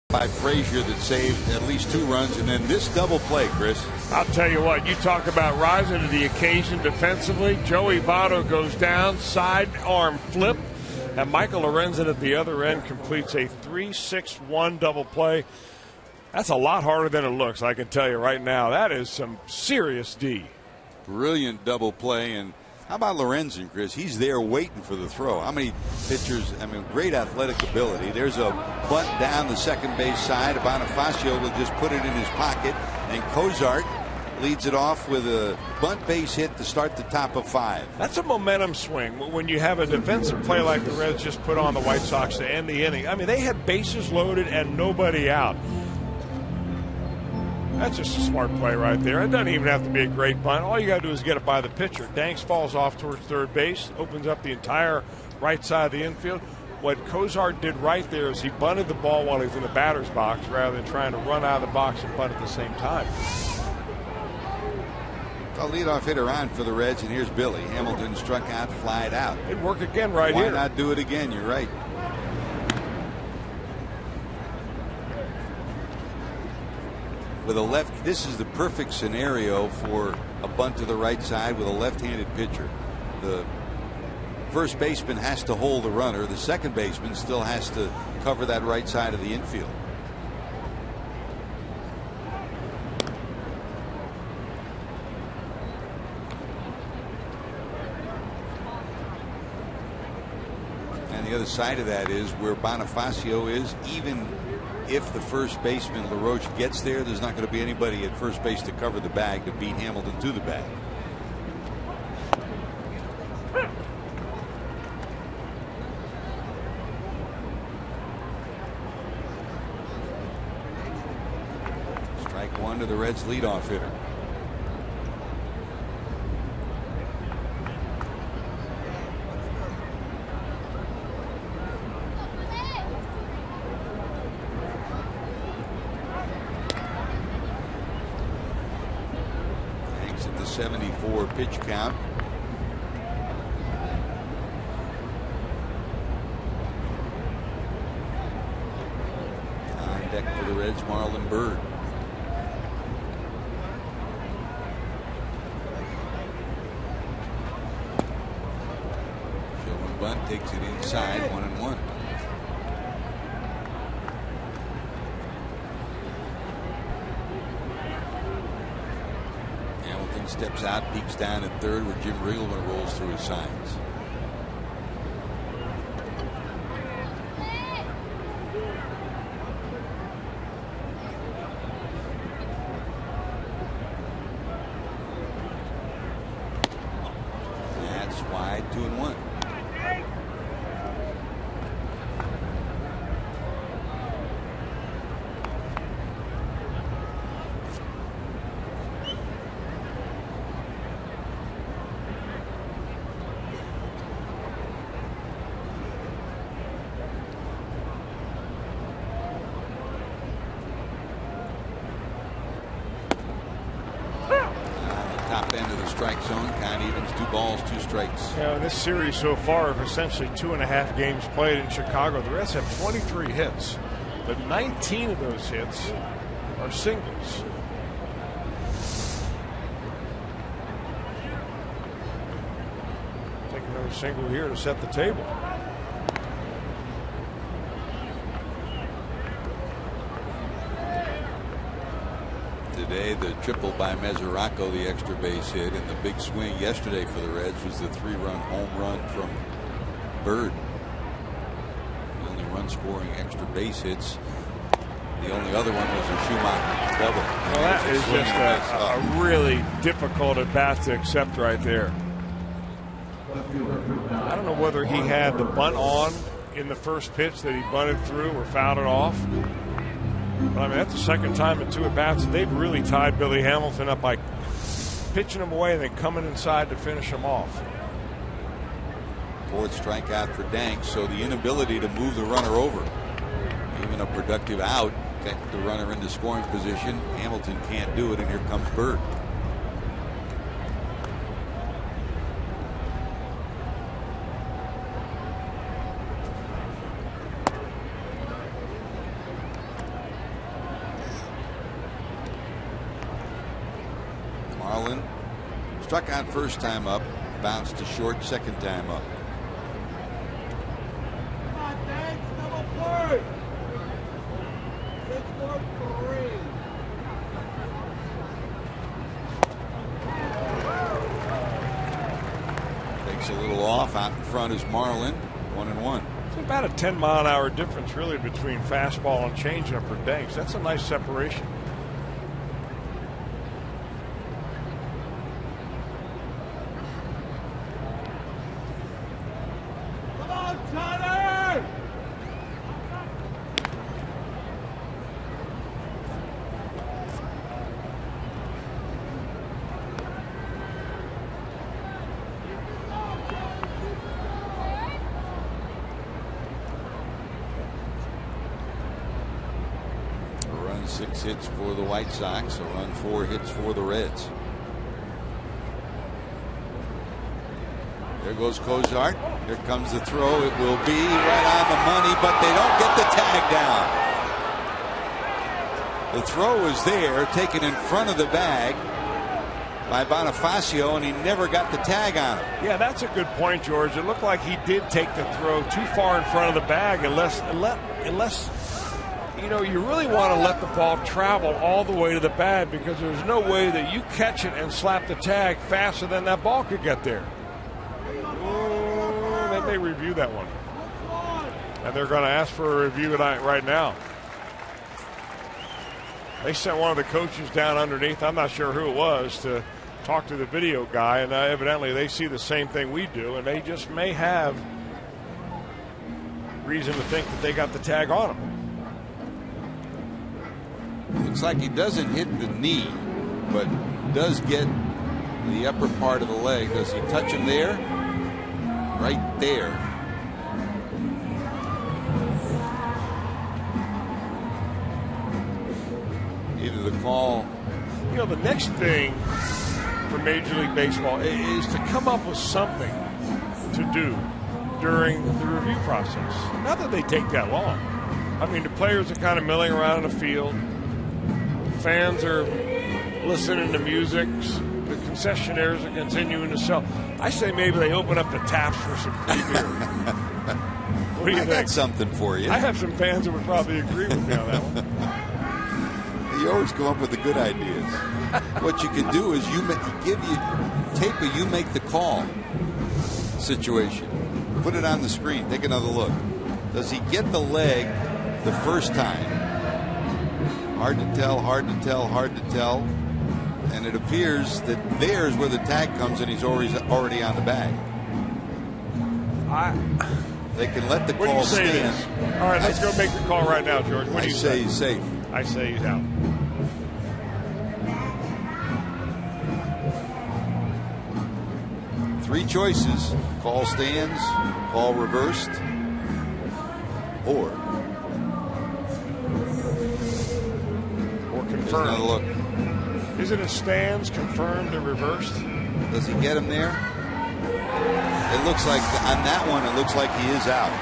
[SPEAKER 3] By Frazier that saved at least 2 runs, and then this double play, Chris.
[SPEAKER 4] I'll tell you what, you talk about rising to the occasion defensively. Joey Votto goes down, sidearm flip, and Michael Lorenzen at the other end completes a 3-6-1 double play. That's a lot harder than it looks, I can tell you right now. That is some serious D.
[SPEAKER 3] Brilliant double play. And how about Lorenzen, Chris? He's there waiting for the throw. How many pitchers, I mean, great athletic ability. There's a bunt down the second base side. Bonifacio will just put it in his pocket, and Cozart leads it off with a bunt base hit to start the top of 5.
[SPEAKER 4] That's a momentum swing when you have a defensive play like the Reds just put on the White Sox to end the inning. I mean, they had bases loaded and nobody out. That's just a smart play right there. It doesn't even have to be a great bunt. All you got to do is get it by the pitcher. Danks falls off towards third base, opens up the entire right side of the infield. What Cozart did right there is he bunted the ball while he was in the batter's box rather than trying to run out of the box and bunt at the same time.
[SPEAKER 3] A leadoff hitter on for the Reds, and here's Billy. Hamilton struck out, flied out.
[SPEAKER 4] It'd work again right
[SPEAKER 3] here.
[SPEAKER 4] Why
[SPEAKER 3] not do it again? You're right. With a left, this is the perfect scenario for a bunt to the right side with a left-handed pitcher. The first baseman has to hold the runner. The second baseman still has to cover that right side of the infield. the other side of that is where Bonifacio is. Even if the first baseman LaRoche gets there, there's not going to be anybody at first base to cover the bag to beat Hamilton to the bag. Strike one to the Reds' leadoff hitter. Hanks at the 74 pitch count. On deck for the Reds, Marlon Byrd. Bunt takes it inside, 1-1. Hamilton steps out, peeks down at third, where Jim Riggleman rolls through his signs. That's wide, 2-1. Top end of the strike zone. Count evens, 2 balls, 2 strikes.
[SPEAKER 4] Yeah, this series so far of essentially 2.5 games played in Chicago. The Reds have 23 hits, but 19 of those hits are singles. Take another single here to set the table.
[SPEAKER 3] Today, the triple by Mesoraco, the extra base hit, and the big swing yesterday for the Reds was the 3-run home run from Byrd. The only run-scoring extra base hits. The only other one was a Schumacher double.
[SPEAKER 4] Well, that is just a really difficult at bat to accept right there. I don't know whether he had the bunt on in the first pitch that he bunted through or fouled it off. But I mean, that's the second time in 2 at-bats they've really tied Billy Hamilton up by pitching him away and then coming inside to finish him off.
[SPEAKER 3] 4th strikeout for Danks, so the inability to move the runner over. Even a productive out, get the runner into scoring position. Hamilton can't do it, and here comes Byrd. Marlin struck out first time up, bounced to short second time up. Takes a little off. Out in front is Marlin. 1-1.
[SPEAKER 4] It's about a 10-mile-an-hour difference really between fastball and changeup for Danks. That's a nice separation.
[SPEAKER 3] Six hits for the White Sox, a run, 4 hits for the Reds. There goes Cozart. Here comes the throw. It will be right on the money, but they don't get the tag down. The throw was there, taken in front of the bag by Bonifacio, and he never got the tag on him.
[SPEAKER 4] Yeah, that's a good point, George. It looked like he did take the throw too far in front of the bag, unless you know, you really want to let the ball travel all the way to the bag, because there's no way that you catch it and slap the tag faster than that ball could get there. They may review that one. And they're going to ask for a review right now. They sent one of the coaches down underneath, I'm not sure who it was, to talk to the video guy, and evidently they see the same thing we do, and they just may have reason to think that they got the tag on him.
[SPEAKER 3] Looks like he doesn't hit the knee, but does get the upper part of the leg. Does he touch him there? Right there. Either the call.
[SPEAKER 4] You know, the next thing for Major League Baseball is to come up with something to do during the review process. Not that they take that long. I mean, the players are kind of milling around in the field. Fans are listening to music. The concessionaires are continuing to sell. I say maybe they open up the taps for some free beer. What do you think?
[SPEAKER 3] I got something for you.
[SPEAKER 4] I have some fans that would probably agree with me on that one.
[SPEAKER 3] You always come up with the good ideas. What you can do is tape a you make the call situation. Put it on the screen. Take another look. Does he get the leg the first time? Hard to tell, hard to tell, hard to tell. And it appears that there's where the tag comes and he's already on the bag. They can let the call stand.
[SPEAKER 4] All right, let's go make the call right now, George. What do you say?
[SPEAKER 3] He's safe.
[SPEAKER 4] I say he's out.
[SPEAKER 3] Three choices: call stands, call reversed, or
[SPEAKER 4] confirmed.
[SPEAKER 3] Another look.
[SPEAKER 4] Is it a stands, confirmed, or reversed?
[SPEAKER 3] Does he get him there? It looks like on that one. It looks like he is out.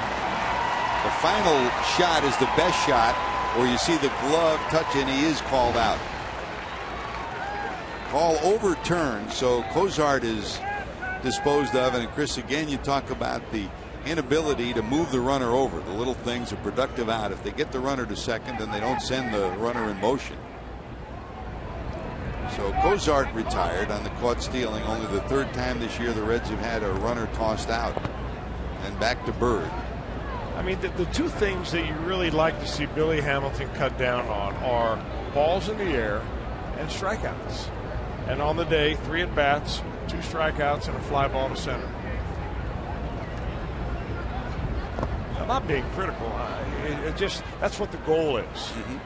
[SPEAKER 3] The final shot is the best shot, where you see the glove touch and he is called out. Call overturned, so Cozart is disposed of. And Chris, again, you talk about the inability to move the runner over. The little things, a productive out. If they get the runner to second, then they don't send the runner in motion. So Cozart retired on the caught stealing. Only the third time this year the Reds have had a runner tossed out. And back to Bird.
[SPEAKER 4] I mean, the two things that you really like to see Billy Hamilton cut down on are balls in the air and strikeouts. And on the day, 3 at-bats, 2 strikeouts, and a fly ball to center. I'm not being critical. That's what the goal is. Mm-hmm.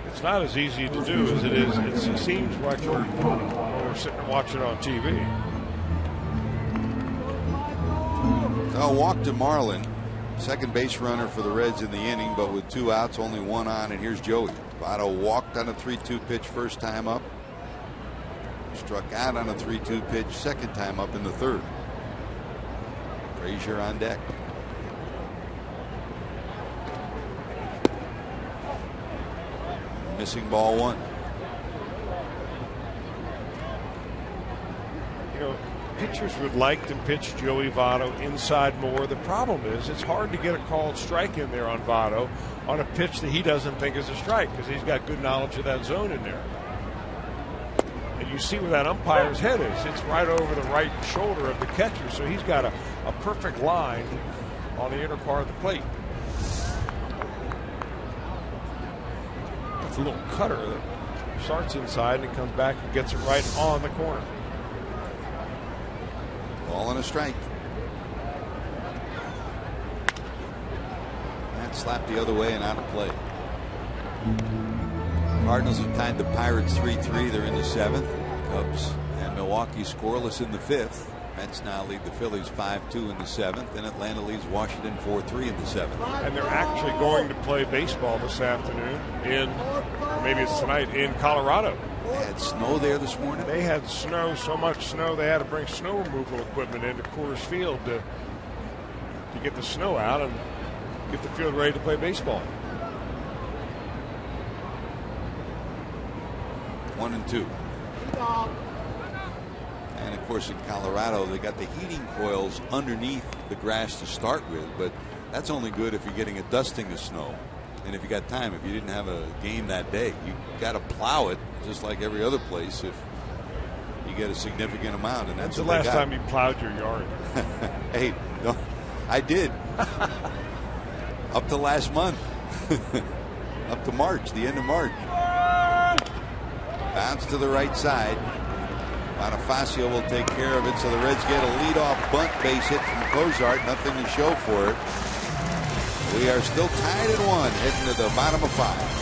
[SPEAKER 4] It's not as easy to do as it is. It seems like we're sitting and watching on TV.
[SPEAKER 3] A walk to Marlin, second base runner for the Reds in the inning, but with 2 outs, only 1 on, and here's Joey. Votto walked on a 3-2 pitch first time up. Struck out on a 3-2 pitch second time up in the third. Frazier on deck. Missing ball 1.
[SPEAKER 4] You know, pitchers would like to pitch Joey Votto inside more. The problem is it's hard to get a called strike in there on Votto on a pitch that he doesn't think is a strike because he's got good knowledge of that zone in there. And you see where that umpire's head is. It's right over the right shoulder of the catcher, so he's got a perfect line on the inner part of the plate. It's a little cutter that starts inside and comes back and gets it right on the corner.
[SPEAKER 3] Ball and a strike. That slapped the other way and out of play. Cardinals have tied the Pirates 3-3. They're in the 7th. Cubs and Milwaukee scoreless in the 5th. Mets now lead the Phillies 5-2 in the 7th, and Atlanta leads Washington 4-3 in the 7th.
[SPEAKER 4] And they're actually going to play baseball this afternoon maybe it's tonight, in Colorado.
[SPEAKER 3] They had snow there this morning?
[SPEAKER 4] They had snow, so much snow they had to bring snow removal equipment into Coors Field to get the snow out and get the field ready to play baseball.
[SPEAKER 3] 1-2. And of course in Colorado they got the heating coils underneath the grass to start with, but that's only good if you're getting a dusting of snow and if you got time. If you didn't have a game that day, you got to plow it just like every other place if you get a significant amount. And that's
[SPEAKER 4] the last time you plowed your yard.
[SPEAKER 3] Hey, I did. Up to last month. Up to March, the end of March. Bounce to the right side. Bonifacio will take care of it, so the Reds get a leadoff bunt base hit from Cozart. Nothing to show for it. We are still tied at 1, heading to the bottom of 5.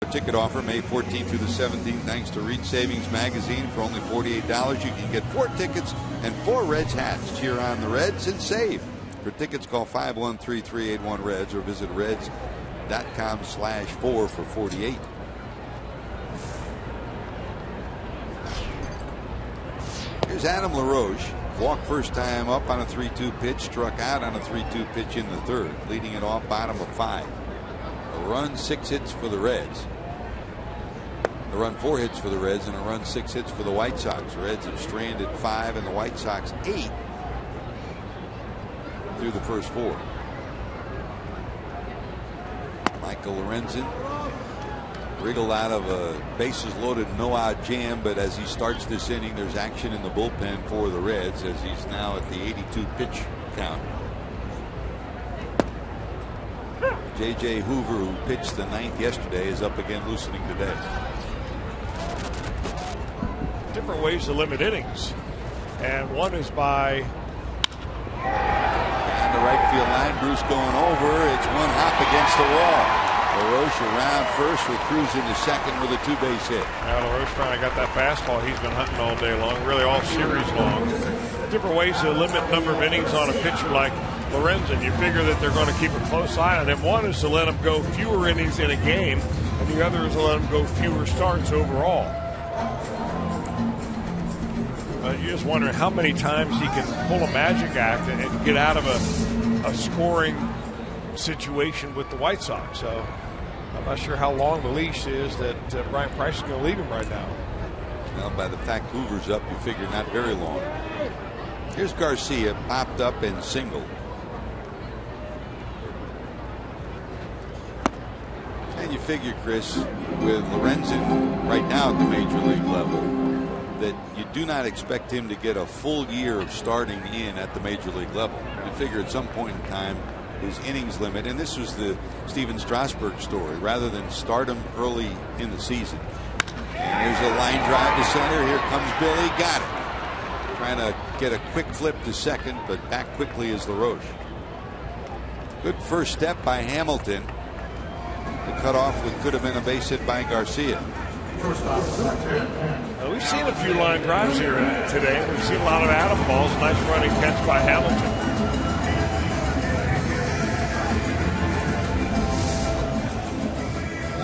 [SPEAKER 3] Ticket offer May 14th through the 17th. Thanks to Reed Savings Magazine. For only $48, you can get 4 tickets and 4 Reds hats. Cheer on the Reds and save. For tickets, call 513-381-REDS or visit reds.com/4 for 48. Here's Adam LaRoche. Walked first time up on a 3-2 pitch. Struck out on a 3-2 pitch in the third. Leading it off bottom of 5. A run, 6 hits for the Reds. A run, 4 hits for the Reds, and a run, 6 hits for the White Sox. The Reds have stranded 5 and the White Sox 8 through the first 4. Michael Lorenzen wriggled out of a bases loaded no out jam, but as he starts this inning, there's action in the bullpen for the Reds as he's now at the 82 pitch count. J.J. Hoover, who pitched the 9th yesterday, is up again, loosening today.
[SPEAKER 4] Different ways to limit innings, and one is by
[SPEAKER 3] down the right field line. Bruce going over. It's one hop against the wall. LaRoche around first with Cruz into second with a 2-base hit.
[SPEAKER 4] Now LaRoche finally got that fastball he's been hunting all day long, really all series long. Different ways to limit number of innings on a pitcher like Lorenzen. You figure that they're going to keep a close eye on him. One is to let him go fewer innings in a game, and the other is to let him go fewer starts overall. You just wonder how many times he can pull a magic act and get out of a scoring situation with the White Sox. So I'm not sure how long the leash is that Brian Price is going to leave him right now.
[SPEAKER 3] Well, by the fact Hoover's up, you figure not very long. Here's Garcia, popped up and singled. And you figure, Chris, with Lorenzen right now at the major league level, that you do not expect him to get a full year of starting in at the major league level. You figure at some point in time his innings limit, and this was the Steven Strasburg story, rather than start him early in the season. And here's a line drive to center. Here comes Billy. Got it. Trying to get a quick flip to second, but back quickly is LaRoche. Good first step by Hamilton. The cutoff could have been a base hit by Garcia.
[SPEAKER 4] We've seen a few line drives here today. We've seen a lot of Adam balls. Nice running catch by Hamilton.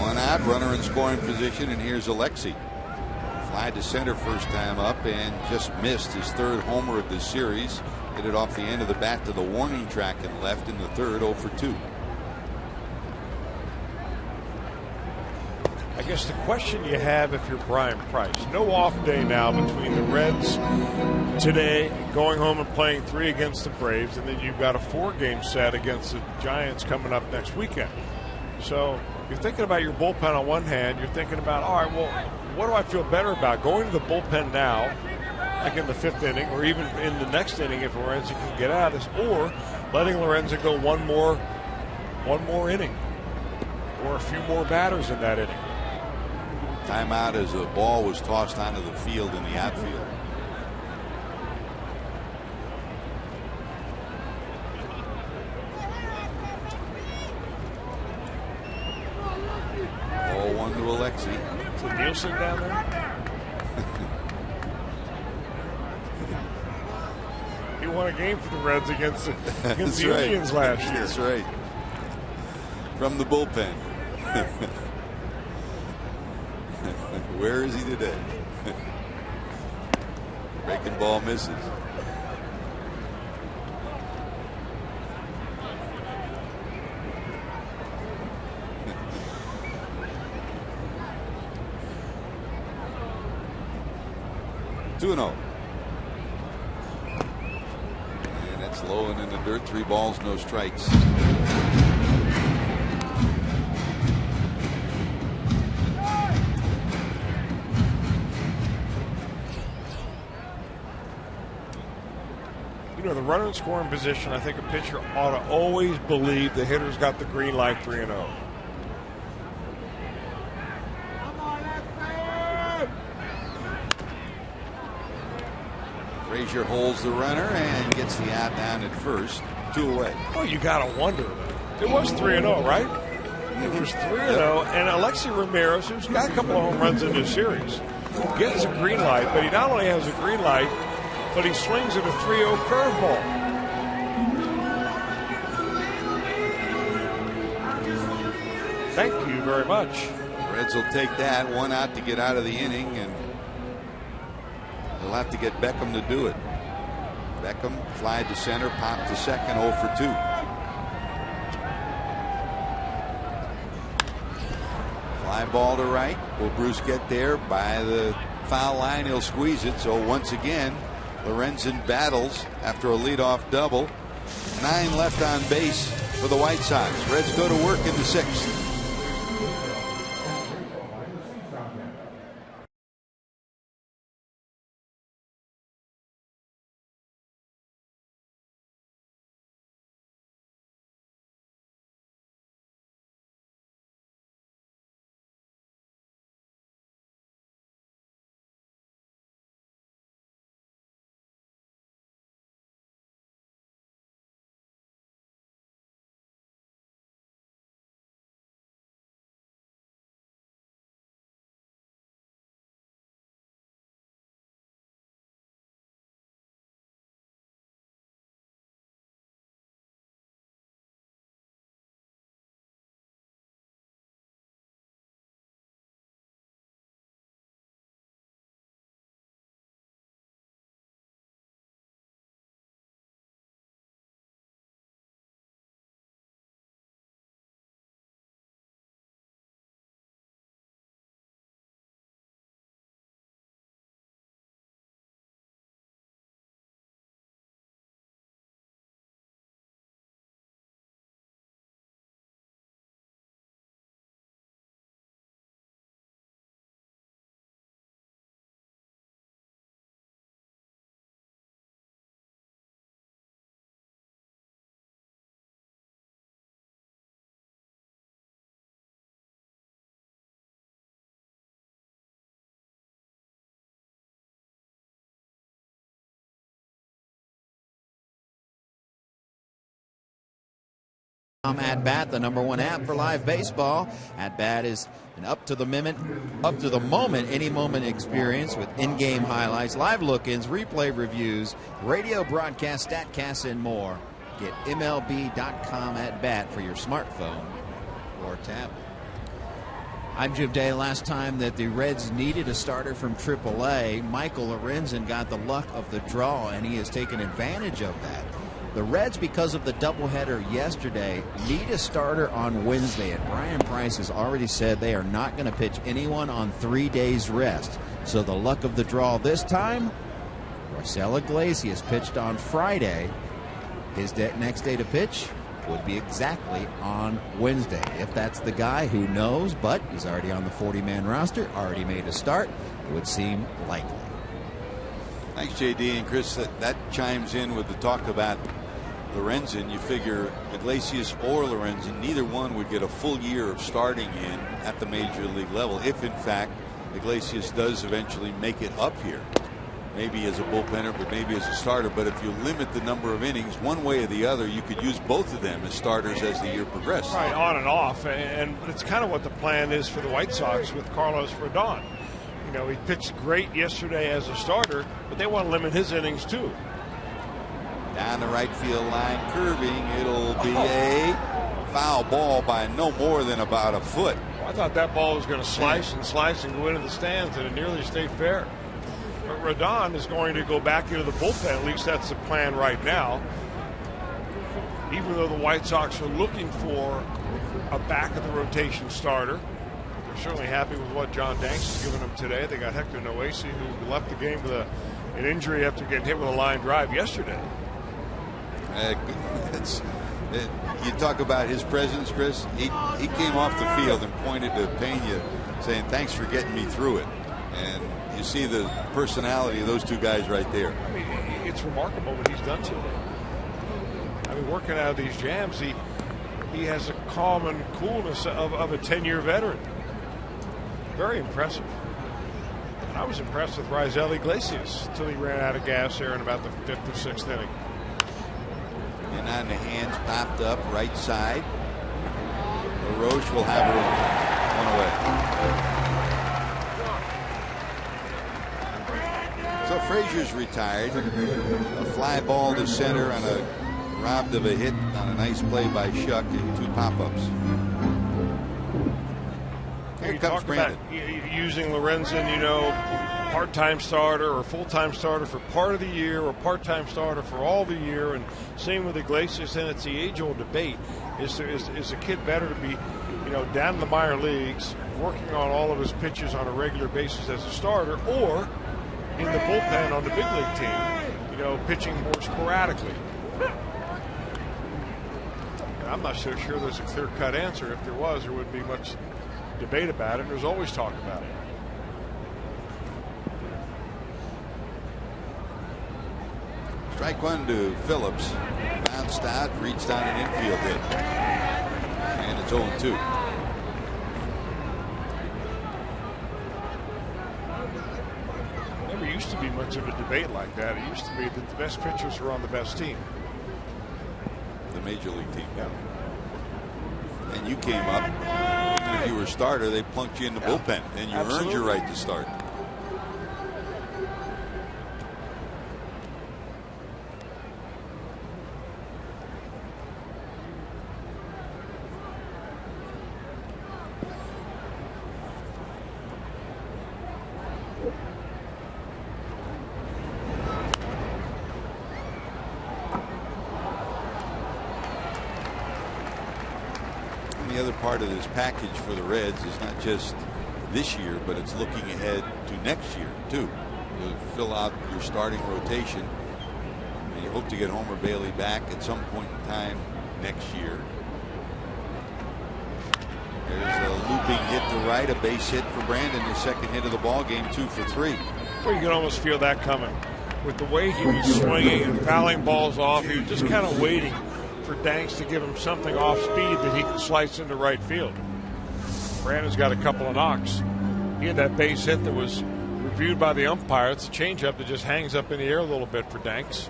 [SPEAKER 3] One out, runner in scoring position, and here's Alexi. Fly to center first time up and just missed his third homer of the series. Hit it off the end of the bat to the warning track and left in the third. 0 for 2.
[SPEAKER 4] I guess the question you have if you're Brian Price, no off day now between the Reds today going home and playing 3 against the Braves, and then you've got a 4-game set against the Giants coming up next weekend. So you're thinking about your bullpen on one hand. You're thinking about, all right, well, what do I feel better about? Going to the bullpen now, like in the 5th inning, or even in the next inning if Lorenzen can get out of this, or letting Lorenzen go one more inning, or a few more batters in that inning.
[SPEAKER 3] Timeout as a ball was tossed onto the field in the outfield. Ball 1 to Alexi.
[SPEAKER 4] Is it Nielsen down there? He won a game for the Reds against the Indians last year.
[SPEAKER 3] That's right. From the bullpen. Where is he today? Breaking ball misses. Two and 0. And that's low and in the dirt. 3 balls, no strikes.
[SPEAKER 4] You know, the runner in scoring position, I think a pitcher ought to always believe the hitter's got the green light 3-0.
[SPEAKER 3] Frazier holds the runner and gets the out down at first. 2 away.
[SPEAKER 4] Well, you got to wonder. It was 3-0, right? It was 3-0, and Alexi Ramirez, who's got a couple of home runs in this series, gets a green light, but he not only has a green light, but he swings at a 3-0 curveball. Thank you very much.
[SPEAKER 3] Reds will take that. 1 out to get out of the inning, and they'll have to get Beckham to do it. Beckham fly to center, pop to second, 0 for 2. Fly ball to right. Will Bruce get there? By the foul line, he'll squeeze it. So once again, Lorenzen battles after a leadoff double. 9 left on base for the White Sox. Reds go to work in the 6th.
[SPEAKER 5] At Bat, the #1 app for live baseball. At Bat is an up to the moment, any moment experience with in-game highlights, live look-ins, replay reviews, radio broadcast, statcasts, and more. Get MLB.com At Bat for your smartphone or tablet. I'm Jim Day. Last time that the Reds needed a starter from AAA, Michael Lorenzen got the luck of the draw, and he has taken advantage of that. The Reds, because of the doubleheader yesterday, need a starter on Wednesday, and Brian Price has already said they are not going to pitch anyone on 3 days rest. So the luck of the draw this time, Marcell Iglesias pitched on Friday. His next day to pitch would be exactly on Wednesday. If that's the guy, who knows, but he's already on the 40-man roster, already made a start. It would seem likely.
[SPEAKER 3] Thanks, JD. And Chris, that chimes in with the talk about Lorenzen. You figure Iglesias or Lorenzen, neither one would get a full year of starting in at the major league level if, in fact, Iglesias does eventually make it up here. Maybe as a bullpener, but maybe as a starter. But if you limit the number of innings one way or the other, you could use both of them as starters as the year progresses.
[SPEAKER 4] Right, on and off. And it's kind of what the plan is for the White Sox with Carlos Rodon. You know, he pitched great yesterday as a starter, but they want to limit his innings too.
[SPEAKER 3] Down the right field line, curving. It'll be a foul ball by no more than about a foot.
[SPEAKER 4] Well, I thought that ball was going to slice and go into the stands, and it nearly stayed fair. But Rodon is going to go back into the bullpen. At least that's the plan right now. Even though the White Sox are looking for a back of the rotation starter, they're certainly happy with what John Danks has given them today. They got Hector Noesi, who left the game with an injury after getting hit with a line drive yesterday.
[SPEAKER 3] You talk about his presence, Chris. He came off the field and pointed to Pena, saying, "Thanks for getting me through it." And you see the personality of those two guys right there.
[SPEAKER 4] I mean, it's remarkable what he's done today. I mean, working out of these jams, he has a calm and coolness of a 10-year veteran. Very impressive. And I was impressed with Marcell Iglesias until he ran out of gas there in about the 5th or 6th inning.
[SPEAKER 3] And on the hands, popped up right side. LaRoche will have one away. So Frazier's retired. A fly ball to center on robbed of a hit on a nice play by Shuck and 2 pop-ups. Here comes Brandon.
[SPEAKER 4] Using Lorenzen, you know, part-time starter or full-time starter for part of the year or part-time starter for all the year, and same with Iglesias. And it's the age-old debate: is a kid better to be, you know, down in the minor leagues, working on all of his pitches on a regular basis as a starter, or in the bullpen on the big league team, you know, pitching more sporadically? And I'm not so sure there's a clear-cut answer. If there was, there wouldn't be much debate about it. There's always talk about it.
[SPEAKER 3] Strike one to Phillips. Bounced out, reached on an infield hit. And it's 0-2.
[SPEAKER 4] Never used to be much of a debate like that. It used to be that the best pitchers were on the best team.
[SPEAKER 3] The major league team.
[SPEAKER 4] Yeah.
[SPEAKER 3] And you came up, even if you were a starter, they plunked you in the bullpen, and you earned your right to start. The other part of this package for the Reds is not just this year, but it's looking ahead to next year too. You fill out your starting rotation, and you hope to get Homer Bailey back at some point in time next year. There's a looping hit to right, a base hit for Brandon, his second hit of the ball game, 2 for 3.
[SPEAKER 4] Well, you can almost feel that coming with the way he was swinging and fouling balls off. He was just kind of waiting for Danks to give him something off speed that he can slice into right field. Brandon's got a couple of knocks. He had that base hit that was reviewed by the umpire. It's a changeup that just hangs up in the air a little bit for Danks.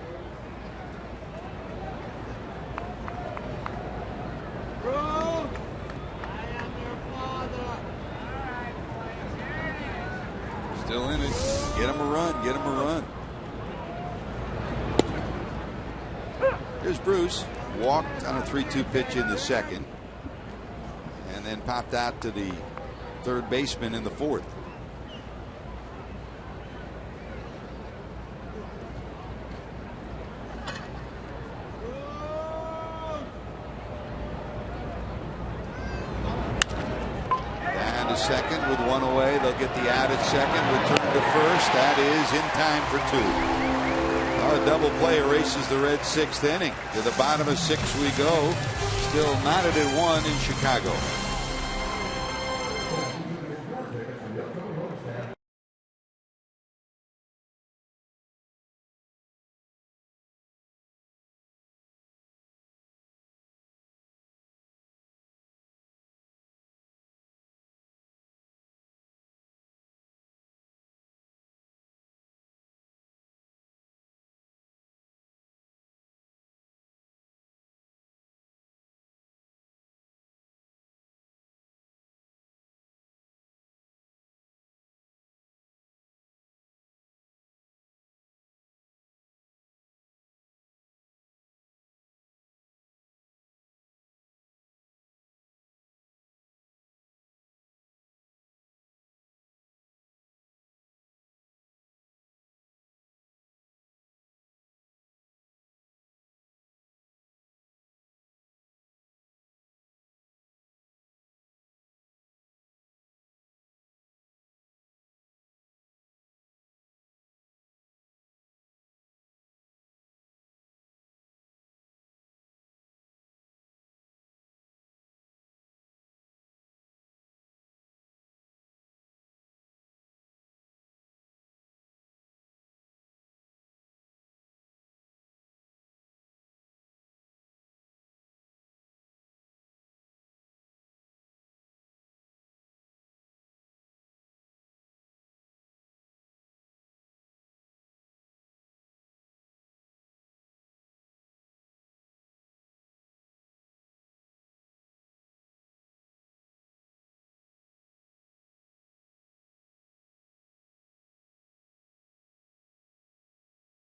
[SPEAKER 3] Still in it. Get him a run. Get him a run. Here's Bruce. Walked on a 3-2 pitch in the second, and then popped out to the third baseman in the fourth. And to second with one away. They'll get the out at second. Return to first. That is in time for two. A double play erases the Reds' sixth inning. To the bottom of six we go. Still knotted at one in Chicago.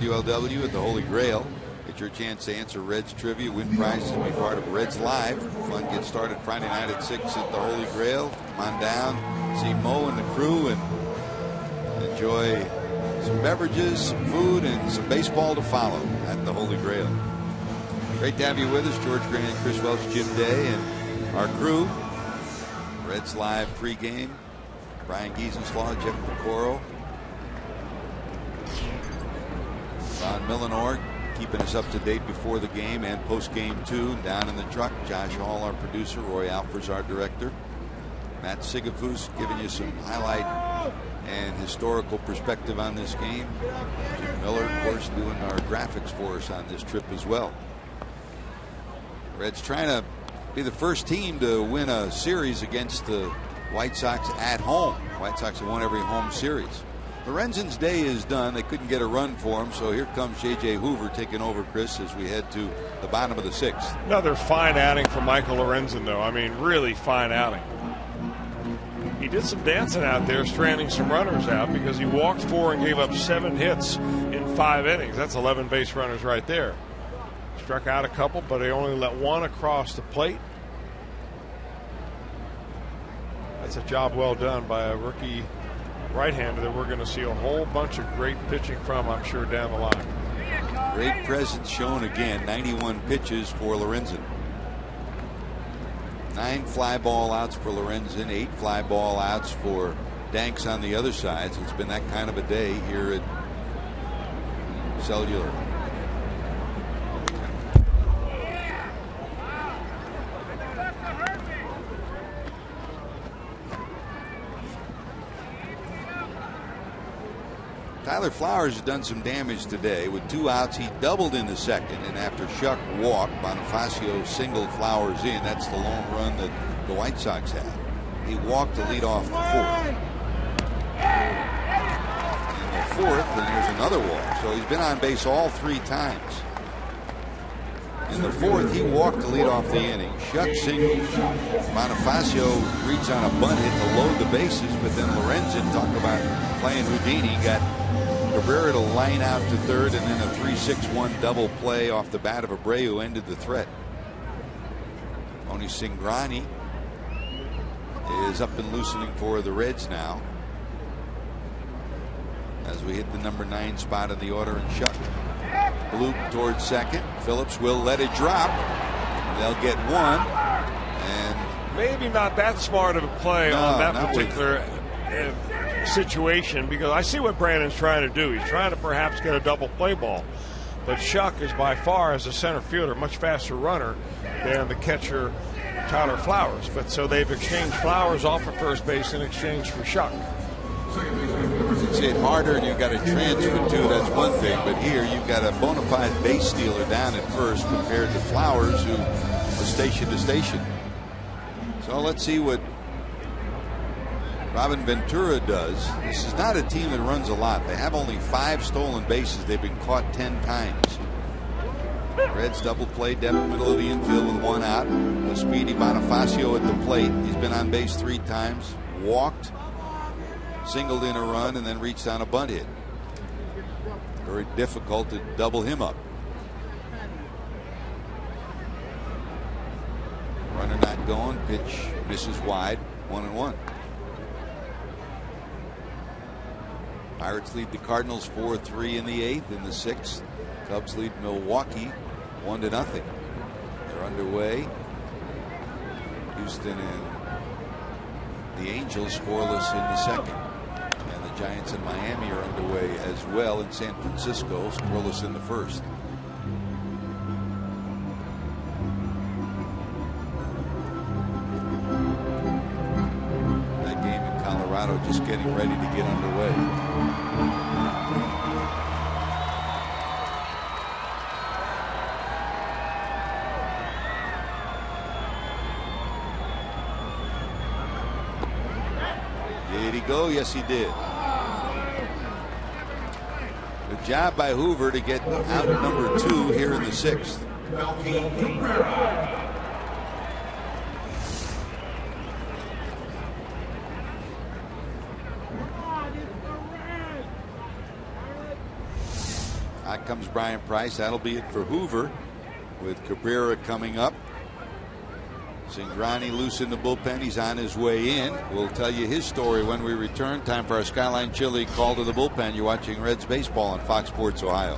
[SPEAKER 3] ULW at the Holy Grail. Get your chance to answer Reds trivia, win prizes, and be part of Reds Live. Fun gets started Friday night at 6 at the Holy Grail. Come on down, see Mo and the crew, and enjoy some beverages, some food, and some baseball to follow at the Holy Grail. Great to have you with us, George Grant, Chris Welch, Jim Day, and our crew. Reds Live pregame. Brian Giesenslaw, Jeff Pecoro, Ron Millenor keeping us up to date before the game and post game too. Down in the truck, Josh Hall, our producer, Roy Alfers, our director, Matt Sigafus giving you some highlight and historical perspective on this game. Jim Miller, of course, doing our graphics for us on this trip as well. Reds trying to be the first team to win a series against the White Sox at home. White Sox have won every home series. Lorenzen's day is done. They couldn't get a run for him, so here comes J.J. Hoover taking over, Chris, as we head to the bottom of the sixth.
[SPEAKER 4] Another fine outing for Michael Lorenzen, though. I mean, really fine outing. He did some dancing out there, stranding some runners out, because he walked 4 and gave up 7 hits in 5 innings. That's 11 base runners right there. Struck out a couple, but he only let 1 across the plate. That's a job well done by a rookie right-hander that we're going to see a whole bunch of great pitching from, I'm sure, down the line.
[SPEAKER 3] Great presence shown again. 91 pitches for Lorenzen. 9 fly ball outs for Lorenzen, 8 fly ball outs for Danks on the other side. So it's been that kind of a day here at Cellular. Tyler Flowers has done some damage today. With 2 outs, he doubled in the second, and after Shuck walked, Bonifacio singled Flowers in. That's the lone run that the White Sox had. He walked to lead off the fourth. In the fourth, and there's another walk. So he's been on base all 3 times. In the fourth, he walked to lead off the inning. Shuck singled. Bonifacio reads on a bunt hit to load the bases, but then Lorenzen, talk about playing Houdini, got Cabrera to line out to third, and then a 3-6-1 double play off the bat of Abreu ended the threat. Tony Cingrani is up and loosening for the Reds now. As we hit the number 9 spot in the order, and Shuck. Bloop towards second. Phillips will let it drop. They'll get one. And
[SPEAKER 4] maybe not that smart of a play on that particular situation, because I see what Brandon's trying to do. He's trying to perhaps get a double play ball. But Shuck is by far, as a center fielder, much faster runner than the catcher, Tyler Flowers. But so they've exchanged Flowers off of first base in exchange for Shuck.
[SPEAKER 3] It's hit harder and you've got a transfer too, that's one thing. But here you've got a bona fide base stealer down at first compared to Flowers, who was station to station. So let's see what Robin Ventura does. This is not a team that runs a lot. They have only 5 stolen bases. They've been caught 10 times. Reds double play, depth middle of the infield with 1 out. A speedy Bonifacio at the plate. He's been on base 3 times. Walked, singled in a run, and then reached on a bunt hit. Very difficult to double him up. Runner not going. Pitch misses wide. 1-1. Pirates lead the Cardinals 4-3 in the 8th. In the 6th, Cubs lead Milwaukee 1-0. They're underway. Houston and the Angels scoreless in the 2nd. And the Giants and Miami are underway as well. In San Francisco, scoreless in the 1st. That game in Colorado just getting ready to get underway. Did he go? Yes, he did. Good job by Hoover to get out number 2 here in the 6th. Out comes Brian Price. That'll be it for Hoover, with Cabrera coming up. Cingrani loose in the bullpen. He's on his way in. We'll tell you his story when we return. Time for our Skyline Chili call to the bullpen. You're watching Reds baseball on Fox Sports Ohio.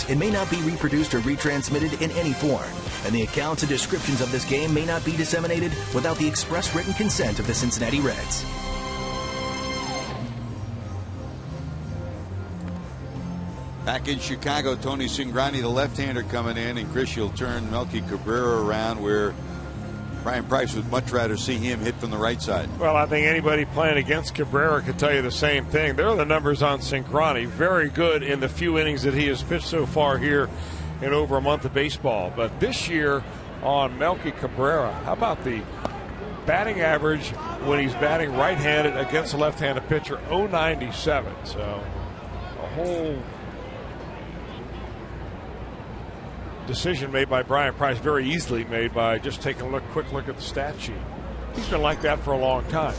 [SPEAKER 7] It may not be reproduced or retransmitted in any form, and the accounts and descriptions of this game may not be disseminated without the express written consent of the Cincinnati Reds.
[SPEAKER 3] Back in Chicago, Tony Cingrani, the left-hander, coming in, and Chris, you'll turn Melky Cabrera around, where Brian Price would much rather see him hit from the right side.
[SPEAKER 4] Well, I think anybody playing against Cabrera could tell you the same thing. There are the numbers on Cingrani. Very good in the few innings that he has pitched so far here in over a month of baseball. But this year on Melky Cabrera, how about the batting average when he's batting right-handed against a left-handed pitcher, .097. So a whole decision made by Brian Price, very easily made by just taking a quick look at the stat sheet. He's been like that for a long time.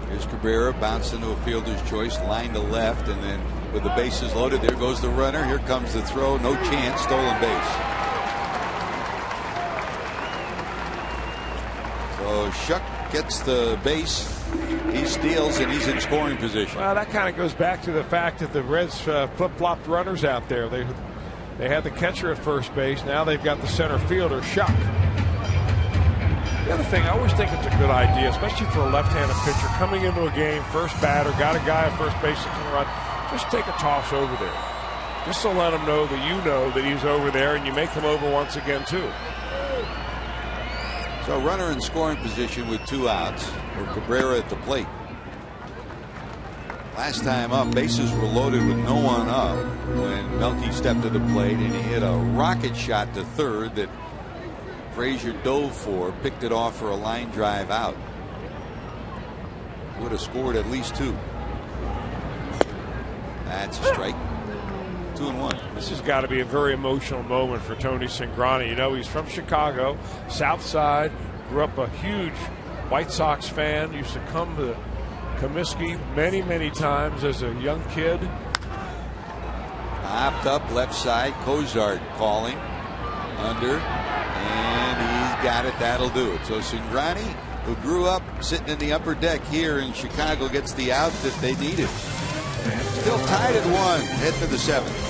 [SPEAKER 3] Here's Cabrera, bounced into a fielder's choice, line to left, and then with the bases loaded, there goes the runner. Here comes the throw, no chance, stolen base. So Shuck gets the base, he steals, and he's in scoring position.
[SPEAKER 4] Well, that kind of goes back to the fact that the Reds flip-flopped runners out there. They had the catcher at first base. Now they've got the center fielder, Shuck. The other thing, I always think it's a good idea, especially for a left-handed pitcher, coming into a game, first batter, got a guy at first base that can run, just take a toss over there. Just to let him know that you know that he's over there, and you make him over once again, too.
[SPEAKER 3] So runner in scoring position with 2 outs for Cabrera at the plate. Last time up, bases were loaded with no one up when Melky stepped to the plate, and he hit a rocket shot to third that Frazier dove for, picked it off for a line drive out. Would have scored at least 2. That's a strike. 2-1.
[SPEAKER 4] This has got to be a very emotional moment for Tony Cingrani. You know, he's from Chicago, South Side, grew up a huge White Sox fan, used to come to Comiskey many, many times as a young kid.
[SPEAKER 3] Popped up left side, Cozart calling. Under, and he's got it. That'll do it. So Cingrani, who grew up sitting in the upper deck here in Chicago, gets the out that they needed. Still tied at 1. Head for the 7th.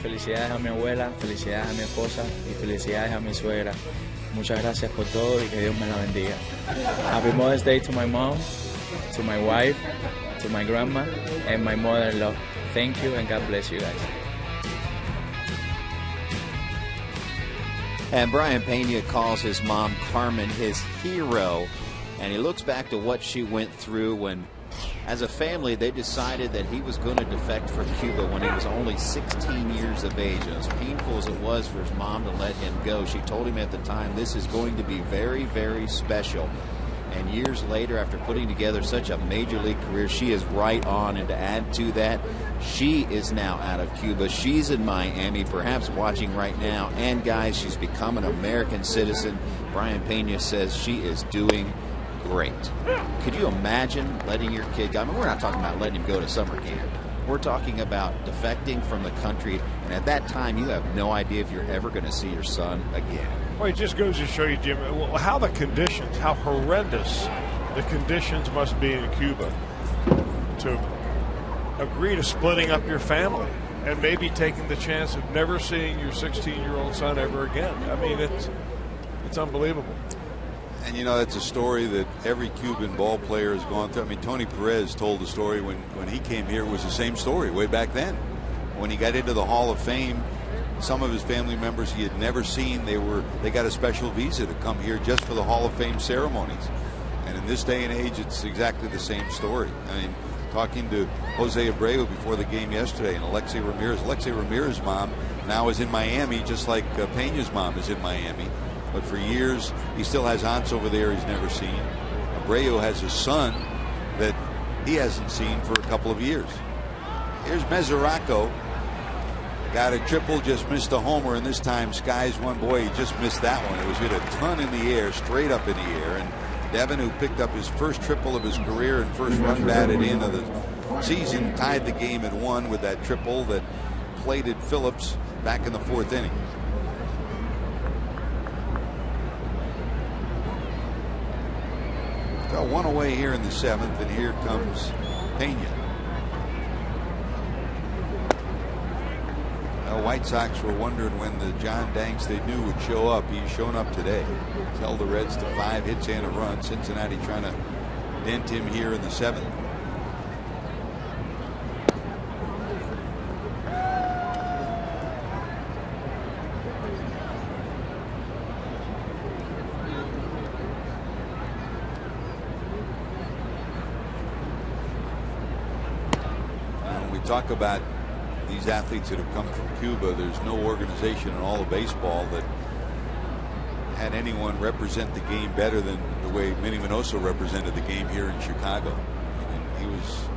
[SPEAKER 8] Felicidades a mi abuela, felicidades a mi esposa y felicidades a mi suegra. Muchas gracias por todo y que Dios me la bendiga. Happy Mother's Day to my mom, to my wife, to my grandma, and my mother-in-law. Thank you and God bless you guys.
[SPEAKER 5] And Brian Pena calls his mom, Carmen, his hero. And he looks back to what she went through when, as a family, they decided that he was going to defect for Cuba when he was only 16 years of age. And as painful as it was for his mom to let him go, she told him at the time, this is going to be very, very special. And years later, after putting together such a major league career, she is right on. And to add to that, she is now out of Cuba. She's in Miami, perhaps watching right now. And guys, she's become an American citizen. Brian Pena says she is doing great. Could you imagine letting your kid go? I mean, we're not talking about letting him go to summer camp. We're talking about defecting from the country, and at that time, you have no idea if you're ever going to see your son again.
[SPEAKER 4] Well, it just goes to show you, Jim, how the conditions, how horrendous the conditions must be in Cuba to agree to splitting up your family and maybe taking the chance of never seeing your 16-year-old son ever again. I mean, it's unbelievable.
[SPEAKER 3] And, you know, that's a story that every Cuban ball player has gone through. I mean, Tony Perez told the story when he came here. It was the same story way back then. When he got into the Hall of Fame, some of his family members he had never seen, they got a special visa to come here just for the Hall of Fame ceremonies. And in this day and age, it's exactly the same story. I mean, talking to Jose Abreu before the game yesterday, and Alexei Ramirez's mom now is in Miami, just like Peña's mom is in Miami. But for years, he still has aunts over there he's never seen. Abreu has a son that he hasn't seen for a couple of years. Here's Mesoraco. Got a triple, just missed a homer, and this time skies one. Boy, he just missed that one. It was hit a ton in the air, straight up in the air. And Devin, who picked up his first triple of his career and first run batted in of the season, tied the game at 1 with that triple that plated Phillips back in the 4th inning. Got one away here in the 7th, and here comes Peña. The White Sox were wondering when the John Danks they knew would show up. He's shown up today. He's held the Reds to 5 hits and a run. Cincinnati trying to dent him here in the 7th. We talk about these athletes that have come from Cuba. There's no organization in all of baseball that had anyone represent the game better than the way Minnie Minoso represented the game here in Chicago. And he was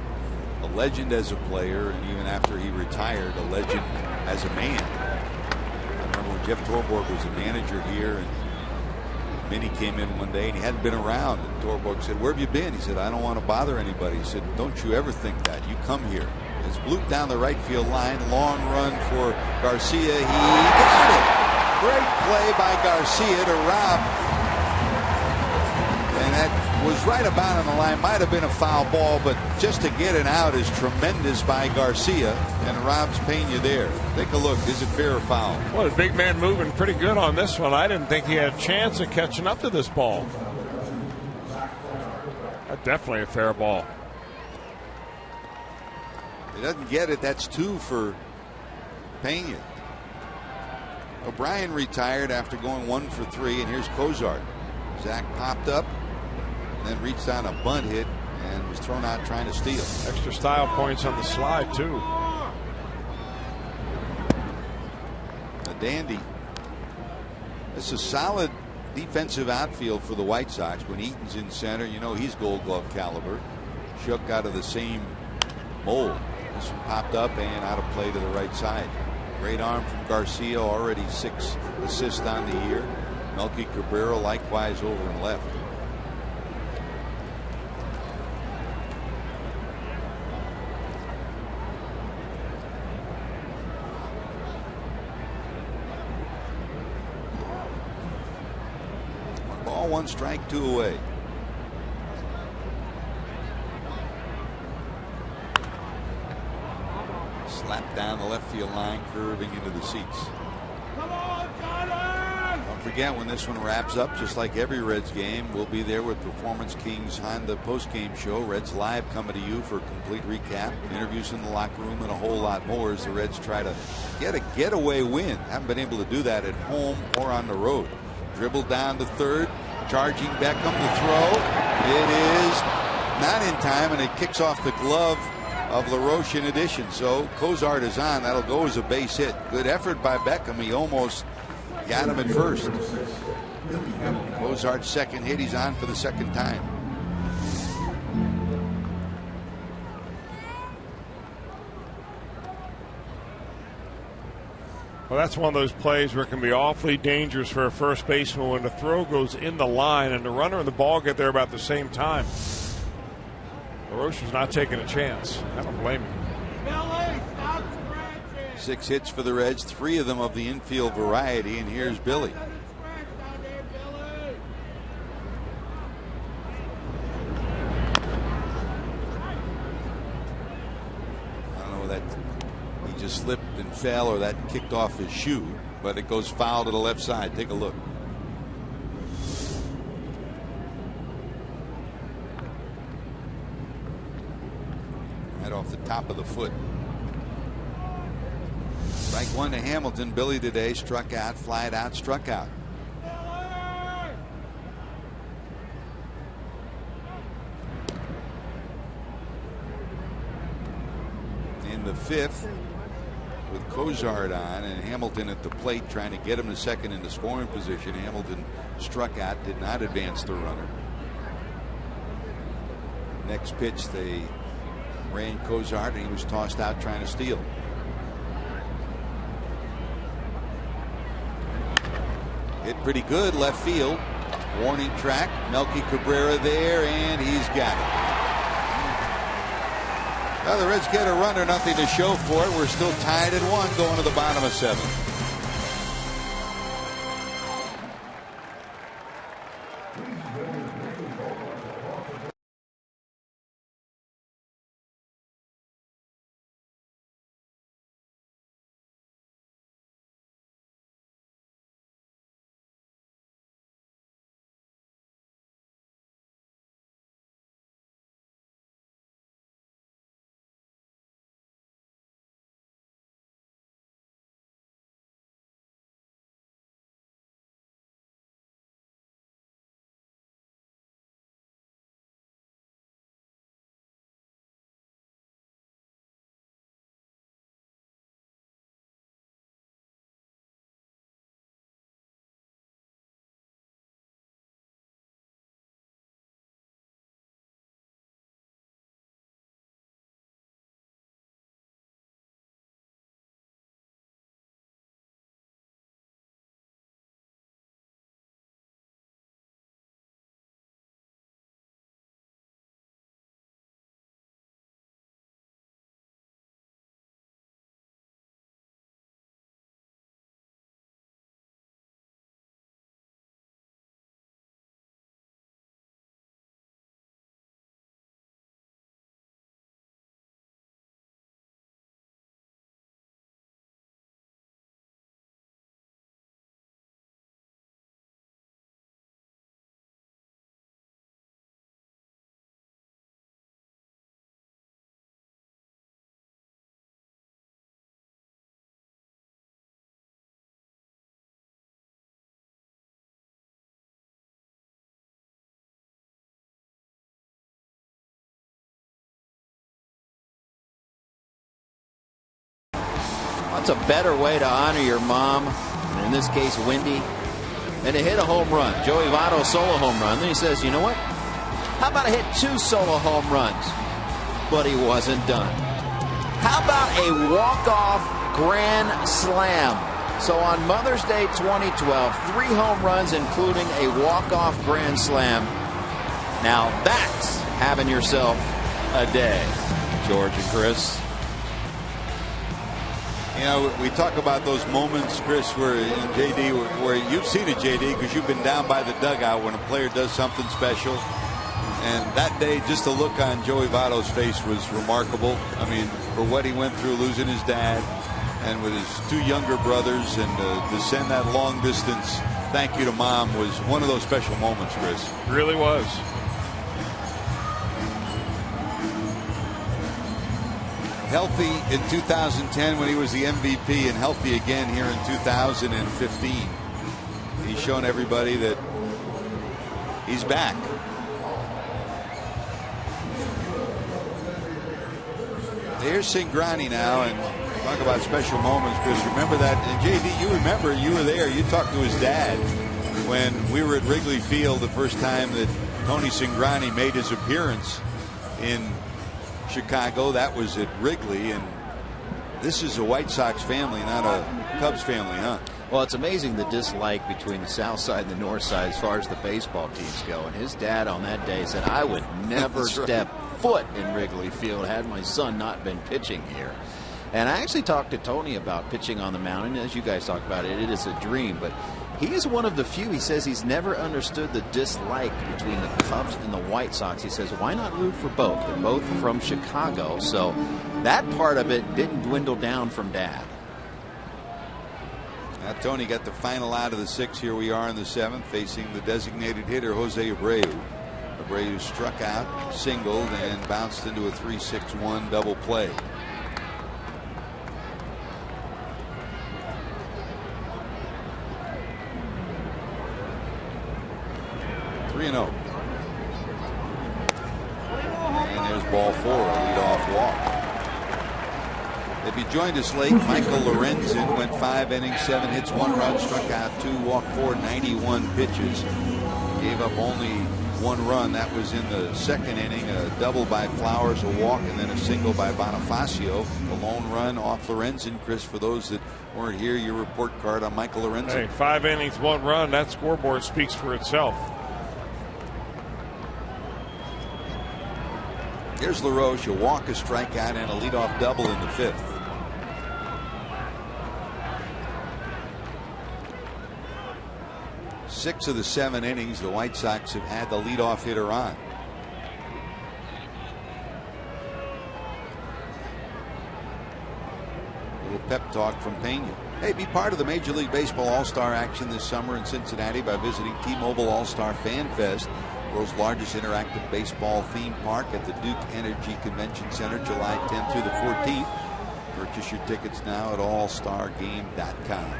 [SPEAKER 3] a legend as a player, and even after he retired, a legend as a man. I remember when Jeff Torborg was the manager here, and Minnie came in one day and he hadn't been around, and Torborg said, "Where have you been?" He said, "I don't want to bother anybody." He said, "Don't you ever think that. You come here." It's blooped down the right field line. Long run for Garcia. He got it. Great play by Garcia to Rob. And that was right about on the line. Might have been a foul ball, but just to get it out is tremendous by Garcia. And Rob's Peña there. Take a look. Is it fair or foul?
[SPEAKER 4] Well, the big man moving pretty good on this one. I didn't think he had a chance of catching up to this ball. That's definitely a fair ball.
[SPEAKER 3] He doesn't get it. That's 2 for Peña. O'Brien retired after going 1 for 3, and here's Cozart. Zach popped up, and then reached on a bunt hit and was thrown out trying to steal.
[SPEAKER 4] Extra style points on the slide, too.
[SPEAKER 3] A dandy. It's a solid defensive outfield for the White Sox. When Eaton's in center, you know he's Gold Glove caliber. Shook out of the same mold. This one popped up and out of play to the right side. Great arm from Garcia, already 6 assists on the year. Melky Cabrera likewise over and left. One ball, 1 strike, 2 away. Slapped down the left field line, curving into the seats.
[SPEAKER 4] Come on, Johnny!
[SPEAKER 3] Don't forget, when this one wraps up, just like every Reds game, we'll be there with Performance Kings Honda post-game show. Reds Live coming to you for a complete recap, interviews in the locker room, and a whole lot more as the Reds try to get a getaway win. Haven't been able to do that at home or on the road. Dribbled down to third, charging Beckham to throw. It is not in time, and it kicks off the glove of LaRoche in addition. So Cozart is on. That'll go as a base hit. Good effort by Beckham. He almost got him at first. Cozart's second hit. He's on for the second time.
[SPEAKER 4] Well, that's one of those plays where it can be awfully dangerous for a first baseman when the throw goes in the line and the runner and the ball get there about the same time. LaRoche was not taking a chance. I don't blame him.
[SPEAKER 3] 6 hits for the Reds, 3 of them of the infield variety, and here's Billy. I don't know that he just slipped and fell or that kicked off his shoe, but it goes foul to the left side. Take a look. right off the top of the foot. Strike one to Hamilton. Billy today struck out, flied out, struck out. In the fifth, with Cozart on and Hamilton at the plate trying to get him to second into scoring position. Hamilton struck out, did not advance the runner. Next pitch, they ran Cozart and he was tossed out trying to steal. Hit pretty good left field. Warning track. Melky Cabrera there, and he's got it. Now the Reds get a runner, nothing to show for it. We're still tied at 1 going to the bottom of 7.
[SPEAKER 5] What's a better way to honor your mom, and in this case Wendy, than to hit a home run? Joey Votto solo home run. Then he says, you know what? How about I hit 2 solo home runs? But he wasn't done. How about a walk-off grand slam? So on Mother's Day 2012, 3 home runs, including a walk-off grand slam. Now that's having yourself a day, George and Chris.
[SPEAKER 3] You know, we talk about those moments, Chris, where in JD, where you've seen it, JD, because you've been down by the dugout when a player does something special. And that day, just the look on Joey Votto's face was remarkable. I mean, for what he went through, losing his dad, and with his 2 younger brothers, and to send that long distance thank you to Mom was one of those special moments, Chris.
[SPEAKER 4] Really was.
[SPEAKER 3] Healthy in 2010 when he was the MVP, and healthy again here in 2015. He's shown everybody that he's back. Here's Cingrani now, and talk about special moments, Chris. Remember that? And JD, you remember, you were there. You talked to his dad when we were at Wrigley Field the first time that Tony Cingrani made his appearance in Chicago. That was at Wrigley, and this is a White Sox family, not a Cubs family, huh?
[SPEAKER 5] Well, it's amazing the dislike between the South Side and the North Side as far as the baseball teams go. And his dad on that day said, I would never step foot in Wrigley Field had my son not been pitching here. And I actually talked to Tony about pitching on the mound, and as you guys talk about it, it is a dream. But he is one of the few. He says he's never understood the dislike between the Cubs and the White Sox. He says, why not root for both? They're both from Chicago. So that part of it didn't dwindle down from Dad.
[SPEAKER 3] Now Tony got the final out of the 6th. Here we are in the 7th, facing the designated hitter, Jose Abreu. Abreu struck out, singled, and bounced into a 3-6-1 double play. And there's ball 4, a leadoff walk. If you joined us late, Michael Lorenzen went 5 innings, 7 hits, 1 run, struck out 2, walked 4, 91 pitches. Gave up only 1 run. That was in the 2nd inning. A double by Flowers, a walk, and then a single by Bonifacio. A lone run off Lorenzen. Chris, for those that weren't here, your report card on Michael Lorenzen.
[SPEAKER 4] Hey, 5 innings, 1 run. That scoreboard speaks for itself.
[SPEAKER 3] Here's LaRoche, a walk, a strikeout, and a leadoff double in the 5th. Six of the 7 innings, the White Sox have had the leadoff hitter on. A little pep talk from Pena. Hey, be part of the Major League Baseball All-Star action this summer in Cincinnati by visiting T-Mobile All-Star Fan Fest, world's largest interactive baseball theme park at the Duke Energy Convention Center, July 10th through the 14th. Purchase your tickets now at allstargame.com.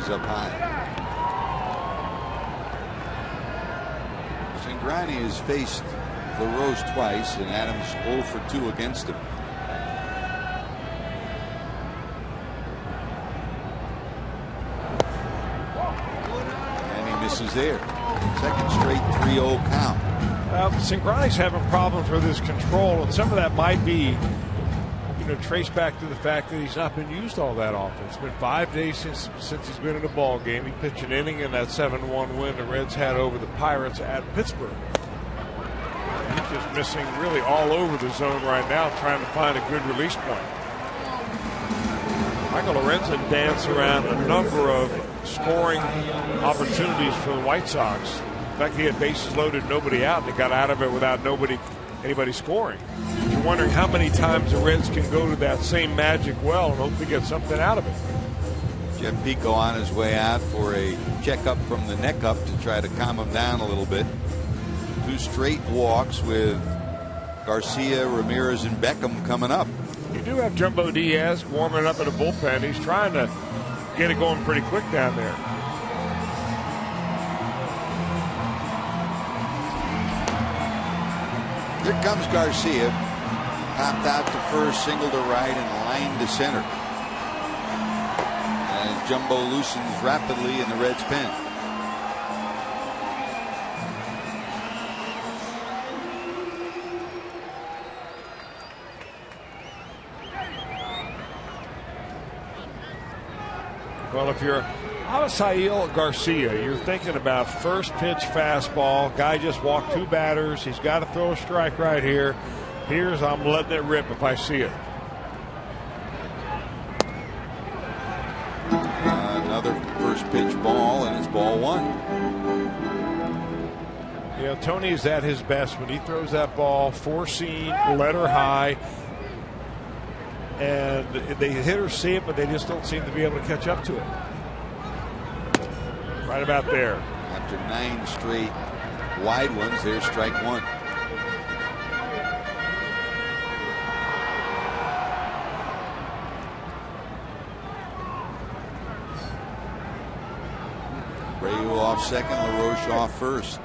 [SPEAKER 3] Up high. Cingrani has faced LaRose twice, and Adams 0 for 2 against him. And he misses there. Second straight 3-0 count.
[SPEAKER 4] Cingrani's having problems with his control, and some of that might be traced back to the fact that he's not been used all that often. It's been 5 days since he's been in a ball game. He pitched an inning in that 7-1 win the Reds had over the Pirates at Pittsburgh. He's just missing really all over the zone right now, trying to find a good release point. Michael Lorenzen danced around a number of scoring opportunities for the White Sox. In fact, he had bases loaded, nobody out, and they got out of it without anybody scoring. You're wondering how many times the Reds can go to that same magic well and hope to get something out of it.
[SPEAKER 3] Jeff Pico on his way out for a checkup from the neck up to try to calm him down a little bit. 2 straight walks with Garcia, Ramirez, and Beckham coming up.
[SPEAKER 4] You do have Jumbo Diaz warming up in the bullpen. He's trying to get it going pretty quick down there.
[SPEAKER 3] Here comes Garcia. Popped out to first, single to right, and line to center. And Jumbo loosens rapidly in the Reds' pen.
[SPEAKER 4] Well, if you're Avisail Garcia, you're thinking about first pitch fastball. Guy just walked 2 batters. He's got to throw a strike right here. Here's I'm letting it rip if I see it.
[SPEAKER 3] Another first pitch ball, and it's ball 1.
[SPEAKER 4] Tony is at his best when he throws that ball 4-seam, letter high, and the hitters see it, but they just don't seem to be able to catch up to it. Right about there.
[SPEAKER 3] After 9 straight wide ones, there's strike 1. Abreu off second, LaRoche off first.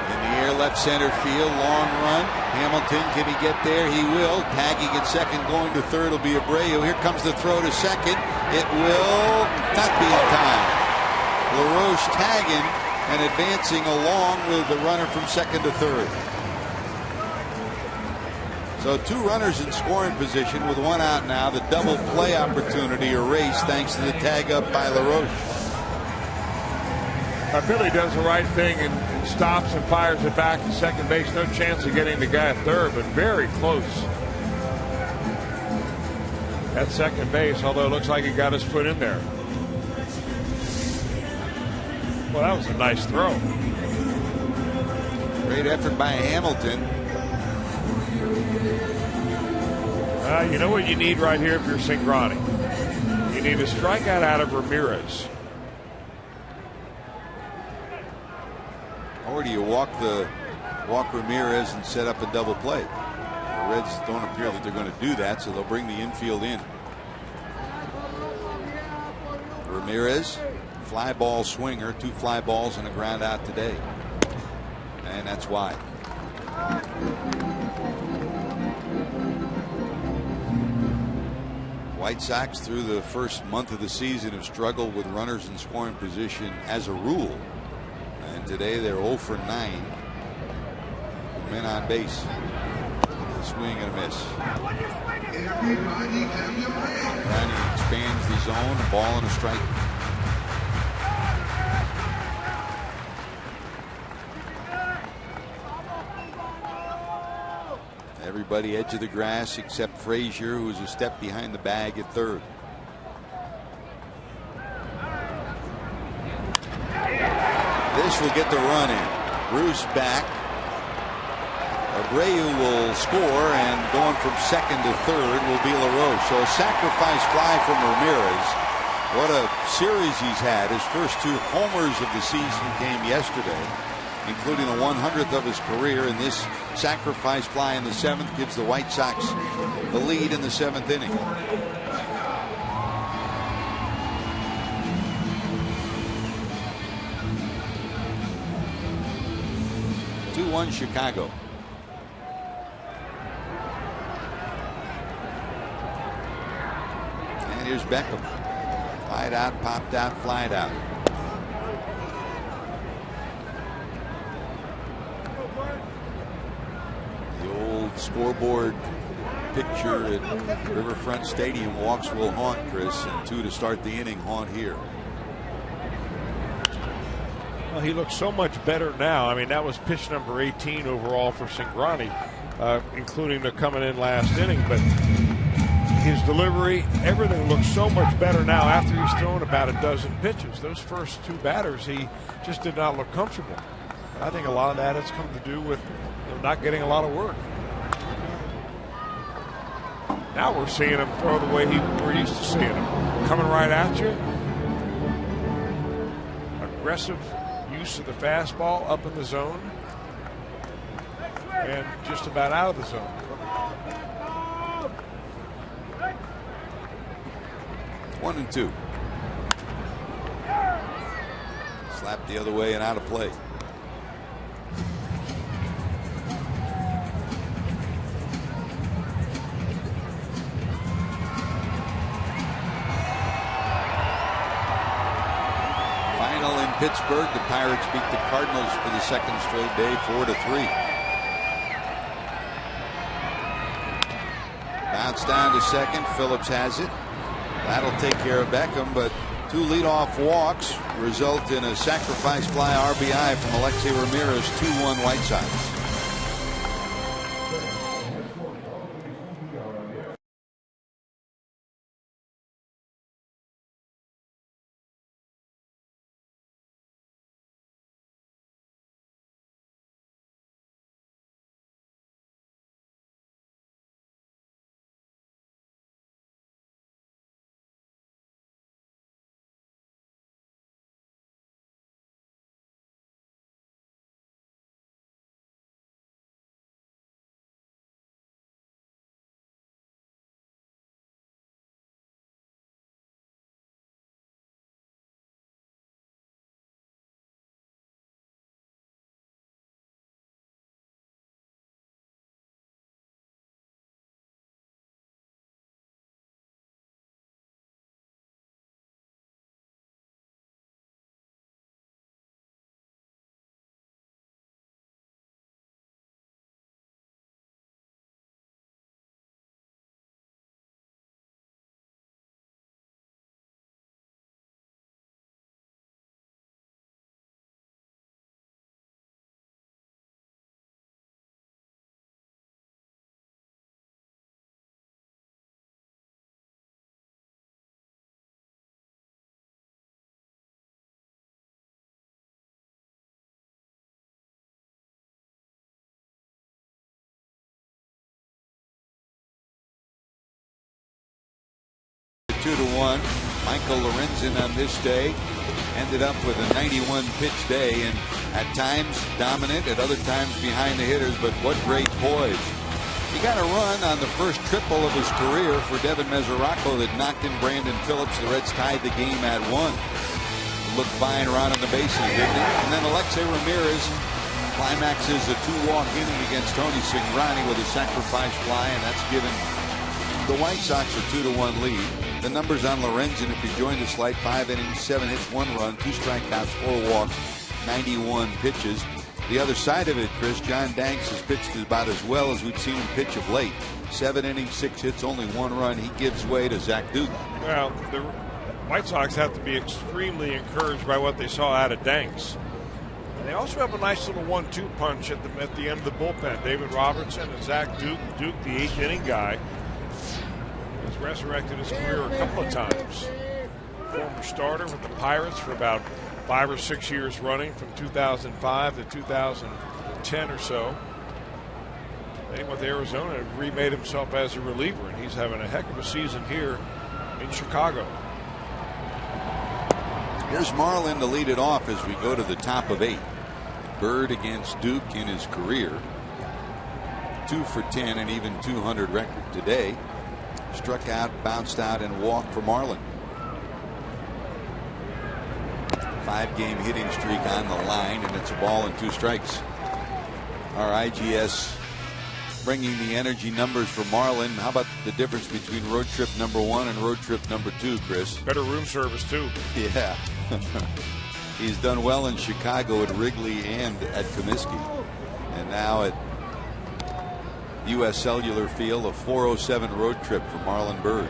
[SPEAKER 3] In the air, left center field, long run. Hamilton, can he get there? He will. Tagging at second, going to third will be Abreu. Here comes the throw to second. It will not be in time. LaRoche tagging and advancing along with the runner from second to third. So 2 runners in scoring position with 1 out now. The double play opportunity erased thanks to the tag up by LaRoche.
[SPEAKER 4] Billy does the right thing and stops and fires it back to second base. No chance of getting the guy at third, but very close. at second base, although it looks like he got his foot in there. Well, that was a nice throw.
[SPEAKER 3] Great effort by Hamilton.
[SPEAKER 4] You know what you need right here if you're Cingrani? You need a strikeout out of Ramirez.
[SPEAKER 3] Or do you walk Ramirez and set up a double play? The Reds don't appear that they're going to do that, so they'll bring the infield in. Ramirez, fly ball swinger, 2 fly balls and a ground out today. And that's why. White Sox through the first month of the season have struggled with runners in scoring position as a rule. And today they're 0 for 9 with men on base. A swing and a miss. Ronnie expands the zone, ball and a strike. Everybody edge of the grass except Frazier, who's a step behind the bag at third. This will get the run in. Bruce back. Abreu will score, and going from second to third will be LaRoche. So a sacrifice fly from Ramirez. What a series he's had. His first 2 homers of the season came yesterday, including the 100th of his career, and this sacrifice fly in the 7th gives the White Sox the lead in the 7th inning. Chicago. And here's Beckham. Flied out, popped out, flied out. The old scoreboard picture at Riverfront Stadium walks will haunt, Chris, and 2 to start the inning haunt here.
[SPEAKER 4] Well, he looks so much better now. I mean, that was pitch number 18 overall for Cingrani, including the coming in last inning. But his delivery, everything looks so much better now after he's thrown about a dozen pitches. Those first 2 batters, he just did not look comfortable. I think a lot of that has come to do with not getting a lot of work. Now we're seeing him throw the way we're used to seeing him. Coming right at you. Aggressive use of the fastball up in the zone. And just about out of the zone.
[SPEAKER 3] One and 2. Slapped the other way and out of play. Final in Pittsburgh. The Pirates beat the Cardinals for the second straight day, 4-3. Bounce down to second. Phillips has it. That'll take care of Beckham, but 2 leadoff walks result in a sacrifice fly RBI from Alexei Ramirez, 2-1 White Sox. 2-1. Michael Lorenzen on this day ended up with a 91 pitch day, and at times dominant, at other times behind the hitters, but what great poise. He got a run on the first triple of his career for Devin Mesoraco that knocked in Brandon Phillips. The Reds tied the game at 1. Looked fine around on the bases, didn't it? And then Alexei Ramirez climaxes a 2-walk inning against Tony Cingrani with a sacrifice fly, and that's given the White Sox a 2-1 lead. The numbers on Lorenzen, if he joined the slate, 5 innings, 7 hits, 1 run, 2 strikeouts, 4 walks, 91 pitches. The other side of it, Chris, John Danks has pitched about as well as we've seen him pitch of late. 7 innings, 6 hits, only 1 run. He gives way to Zach Duke.
[SPEAKER 4] Well, the White Sox have to be extremely encouraged by what they saw out of Danks. And they also have a nice little 1-2 punch at the end of the bullpen. David Robertson and Zach Duke. Duke, the 8th inning guy, has resurrected his career a couple of times. Former starter with the Pirates for about 5 or 6 years running, from 2005 to 2010 or so. Then with Arizona, remade himself as a reliever, and he's having a heck of a season here in Chicago.
[SPEAKER 3] Here's Marlin to lead it off as we go to the top of 8. Bird against Duke in his career. 2 for 10, and even 200 record today. Struck out, bounced out, and walked for Marlin. 5-game hitting streak on the line, and it's a ball and 2 strikes. Our IGS bringing the energy numbers for Marlin. How about the difference between road trip number 1 and road trip number 2, Chris?
[SPEAKER 4] Better room service, too.
[SPEAKER 3] Yeah. He's done well in Chicago at Wrigley and at Comiskey. And now at U.S. Cellular Field, a 407 road trip for Marlon Byrd.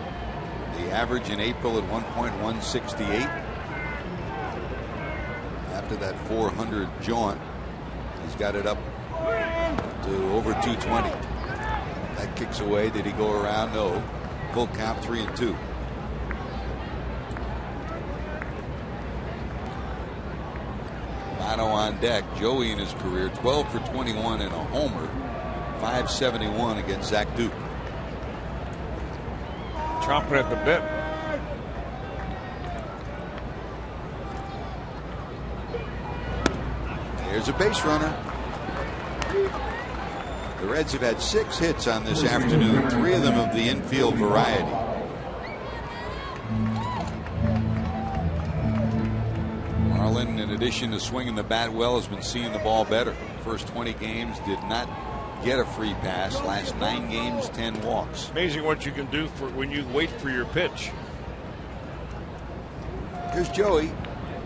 [SPEAKER 3] The average in April at 1.168. After that 400 jaunt, he's got it up to over 220. That kicks away. Did he go around? No. Full count, 3-2. Votto on deck. Joey in his career, 12 for 21 and a homer. 571 against Zach Duke.
[SPEAKER 4] Chomping at the bit.
[SPEAKER 3] There's a base runner. The Reds have had 6 hits on this afternoon, 3 of them of the infield variety. Marlin, in addition to swinging the bat well, has been seeing the ball better. First 20 games did not get a free pass. Last 9 games, 10 walks.
[SPEAKER 4] Amazing what you can do for when you wait for your pitch.
[SPEAKER 3] Here's Joey.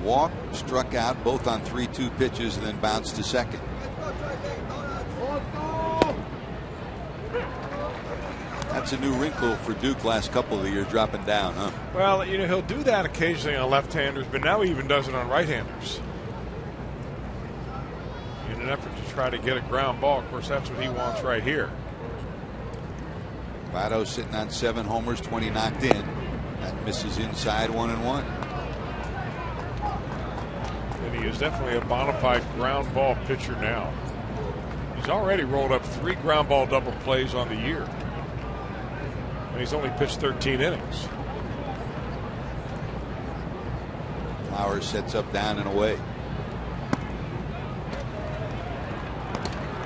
[SPEAKER 3] Walked, struck out, both on 3-2 pitches, and then bounced to second. That's a new wrinkle for Duke last couple of the years, dropping down, huh?
[SPEAKER 4] Well, you know, he'll do that occasionally on left-handers, but now he even does it on right-handers. In an effort to try to get a ground ball. Of course, that's what he wants right here.
[SPEAKER 3] Votto sitting on 7 homers, 20 knocked in. That misses inside, 1-1.
[SPEAKER 4] And he is definitely a bona fide ground ball pitcher now. He's already rolled up 3 ground ball double plays on the year. And he's only pitched 13 innings.
[SPEAKER 3] Flowers sets up, down and away.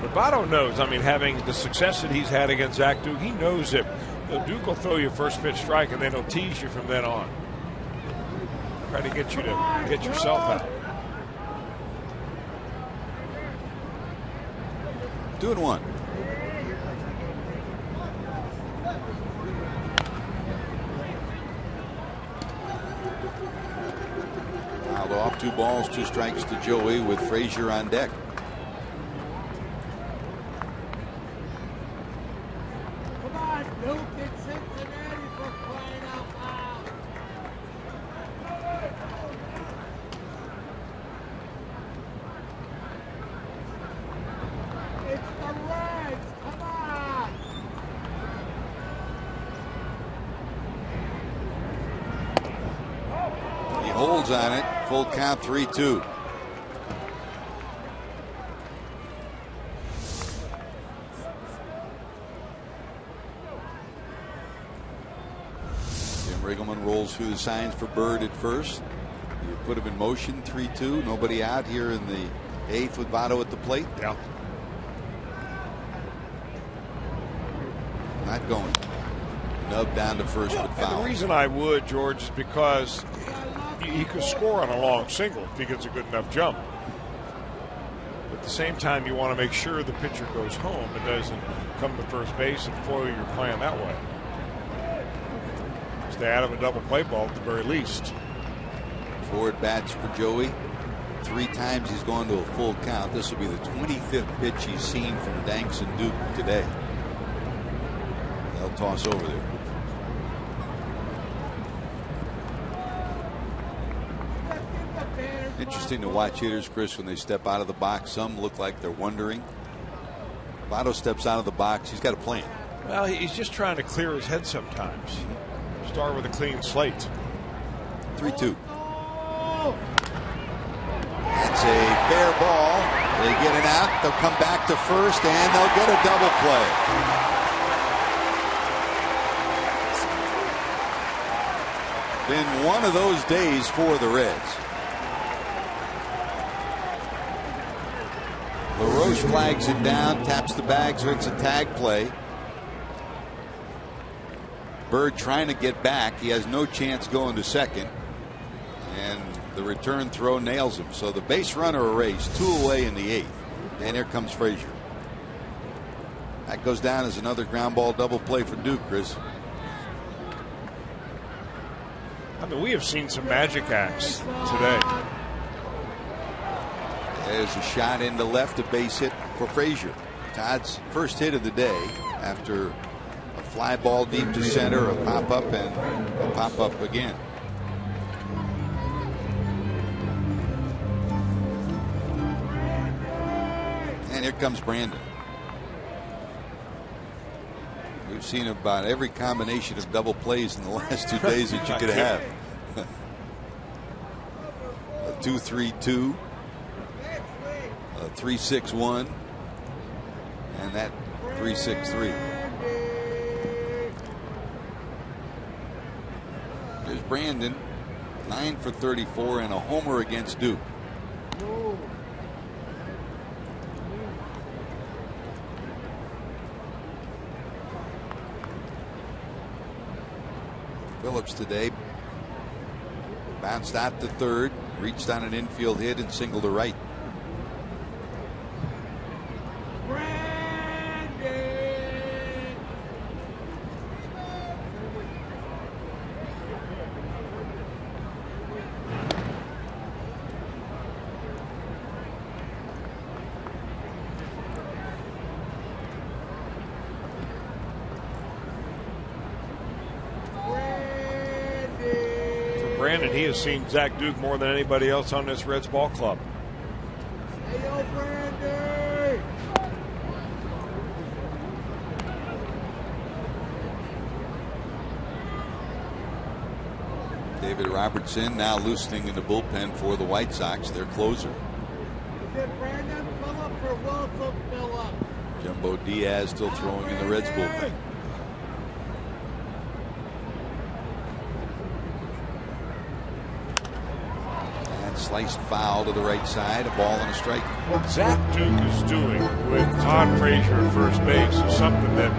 [SPEAKER 4] But Votto knows, I mean, having the success that he's had against Zach Duke, he knows that Duke will throw you a first pitch strike and then he'll tease you from then on. Try to get you to get yourself out.
[SPEAKER 3] 2-1. Fouled off, 2 balls, 2 strikes to Joey with Frazier on deck.
[SPEAKER 9] Come on, Duke in Cincinnati for crying out loud. It's the Reds, come on.
[SPEAKER 3] He holds on it. Full count, 3-2. Jim Riggleman rolls through the signs for Bird at first. You put him in motion, 3-2. Nobody out here in the 8th with Votto at the plate.
[SPEAKER 4] Yeah.
[SPEAKER 3] Not going. Nub down to first, but foul.
[SPEAKER 4] And the reason I would, George, is because he could score on a long single if he gets a good enough jump. But at the same time, you want to make sure the pitcher goes home and doesn't come to first base and foil your plan that way. Stay out of a double play ball at the very least.
[SPEAKER 3] 4 at bats for Joey. 3 times he's gone to a full count. This will be the 25th pitch he's seen from Danks and Duke today. They'll toss over there. Interesting to watch hitters, Chris, when they step out of the box. Some look like they're wondering. Votto steps out of the box. He's got a plan.
[SPEAKER 4] Well, he's just trying to clear his head sometimes. Start with a clean slate.
[SPEAKER 3] 3-2. That's a fair ball. They get it out. They'll come back to first, and they'll get a double play. Been one of those days for the Reds. LaRoche flags it down, taps the bag, so it's a tag play. Bird trying to get back. He has no chance going to second. And the return throw nails him. So the base runner erased, 2 away in the 8th. And here comes Frazier. That goes down as another ground ball double play for Duke, Chris.
[SPEAKER 4] I mean, we have seen some magic acts today.
[SPEAKER 3] There's a shot into left, a base hit for Frazier. Todd's first hit of the day after a fly ball deep to center, a pop up, and a pop up again. And here comes Brandon. We've seen about every combination of double plays in the last 2 days that you could have. A 2-3-2, a 3-6-1, and that 3-6-3. There's Brandon, 9 for 34 and a homer against Duke. Phillips today bounced out to third, reached on an infield hit and singled to right.
[SPEAKER 4] He has seen Zach Duke more than anybody else on this Reds ball club.
[SPEAKER 3] David Robertson now loosening in the bullpen for the White Sox, their closer. Jumbo Diaz still throwing in the Reds bullpen. Sliced foul to the right side, a ball and a strike.
[SPEAKER 4] What Zach Duke is doing with Todd Frazier at first base is something that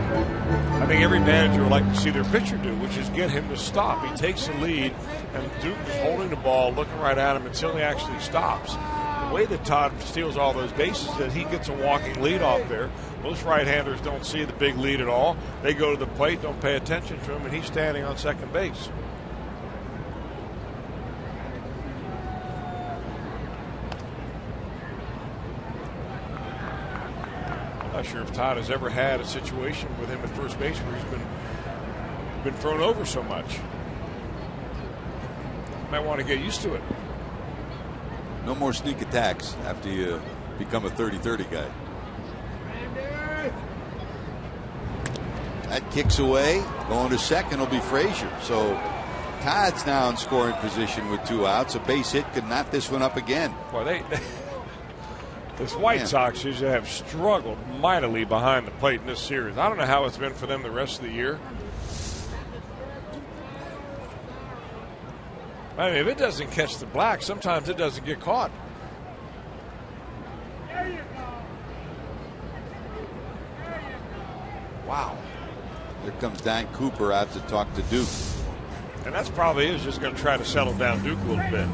[SPEAKER 4] I think every manager would like to see their pitcher do, which is get him to stop. He takes the lead, and Duke is holding the ball, looking right at him until he actually stops. The way that Todd steals all those bases is that he gets a walking lead off there. Most right-handers don't see the big lead at all. They go to the plate, don't pay attention to him, and he's standing on second base. I'm not sure if Todd has ever had a situation with him at first base where he's been thrown over so much. Might want to get used to it.
[SPEAKER 3] No more sneak attacks after you become a 30-30 guy. That kicks away. Going to second will be Frazier. So Todd's now in scoring position with 2 outs. A base hit could knot this one up again.
[SPEAKER 4] Boy, this White Sox have struggled mightily behind the plate in this series. I don't know how it's been for them the rest of the year. I mean, if it doesn't catch the black, sometimes it doesn't get caught. Wow.
[SPEAKER 3] Here comes Don Cooper out to talk to Duke.
[SPEAKER 4] And that's probably is just going to try to settle down Duke a little bit.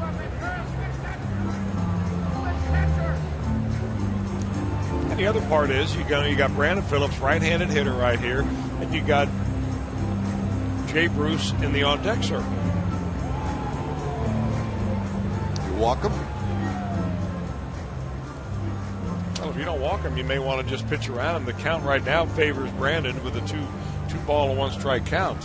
[SPEAKER 4] And the other part is you got Brandon Phillips, right-handed hitter right here, and you got Jay Bruce in the on-deck circle.
[SPEAKER 3] You walk him?
[SPEAKER 4] Well, if you don't walk him, you may want to just pitch around him. The count right now favors Brandon with a two ball and one strike count.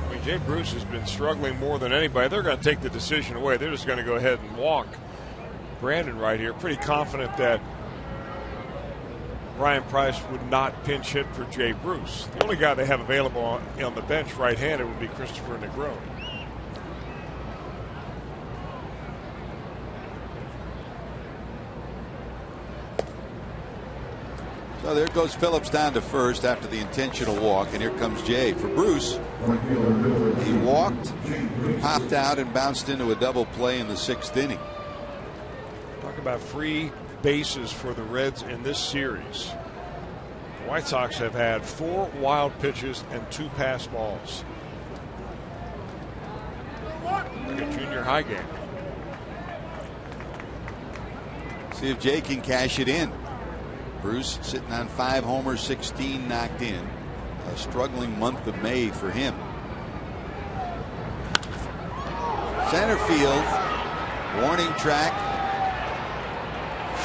[SPEAKER 4] I mean, Jay Bruce has been struggling more than anybody. They're going to take the decision away. They're just going to go ahead and walk Brandon right here. Pretty confident that Ryan Price would not pinch hit for Jay Bruce. The only guy they have available on the bench right-handed would be Christopher Negron.
[SPEAKER 3] So there goes Phillips down to first after the intentional walk, and here comes Jay. For Bruce, he walked, popped out, and bounced into a double play in the 6th inning.
[SPEAKER 4] Talk about free bases for the Reds in this series. The White Sox have had 4 wild pitches and 2 pass balls. Like a junior high game.
[SPEAKER 3] See if Jay can cash it in. Bruce sitting on 5 homers, 16 knocked in. A struggling month of May for him. Center field, warning track.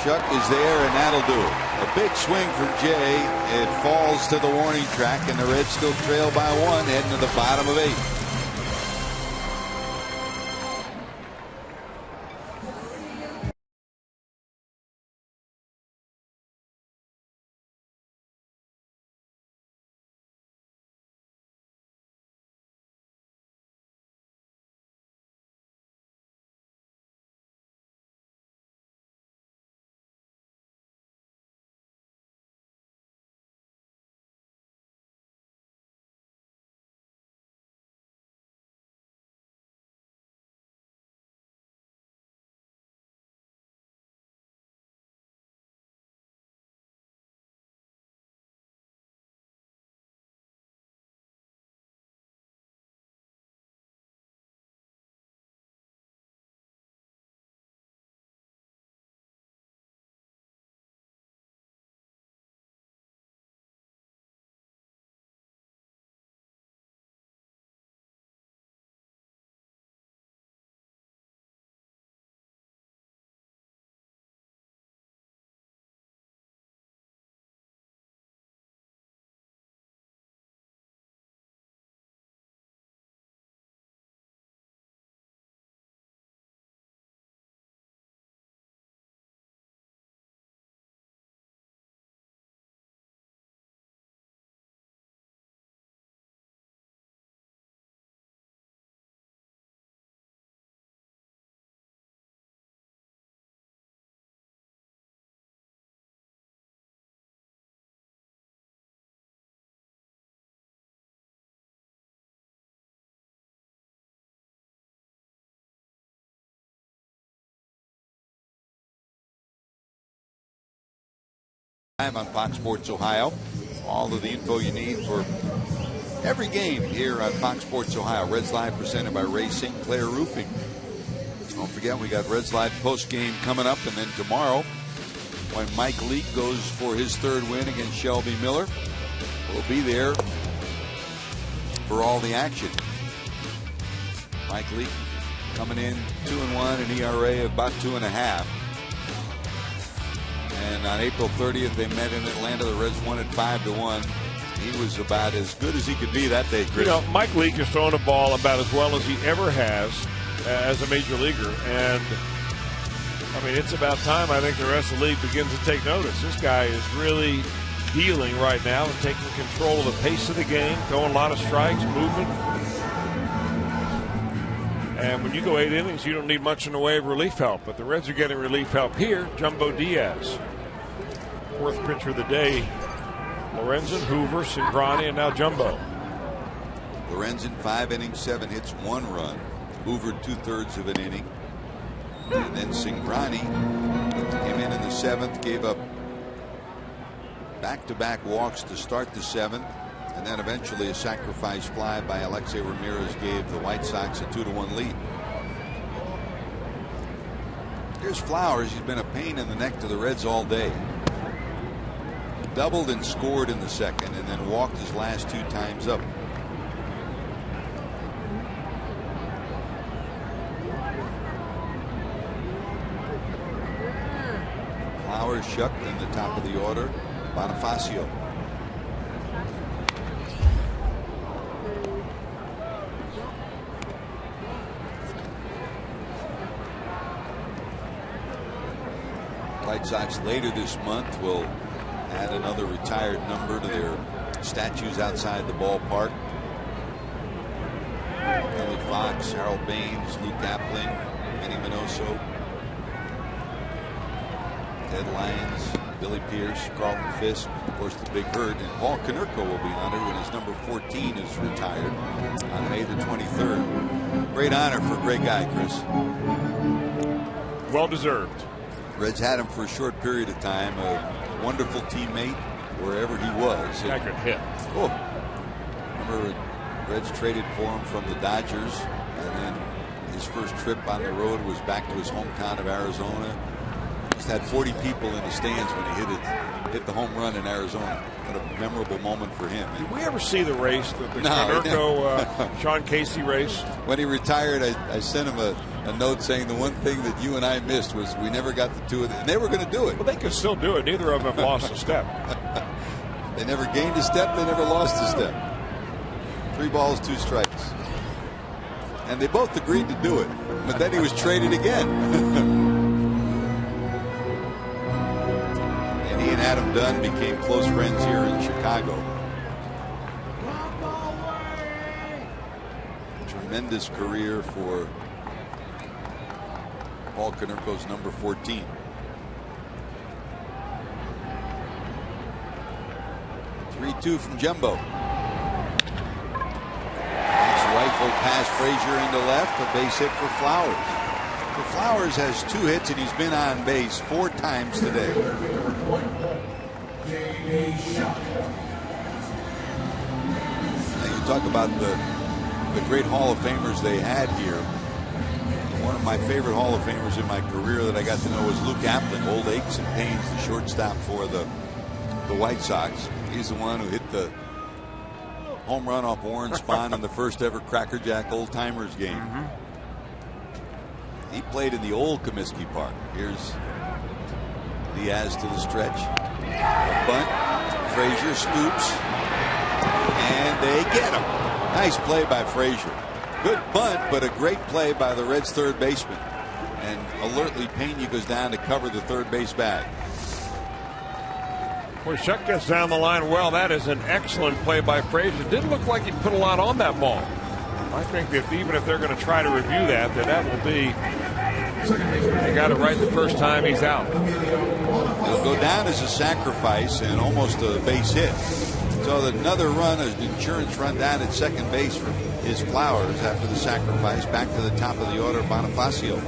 [SPEAKER 3] Shuck is there, and that'll do it. A big swing from Jay. It falls to the warning track, and the Reds still trail by 1, heading to the bottom of 8. On Fox Sports Ohio. All of the info you need for every game here on Fox Sports Ohio. Reds Live presented by Ray St. Clair Roofing. Don't forget, we got Reds Live post game coming up, and then tomorrow when Mike Leake goes for his 3rd win against Shelby Miller, we'll be there for all the action. Mike Leake coming in 2-1, an ERA of about 2.5. And on April 30th, they met in Atlanta. The Reds won at 5-1. He was about as good as he could be that day, Chris.
[SPEAKER 4] You know, Mike Leake has thrown a ball about as well as he ever has as a major leaguer. And, I mean, it's about time I think the rest of the league begins to take notice. This guy is really dealing right now and taking control of the pace of the game, throwing a lot of strikes, movement. And when you go 8 innings, you don't need much in the way of relief help. But the Reds are getting relief help here. Jumbo Diaz, 4th pitcher of the day Lorenzen, Hoover, Cingrani, and now Jumbo.
[SPEAKER 3] Lorenzen, 5 innings, 7 hits, 1 run. Hoover, 2/3 of an inning. And then Cingrani came in the 7th, gave up back-to-back walks to start the 7th. And then eventually a sacrifice fly by Alexei Ramirez gave the White Sox a 2-1 lead. Here's Flowers. He's been a pain in the neck to the Reds all day. Doubled and scored in the 2nd, and then walked his last 2 times up. Flowers shucked in the top of the order. Bonifacio. White Sox later this month will add another retired number to their statues outside the ballpark. Billy Fox, Harold Baines, Luke Appling, Benny Minoso, Ted Lyons, Billy Pierce, Carlton Fisk, of course the Big Hurt, and Paul Konerko will be honored when his number 14 is retired on May the 23rd. Great honor for a great guy, Chris.
[SPEAKER 4] Well deserved.
[SPEAKER 3] Reds had him for a short period of time. A wonderful teammate wherever he was.
[SPEAKER 4] Guy could hit.
[SPEAKER 3] Oh, remember Reds traded for him from the Dodgers, and then his first trip on the road was back to his hometown of Arizona. Just had 40 people in the stands when he hit the home run in Arizona. What a memorable moment for him.
[SPEAKER 4] Did we ever see the race, the Konerko, Sean Casey race?
[SPEAKER 3] When he retired, I sent him a note saying the one thing that you and I missed was we never got the 2 of them. And they were going to do it.
[SPEAKER 4] Well, they could still do it. Neither of them have lost a step.
[SPEAKER 3] They never gained a step. They never lost a step. 3 balls, 2 strikes. And they both agreed to do it. But then he was traded again. And he and Adam Dunn became close friends here in Chicago. Tremendous career for Paul Konerko's number 14. Three-2 from Jumbo. Nice rifle past Frazier into left. A base hit for Flowers. Well, Flowers has 2 hits and he's been on base 4 times today. Now you talk about the great Hall of Famers they had here. One of my favorite Hall of Famers in my career that I got to know was Luke Appling, old aches and pains, the shortstop for the White Sox. He's the one who hit the home run off Warren Spahn in the first ever Cracker Jack Old Timers game. He played in the old Comiskey Park. Here's Diaz to the stretch. A bunt. Frazier scoops. And they get him. Nice play by Frazier. Good bunt, but a great play by the Reds' third baseman. And alertly, Pena goes down to cover the third base bag.
[SPEAKER 4] Well, Shuck gets down the line well. That is an excellent play by Frazier. It didn't look like he put a lot on that ball. I think that even if they're going to try to review that will be, they got it right the first time he's out.
[SPEAKER 3] It'll go down as a sacrifice and almost a base hit. So another run, an insurance run down at second base for his Flowers after the sacrifice. Back to the top of the order, Bonifacio.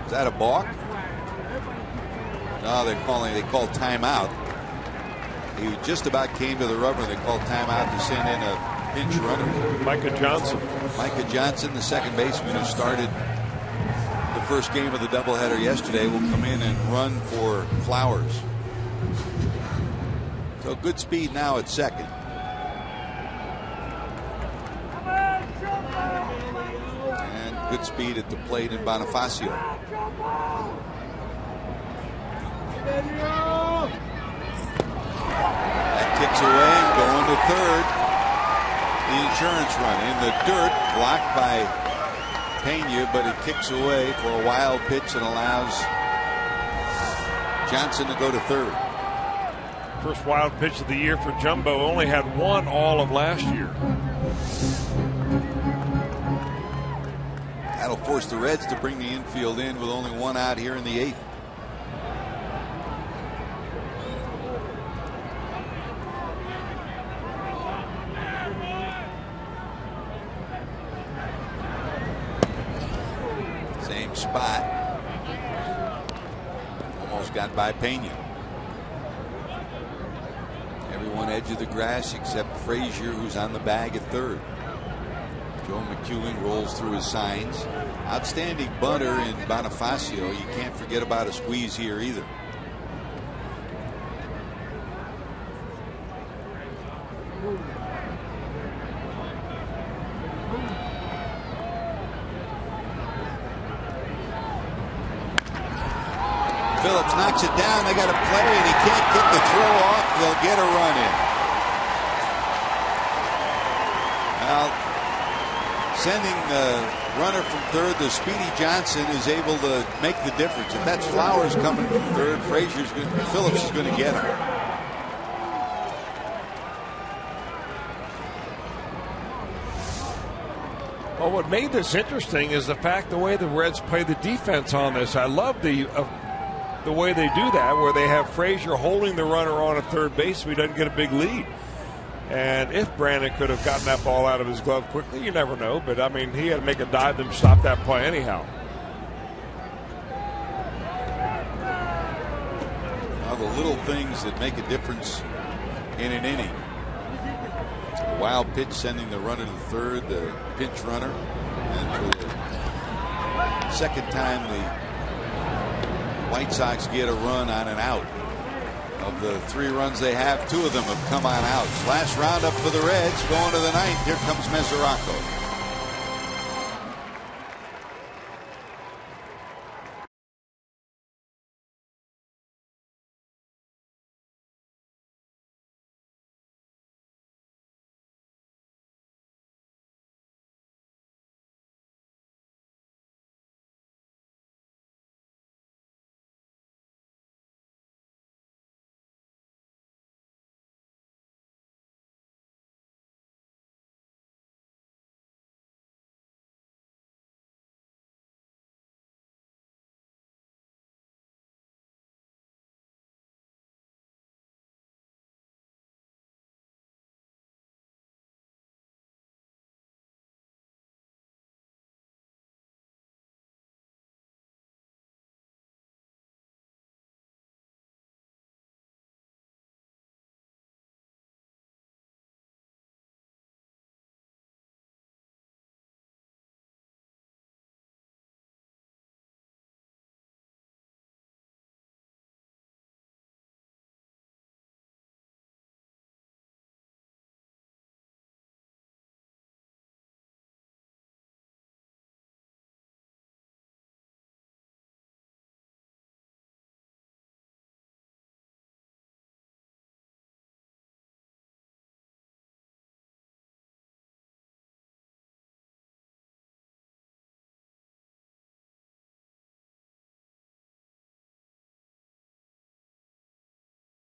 [SPEAKER 3] Is that a balk? No, they called timeout. He just about came to the rubber. They called timeout to send in a pinch runner.
[SPEAKER 4] Micah Johnson.
[SPEAKER 3] Micah Johnson, the second baseman who started the first game of the doubleheader yesterday, will come in and run for Flowers. So good speed now at second. And good speed at the plate in Bonifacio. That kicks away and going to third. The insurance run in the dirt, blocked by Pena, but it kicks away for a wild pitch and allows Johnson to go to third.
[SPEAKER 4] First wild pitch of the year for Jumbo. Only had 1 all of last year.
[SPEAKER 3] That'll force the Reds to bring the infield in with only one out here in the 8th. Same spot. Almost got by Pena. Everyone edge of the grass except Frazier, who's on the bag at third. Joe McEwen rolls through his signs. Outstanding bunter in Bonifacio. You can't forget about a squeeze here either. Phillips knocks it down. They got a play, and he can't get the throw off. They'll get a run in. Well, sending the runner from third, the Speedy Johnson, is able to make the difference. If that's Flowers coming from third, Phillips is going to get him.
[SPEAKER 4] Well, what made this interesting is the fact the way the Reds play the defense on this. I love the way they do that, where they have Frazier holding the runner on at third base so he doesn't get a big lead. And if Brandon could have gotten that ball out of his glove quickly, you never know. But, I mean, he had to make a dive to stop that play anyhow.
[SPEAKER 3] Well, the little things that make a difference in an inning. The wild pitch sending the runner to third, the pinch runner. And for the second time, the White Sox get a run on an out. Of the 3 runs they have, 2 of them have come on outs. Last roundup for the Reds, going to the 9th. Here comes Mesoraco.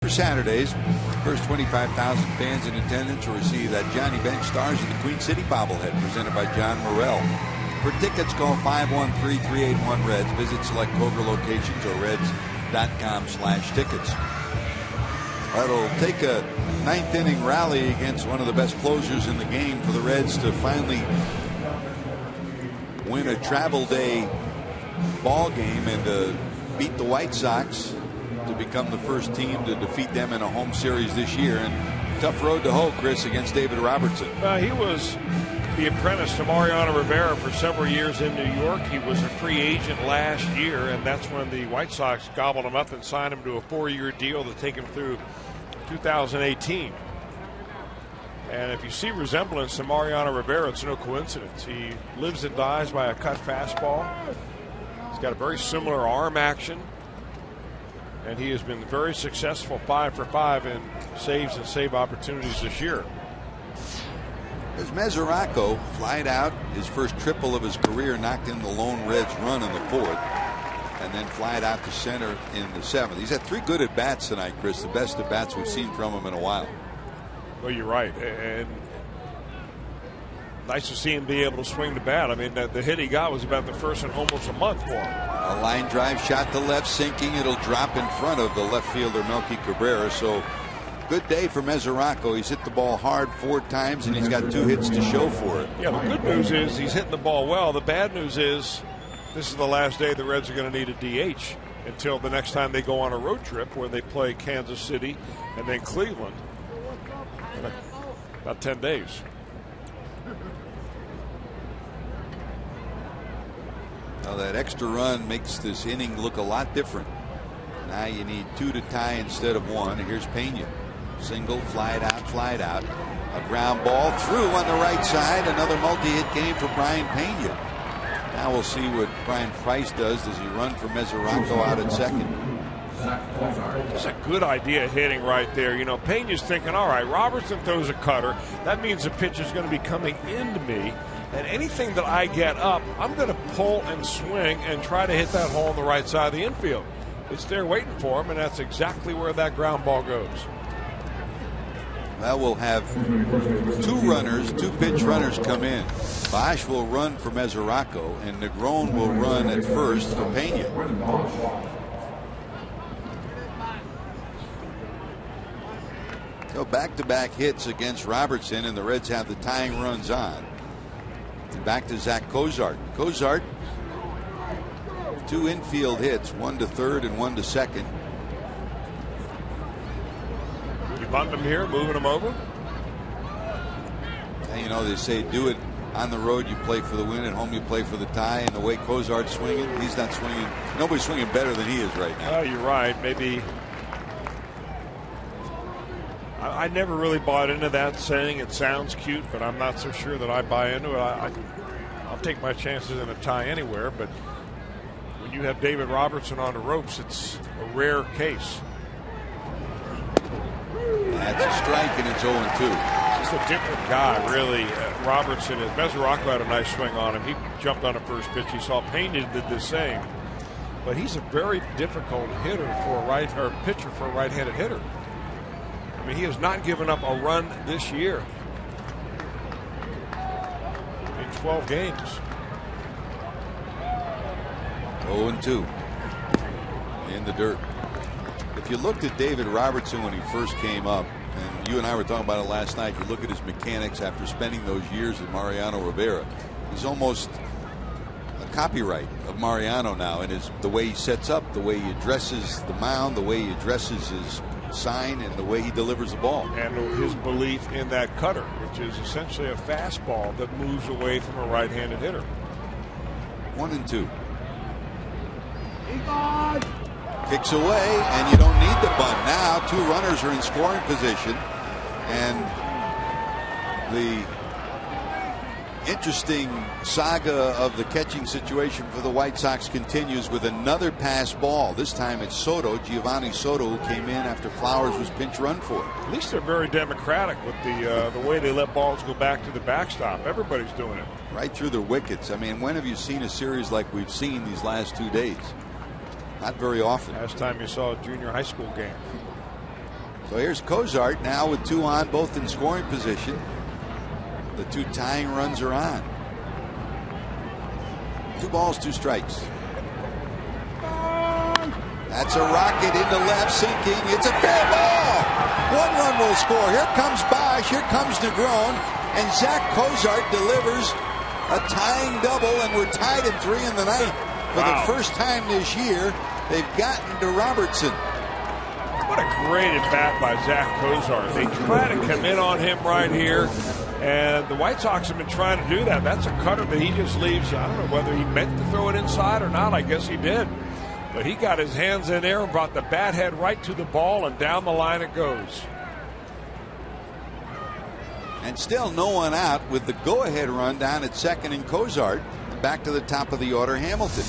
[SPEAKER 3] Saturdays, first 25,000 fans in attendance will receive that Johnny Bench Stars of the Queen City bobblehead presented by John Morrell. For tickets, call 513-381-REDS. Visit select Kroger locations or reds.com/tickets. It'll take a 9th inning rally against one of the best closers in the game for the Reds to finally win a travel day ball game and to beat the White Sox to become the first team to defeat them in a home series this year. And tough road to hoe, Chris, against David Robertson.
[SPEAKER 4] He was the apprentice to Mariano Rivera for several years in New York. He was a free agent last year, and that's when the White Sox gobbled him up and signed him to a 4-year deal to take him through 2018. And if you see resemblance to Mariano Rivera, it's no coincidence. He lives and dies by a cut fastball. He's got a very similar arm action. And he has been very successful, 5 for 5 in saves and save opportunities this year.
[SPEAKER 3] As Mesoraco flied out, his first triple of his career, knocked in the lone Reds run in the 4th, and then flied out to center in the 7th. He's had 3 good at-bats tonight, Chris, the best at-bats we've seen from him in a while.
[SPEAKER 4] Well, you're right. And nice to see him be able to swing the bat. I mean, the hit he got was about the first in almost a month for him.
[SPEAKER 3] A line drive shot to left, sinking. It'll drop in front of the left fielder Melky Cabrera. So good day for Mesoraco. He's hit the ball hard 4 times, and he's got 2 hits to show for it.
[SPEAKER 4] Yeah, the good news is he's hitting the ball well. The bad news is this is the last day the Reds are going to need a DH until the next time they go on a road trip where they play Kansas City and then Cleveland. About 10 days.
[SPEAKER 3] Now that extra run makes this inning look a lot different. Now you need 2 to tie instead of 1. Here's Pena. Single, flied out. A ground ball through on the right side. Another multi-hit game for Brian Pena. Now we'll see what Brian Price does. Does he run for Mesoraco out at second?
[SPEAKER 4] That's a good idea hitting right there. You know, Pena's thinking, all right, Robertson throws a cutter. That means the pitch is going to be coming into me. And anything that I get up, I'm going to pull and swing and try to hit that hole on the right side of the infield. It's there waiting for him, and that's exactly where that ground ball goes.
[SPEAKER 3] Well, we'll have 2 pitch runners come in. Bosch will run for Mesoraco, and Negron will run at first for Pena. So back-to-back hits against Robertson, and the Reds have the tying runs on. Back to Zach Cozart. Cozart, 2 infield hits, 1 to third and 1 to second.
[SPEAKER 4] You bunt him here, moving him over.
[SPEAKER 3] And you know, they say do it on the road, you play for the win. At home, you play for the tie. And the way Cozart's swinging, he's not swinging. Nobody's swinging better than he is right now.
[SPEAKER 4] Oh, you're right. Maybe. I never really bought into that saying. It sounds cute, but I'm not so sure that I buy into it. I'll take my chances in a tie anywhere, but when you have David Robertson on the ropes, it's a rare case.
[SPEAKER 3] That's a strike, and it's 0-2.
[SPEAKER 4] Just a different guy, really. Robertson is. Mesoraco had a nice swing on him. He jumped on the first pitch. He saw Pena did the same, but he's a very difficult hitter for a pitcher for a right-handed hitter. I mean, he has not given up a run this year in 12 games.
[SPEAKER 3] 0-2 in the dirt. If you looked at David Robertson when he first came up, and you and I were talking about it last night, you look at his mechanics after spending those years with Mariano Rivera, he's almost a copyright of Mariano now, and the way he sets up, the way he addresses the mound, the way he addresses his sign, and the way he delivers the ball.
[SPEAKER 4] And his belief in that cutter, which is essentially a fastball that moves away from a right-handed hitter.
[SPEAKER 3] 1-2. Kicks away, and you don't need the bunt. Now 2 runners are in scoring position, and the interesting saga of the catching situation for the White Sox continues with another pass ball. This time it's Soto, Giovanni Soto, who came in after Flowers was pinch run for.
[SPEAKER 4] At least they're very democratic with the way they let balls go back to the backstop. Everybody's doing it.
[SPEAKER 3] Right through their wickets. I mean, when have you seen a series like we've seen these last 2 days? Not very often.
[SPEAKER 4] Last time you saw a junior high school game.
[SPEAKER 3] So here's Cozart now with 2 on, both in scoring position. The 2 tying runs are on. 2 balls, 2 strikes. That's a rocket into left, sinking. It's a fair ball. 1 run will score. Here comes Bosch. Here comes Negron. And Zach Cozart delivers a tying double, and we're tied at 3 in the 9th. For the first time this year, they've gotten to Robertson.
[SPEAKER 4] What a great at-bat by Zach Cozart. They try to come in on him right here, and the White Sox have been trying to do that. That's a cutter that he just leaves. I don't know whether he meant to throw it inside or not. I guess he did. But he got his hands in there and brought the bat head right to the ball, and down the line it goes.
[SPEAKER 3] And still no one out with the go-ahead run down at second and Cozart. Back to the top of the order, Hamilton.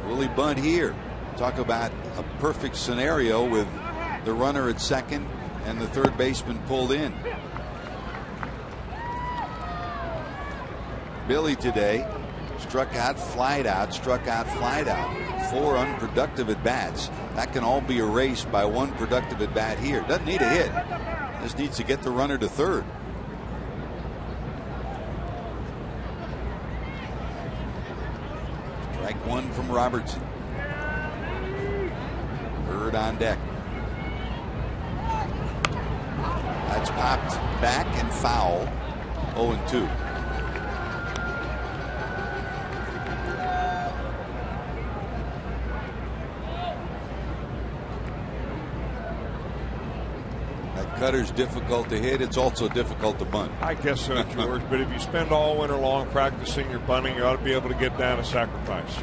[SPEAKER 3] Will he bunt here? Talk about a perfect scenario with the runner at second and the third baseman pulled in. Billy today struck out, flied out, struck out, flied out. 4 unproductive at bats. That can all be erased by 1 productive at bat here. Doesn't need a hit. Just needs to get the runner to third. Strike one from Robertson. Bird on deck. That's popped back and foul. 0-2. That cutter's difficult to hit. It's also difficult to bunt.
[SPEAKER 4] I guess so, George. But if you spend all winter long practicing your bunting, you ought to be able to get down a sacrifice.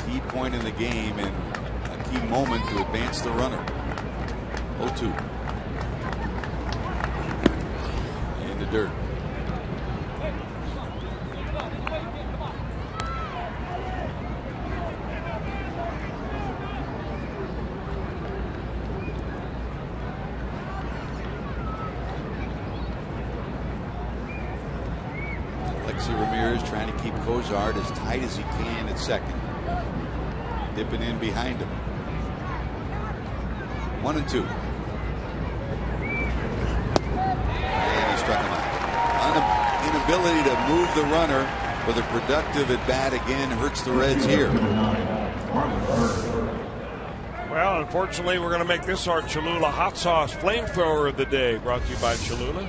[SPEAKER 3] Key point in the game and a key moment to advance the runner. 0-2. In the dirt. Ramirez trying to keep Cozart as tight as he can at second. Dipping in behind him. 1-2. And he struck him out. Inability to move the runner with a productive at bat again hurts the Reds here.
[SPEAKER 4] Well, unfortunately, we're going to make this our Cholula hot sauce flamethrower of the day. Brought to you by Cholula.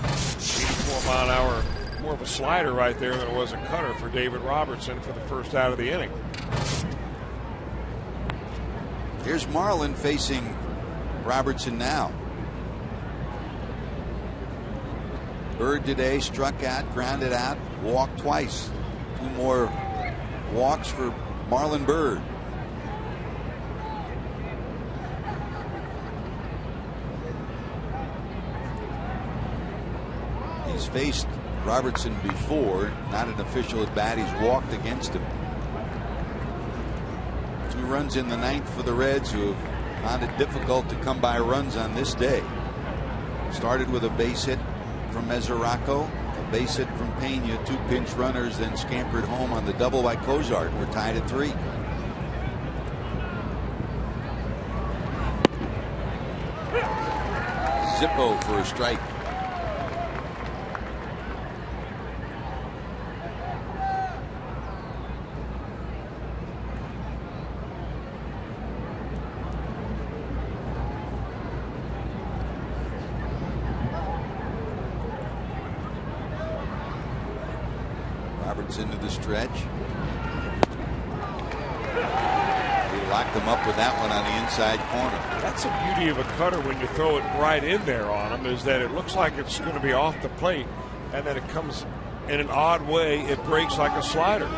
[SPEAKER 4] 84-mile-an-hour. More of a slider right there than it was a cutter for David Robertson for the first out of the inning.
[SPEAKER 3] Here's Marlin facing Robertson now. Bird today struck out, grounded out, walked twice. 2 more walks for Marlon Bird. He's faced Robertson before, not an official at bat. He's walked against him. 2 runs in the 9th for the Reds, who have found it difficult to come by runs on this day. Started with a base hit from Mesoraco, a base hit from Pena, 2 pinch runners, then scampered home on the double by Cozart. We're tied at 3. Zippo for a strike. Into the stretch. He locked him up with that one on the inside corner.
[SPEAKER 4] That's the beauty of a cutter when you throw it right in there on him, is that it looks like it's going to be off the plate, and then it comes in an odd way. It breaks like a slider.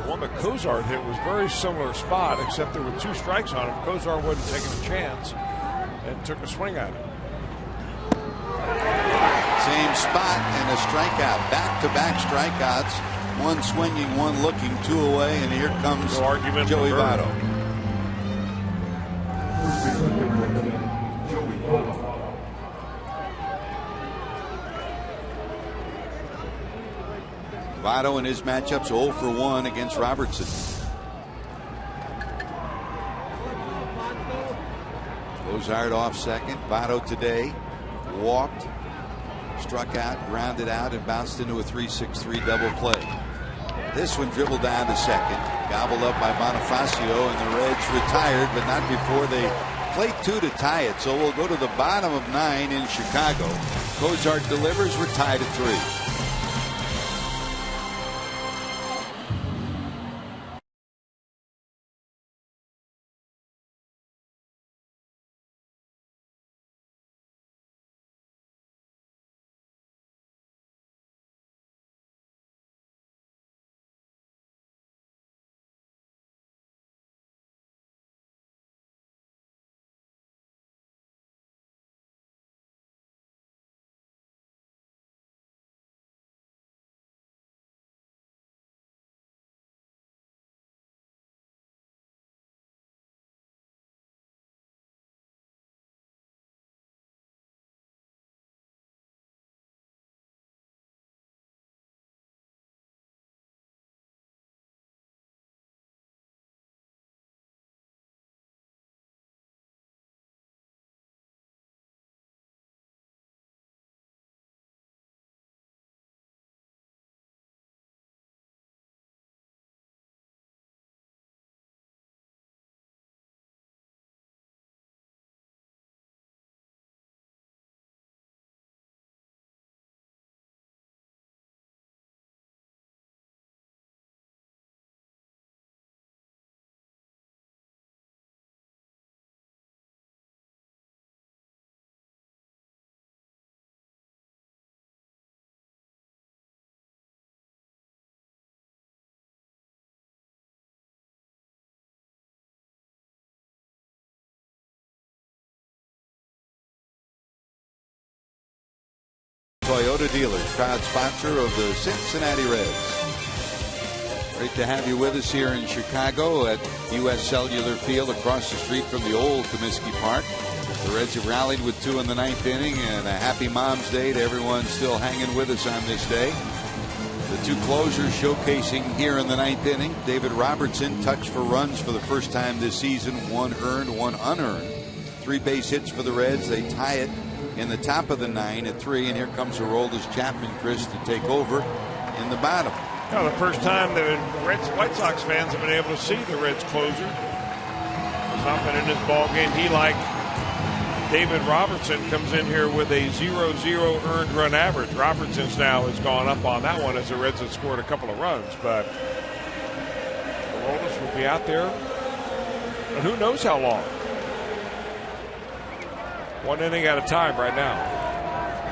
[SPEAKER 4] The one that Cozart hit was very similar spot, except there were 2 strikes on him. Cozart wasn't taking a chance and took a swing at it.
[SPEAKER 3] Same spot and a strikeout. Back-to-back strikeouts. 1 swinging, 1 looking, 2 away, and here comes Joey Votto. Votto in his matchups 0 for 1 against Robertson. Cozart off second. Votto today walked, struck out, grounded out, and bounced into a 3-6-3 double play. This one dribbled down to second, gobbled up by Bonifacio, and the Reds retired, but not before they played 2 to tie it. So we'll go to the bottom of 9 in Chicago. Cozart delivers. We're tied at 3. Toyota dealers, proud sponsor of the Cincinnati Reds. Great to have you with us here in Chicago at U.S. Cellular Field across the street from the old Comiskey Park. The Reds have rallied with 2 in the 9th inning, and a happy Mom's Day to everyone still hanging with us on this day. The 2 closers showcasing here in the 9th inning. David Robertson touched for runs for the first time this season. 1 earned, 1 unearned. 3 base hits for the Reds. They tie it in the top of the 9 at 3, and here comes Aroldis Chapman, Chris, to take over in the bottom.
[SPEAKER 4] Now, the first time the White Sox fans have been able to see the Reds closer. There's not been in this ball game. He, like David Robertson, comes in here with a 0-0 earned run average. Robertson's now has gone up on that one as the Reds have scored a couple of runs, but Aroldis will be out there, and who knows how long. 1 inning at a time right now.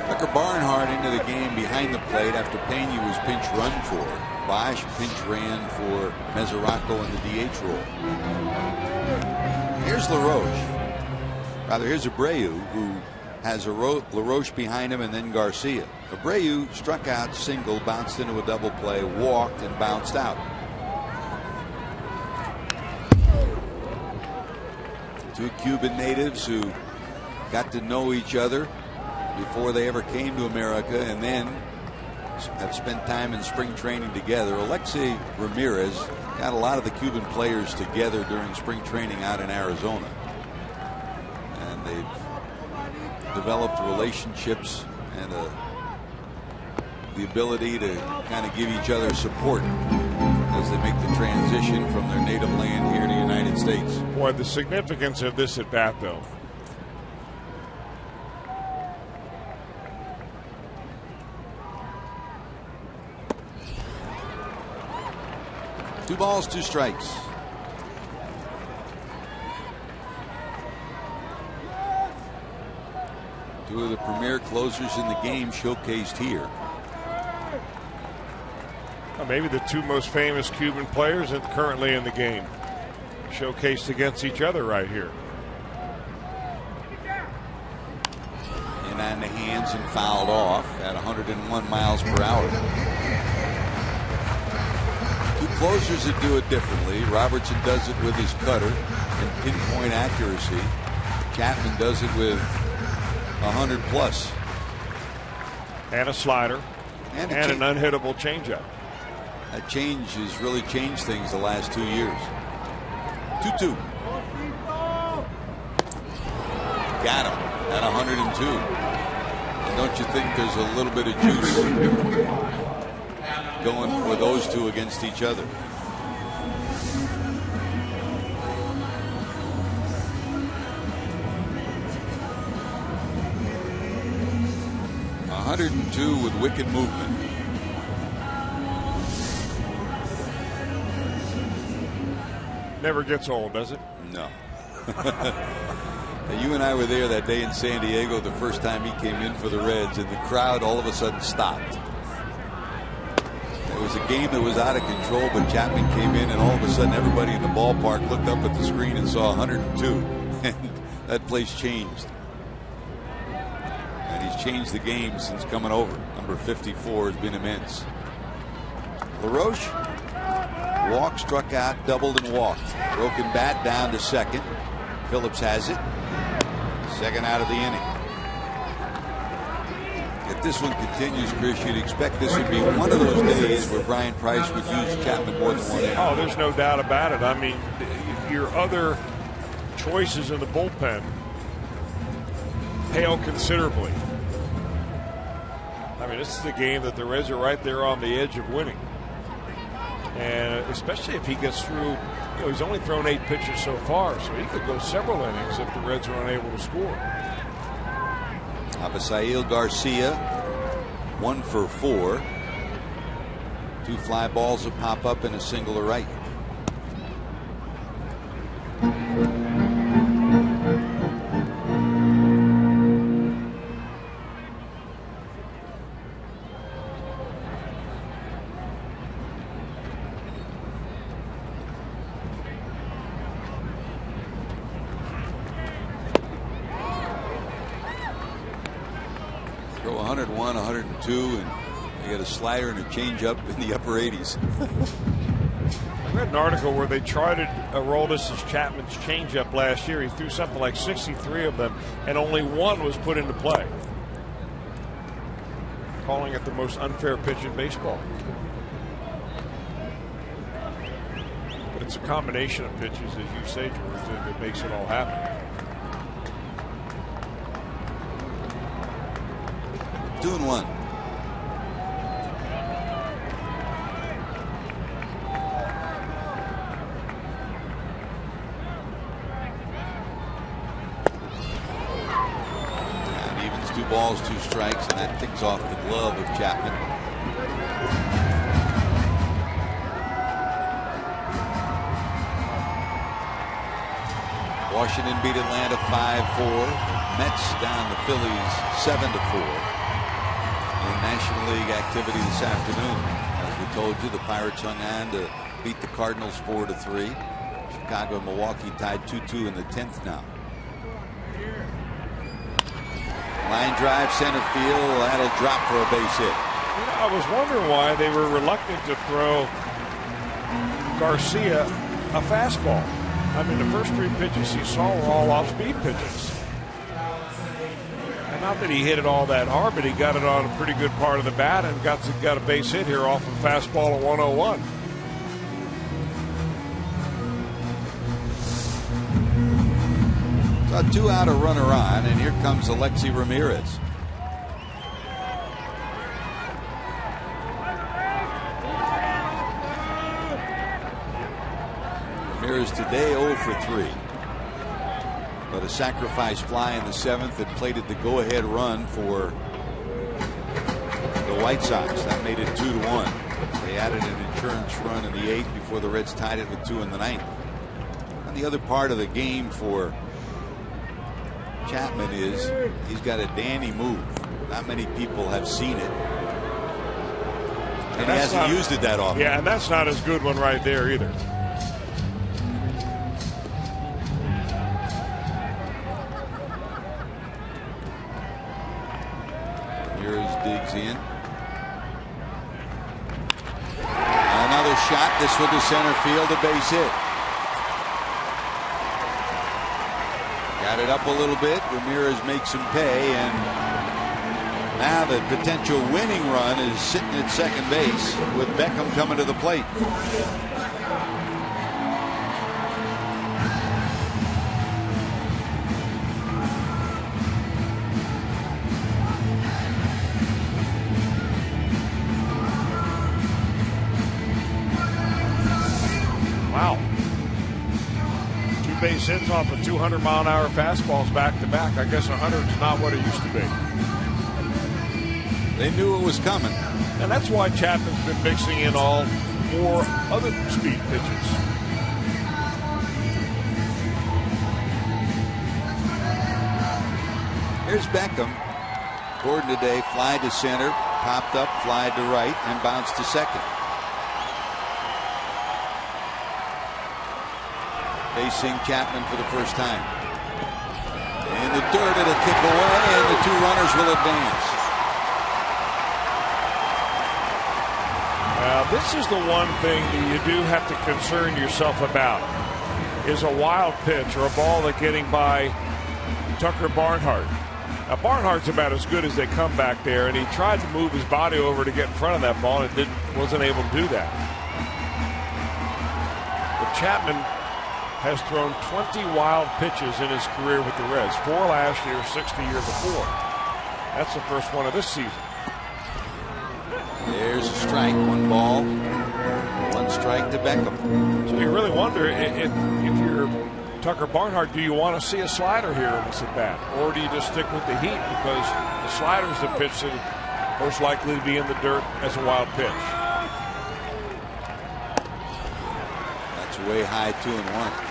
[SPEAKER 3] Tucker Barnhart into the game behind the plate after Pena was pinch run for. Bosch pinch ran for Mesoraco in the DH role. Here's LaRoche. Rather, here's Abreu, who has LaRoche behind him, and then Garcia. Abreu struck out, single, bounced into a double play, walked, and bounced out. 2 Cuban natives who got to know each other before they ever came to America, and then have spent time in spring training together. Alexei Ramirez got a lot of the Cuban players together during spring training out in Arizona, and they've developed relationships and the ability to kind of give each other support as they make the transition from their native land here to the United States.
[SPEAKER 4] Boy, the significance of this at bat, though.
[SPEAKER 3] Two balls, 2 strikes. Two of the premier closers in the game showcased here.
[SPEAKER 4] Well, maybe the 2 most famous Cuban players currently in the game, showcased against each other right here.
[SPEAKER 3] In on the hands and fouled off at 101 miles per hour. 2 closers that do it differently. Robertson does it with his cutter and pinpoint accuracy. Chapman does it with 100 plus.
[SPEAKER 4] And a slider. And an unhittable changeup.
[SPEAKER 3] That change has really changed things the last 2 years. 2-2. Got him at 102. And don't you think there's a little bit of juice going for those 2 against each other? .102 with wicked movement.
[SPEAKER 4] Never gets old, does it?
[SPEAKER 3] No. You and I were there that day in San Diego the first time he came in for the Reds, and the crowd all of a sudden stopped. It was a game that was out of control, but Chapman came in, and all of a sudden everybody in the ballpark looked up at the screen and saw 102, and that place changed. And he's changed the game since coming over. Number 54 has been immense. LaRoche walked, struck out, doubled, and walked. Broken bat down to second. Phillips has it. Second out of the inning. If this one continues, Chris, you'd expect this would be one of those days where Brian Price would use Chapman more than 1 inning.
[SPEAKER 4] Oh, there's no doubt about it. I mean, your other choices in the bullpen pale considerably. I mean, this is a game that the Reds are right there on the edge of winning. And especially if he gets through, he's only thrown 8 pitches so far, so he could go several innings if the Reds are unable to score.
[SPEAKER 3] Abisail Garcia, 1 for 4. 2 fly balls that pop up and a single to right. 101, 102, and they got a slider and a changeup in the upper 80s.
[SPEAKER 4] I read an article where they tried Aroldis Chapman's changeup last year. He threw something like 63 of them, and only one was put into play. Calling it the most unfair pitch in baseball. But it's a combination of pitches, as you say, George, that makes it all happen.
[SPEAKER 3] 2-1. And evens 2 balls, 2 strikes, and that ticks off the glove of Chapman. Washington beat Atlanta 5-4. Mets down the Phillies 7-4. In National League activity this afternoon, as we told you, the Pirates hung on to beat the Cardinals 4-3. Chicago and Milwaukee tied 2-2 in the 10th now. Line drive center field. That'll drop for a base hit.
[SPEAKER 4] You know, I was wondering why they were reluctant to throw Garcia a fastball. I mean, the first 3 pitches he saw were all off-speed pitches. And not that he hit it all that hard, but he got it on a pretty good part of the bat and got a base hit here off a fastball at 101.
[SPEAKER 3] So a 2 out, a runner on, and here comes Alexi Ramirez. Ramirez today 0 for 3. But a sacrifice fly in the 7th that plated the go-ahead run for the White Sox. That made it 2-1. They added an insurance run in the 8th before the Reds tied it with 2 in the 9th. And the other part of the game for Chapman is he's got a dandy move. Not many people have seen it. And he hasn't used it that often.
[SPEAKER 4] Yeah, and that's not as good one right there either.
[SPEAKER 3] Digs in. Another shot. This one to center field, a base hit. Got it up a little bit. Ramirez makes him pay, and now the potential winning run is sitting at second base with Beckham coming to the plate.
[SPEAKER 4] Wow. 2 base hits off of 200-mile-an-hour fastballs back-to-back. I guess 100 is not what it used to be.
[SPEAKER 3] They knew it was coming.
[SPEAKER 4] And that's why Chapman's been mixing in more other speed pitches.
[SPEAKER 3] Here's Beckham. Gordon today, fly to center, popped up, fly to right, and bounced to second. Facing Chapman for the first time. In the dirt, it'll kick away, and the 2 runners will advance.
[SPEAKER 4] Now, this is the one thing that you do have to concern yourself about, is a wild pitch or a ball that's getting by Tucker Barnhart. Now, Barnhart's about as good as they come back there, and he tried to move his body over to get in front of that ball, and wasn't able to do that. But Chapman has thrown 20 wild pitches in his career with the Reds. 4 last year, 6 the year before. That's the first one of this season.
[SPEAKER 3] There's a strike. 1 ball, 1 strike to Beckham.
[SPEAKER 4] So you really wonder if you're Tucker Barnhart, do you want to see a slider here in this at bat? Or do you just stick with the heat because the slider's the pitch that is most likely to be in the dirt as a wild pitch?
[SPEAKER 3] That's way high, 2-1.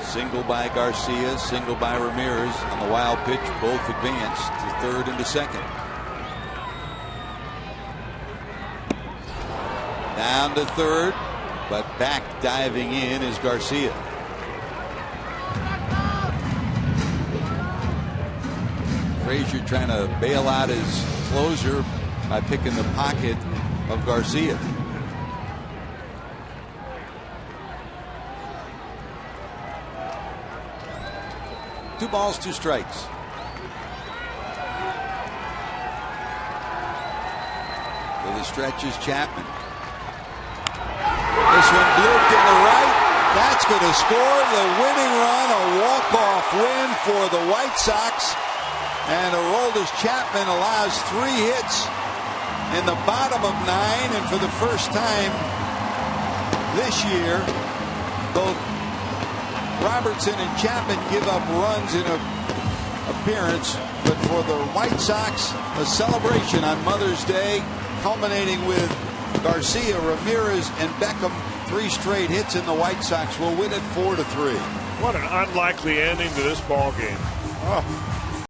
[SPEAKER 3] Single by Garcia, single by Ramirez on the wild pitch. Both advanced to third and to second. Down to third. But back diving in is Garcia. Frazier trying to bail out his closer by picking the pocket of Garcia. Two balls, two strikes. To the stretches, Chapman. This one blooped in the right. That's going to score the winning run, a walk-off win for the White Sox. And Aroldis Chapman allows 3 hits in the bottom of 9, and for the first time this year, both Robertson and Chapman give up runs in an appearance. But for the White Sox, a celebration on Mother's Day, culminating with Garcia, Ramirez, and Beckham. 3 straight hits, and the White Sox will win it 4-3.
[SPEAKER 4] What an unlikely ending to this ball game.
[SPEAKER 3] Oh.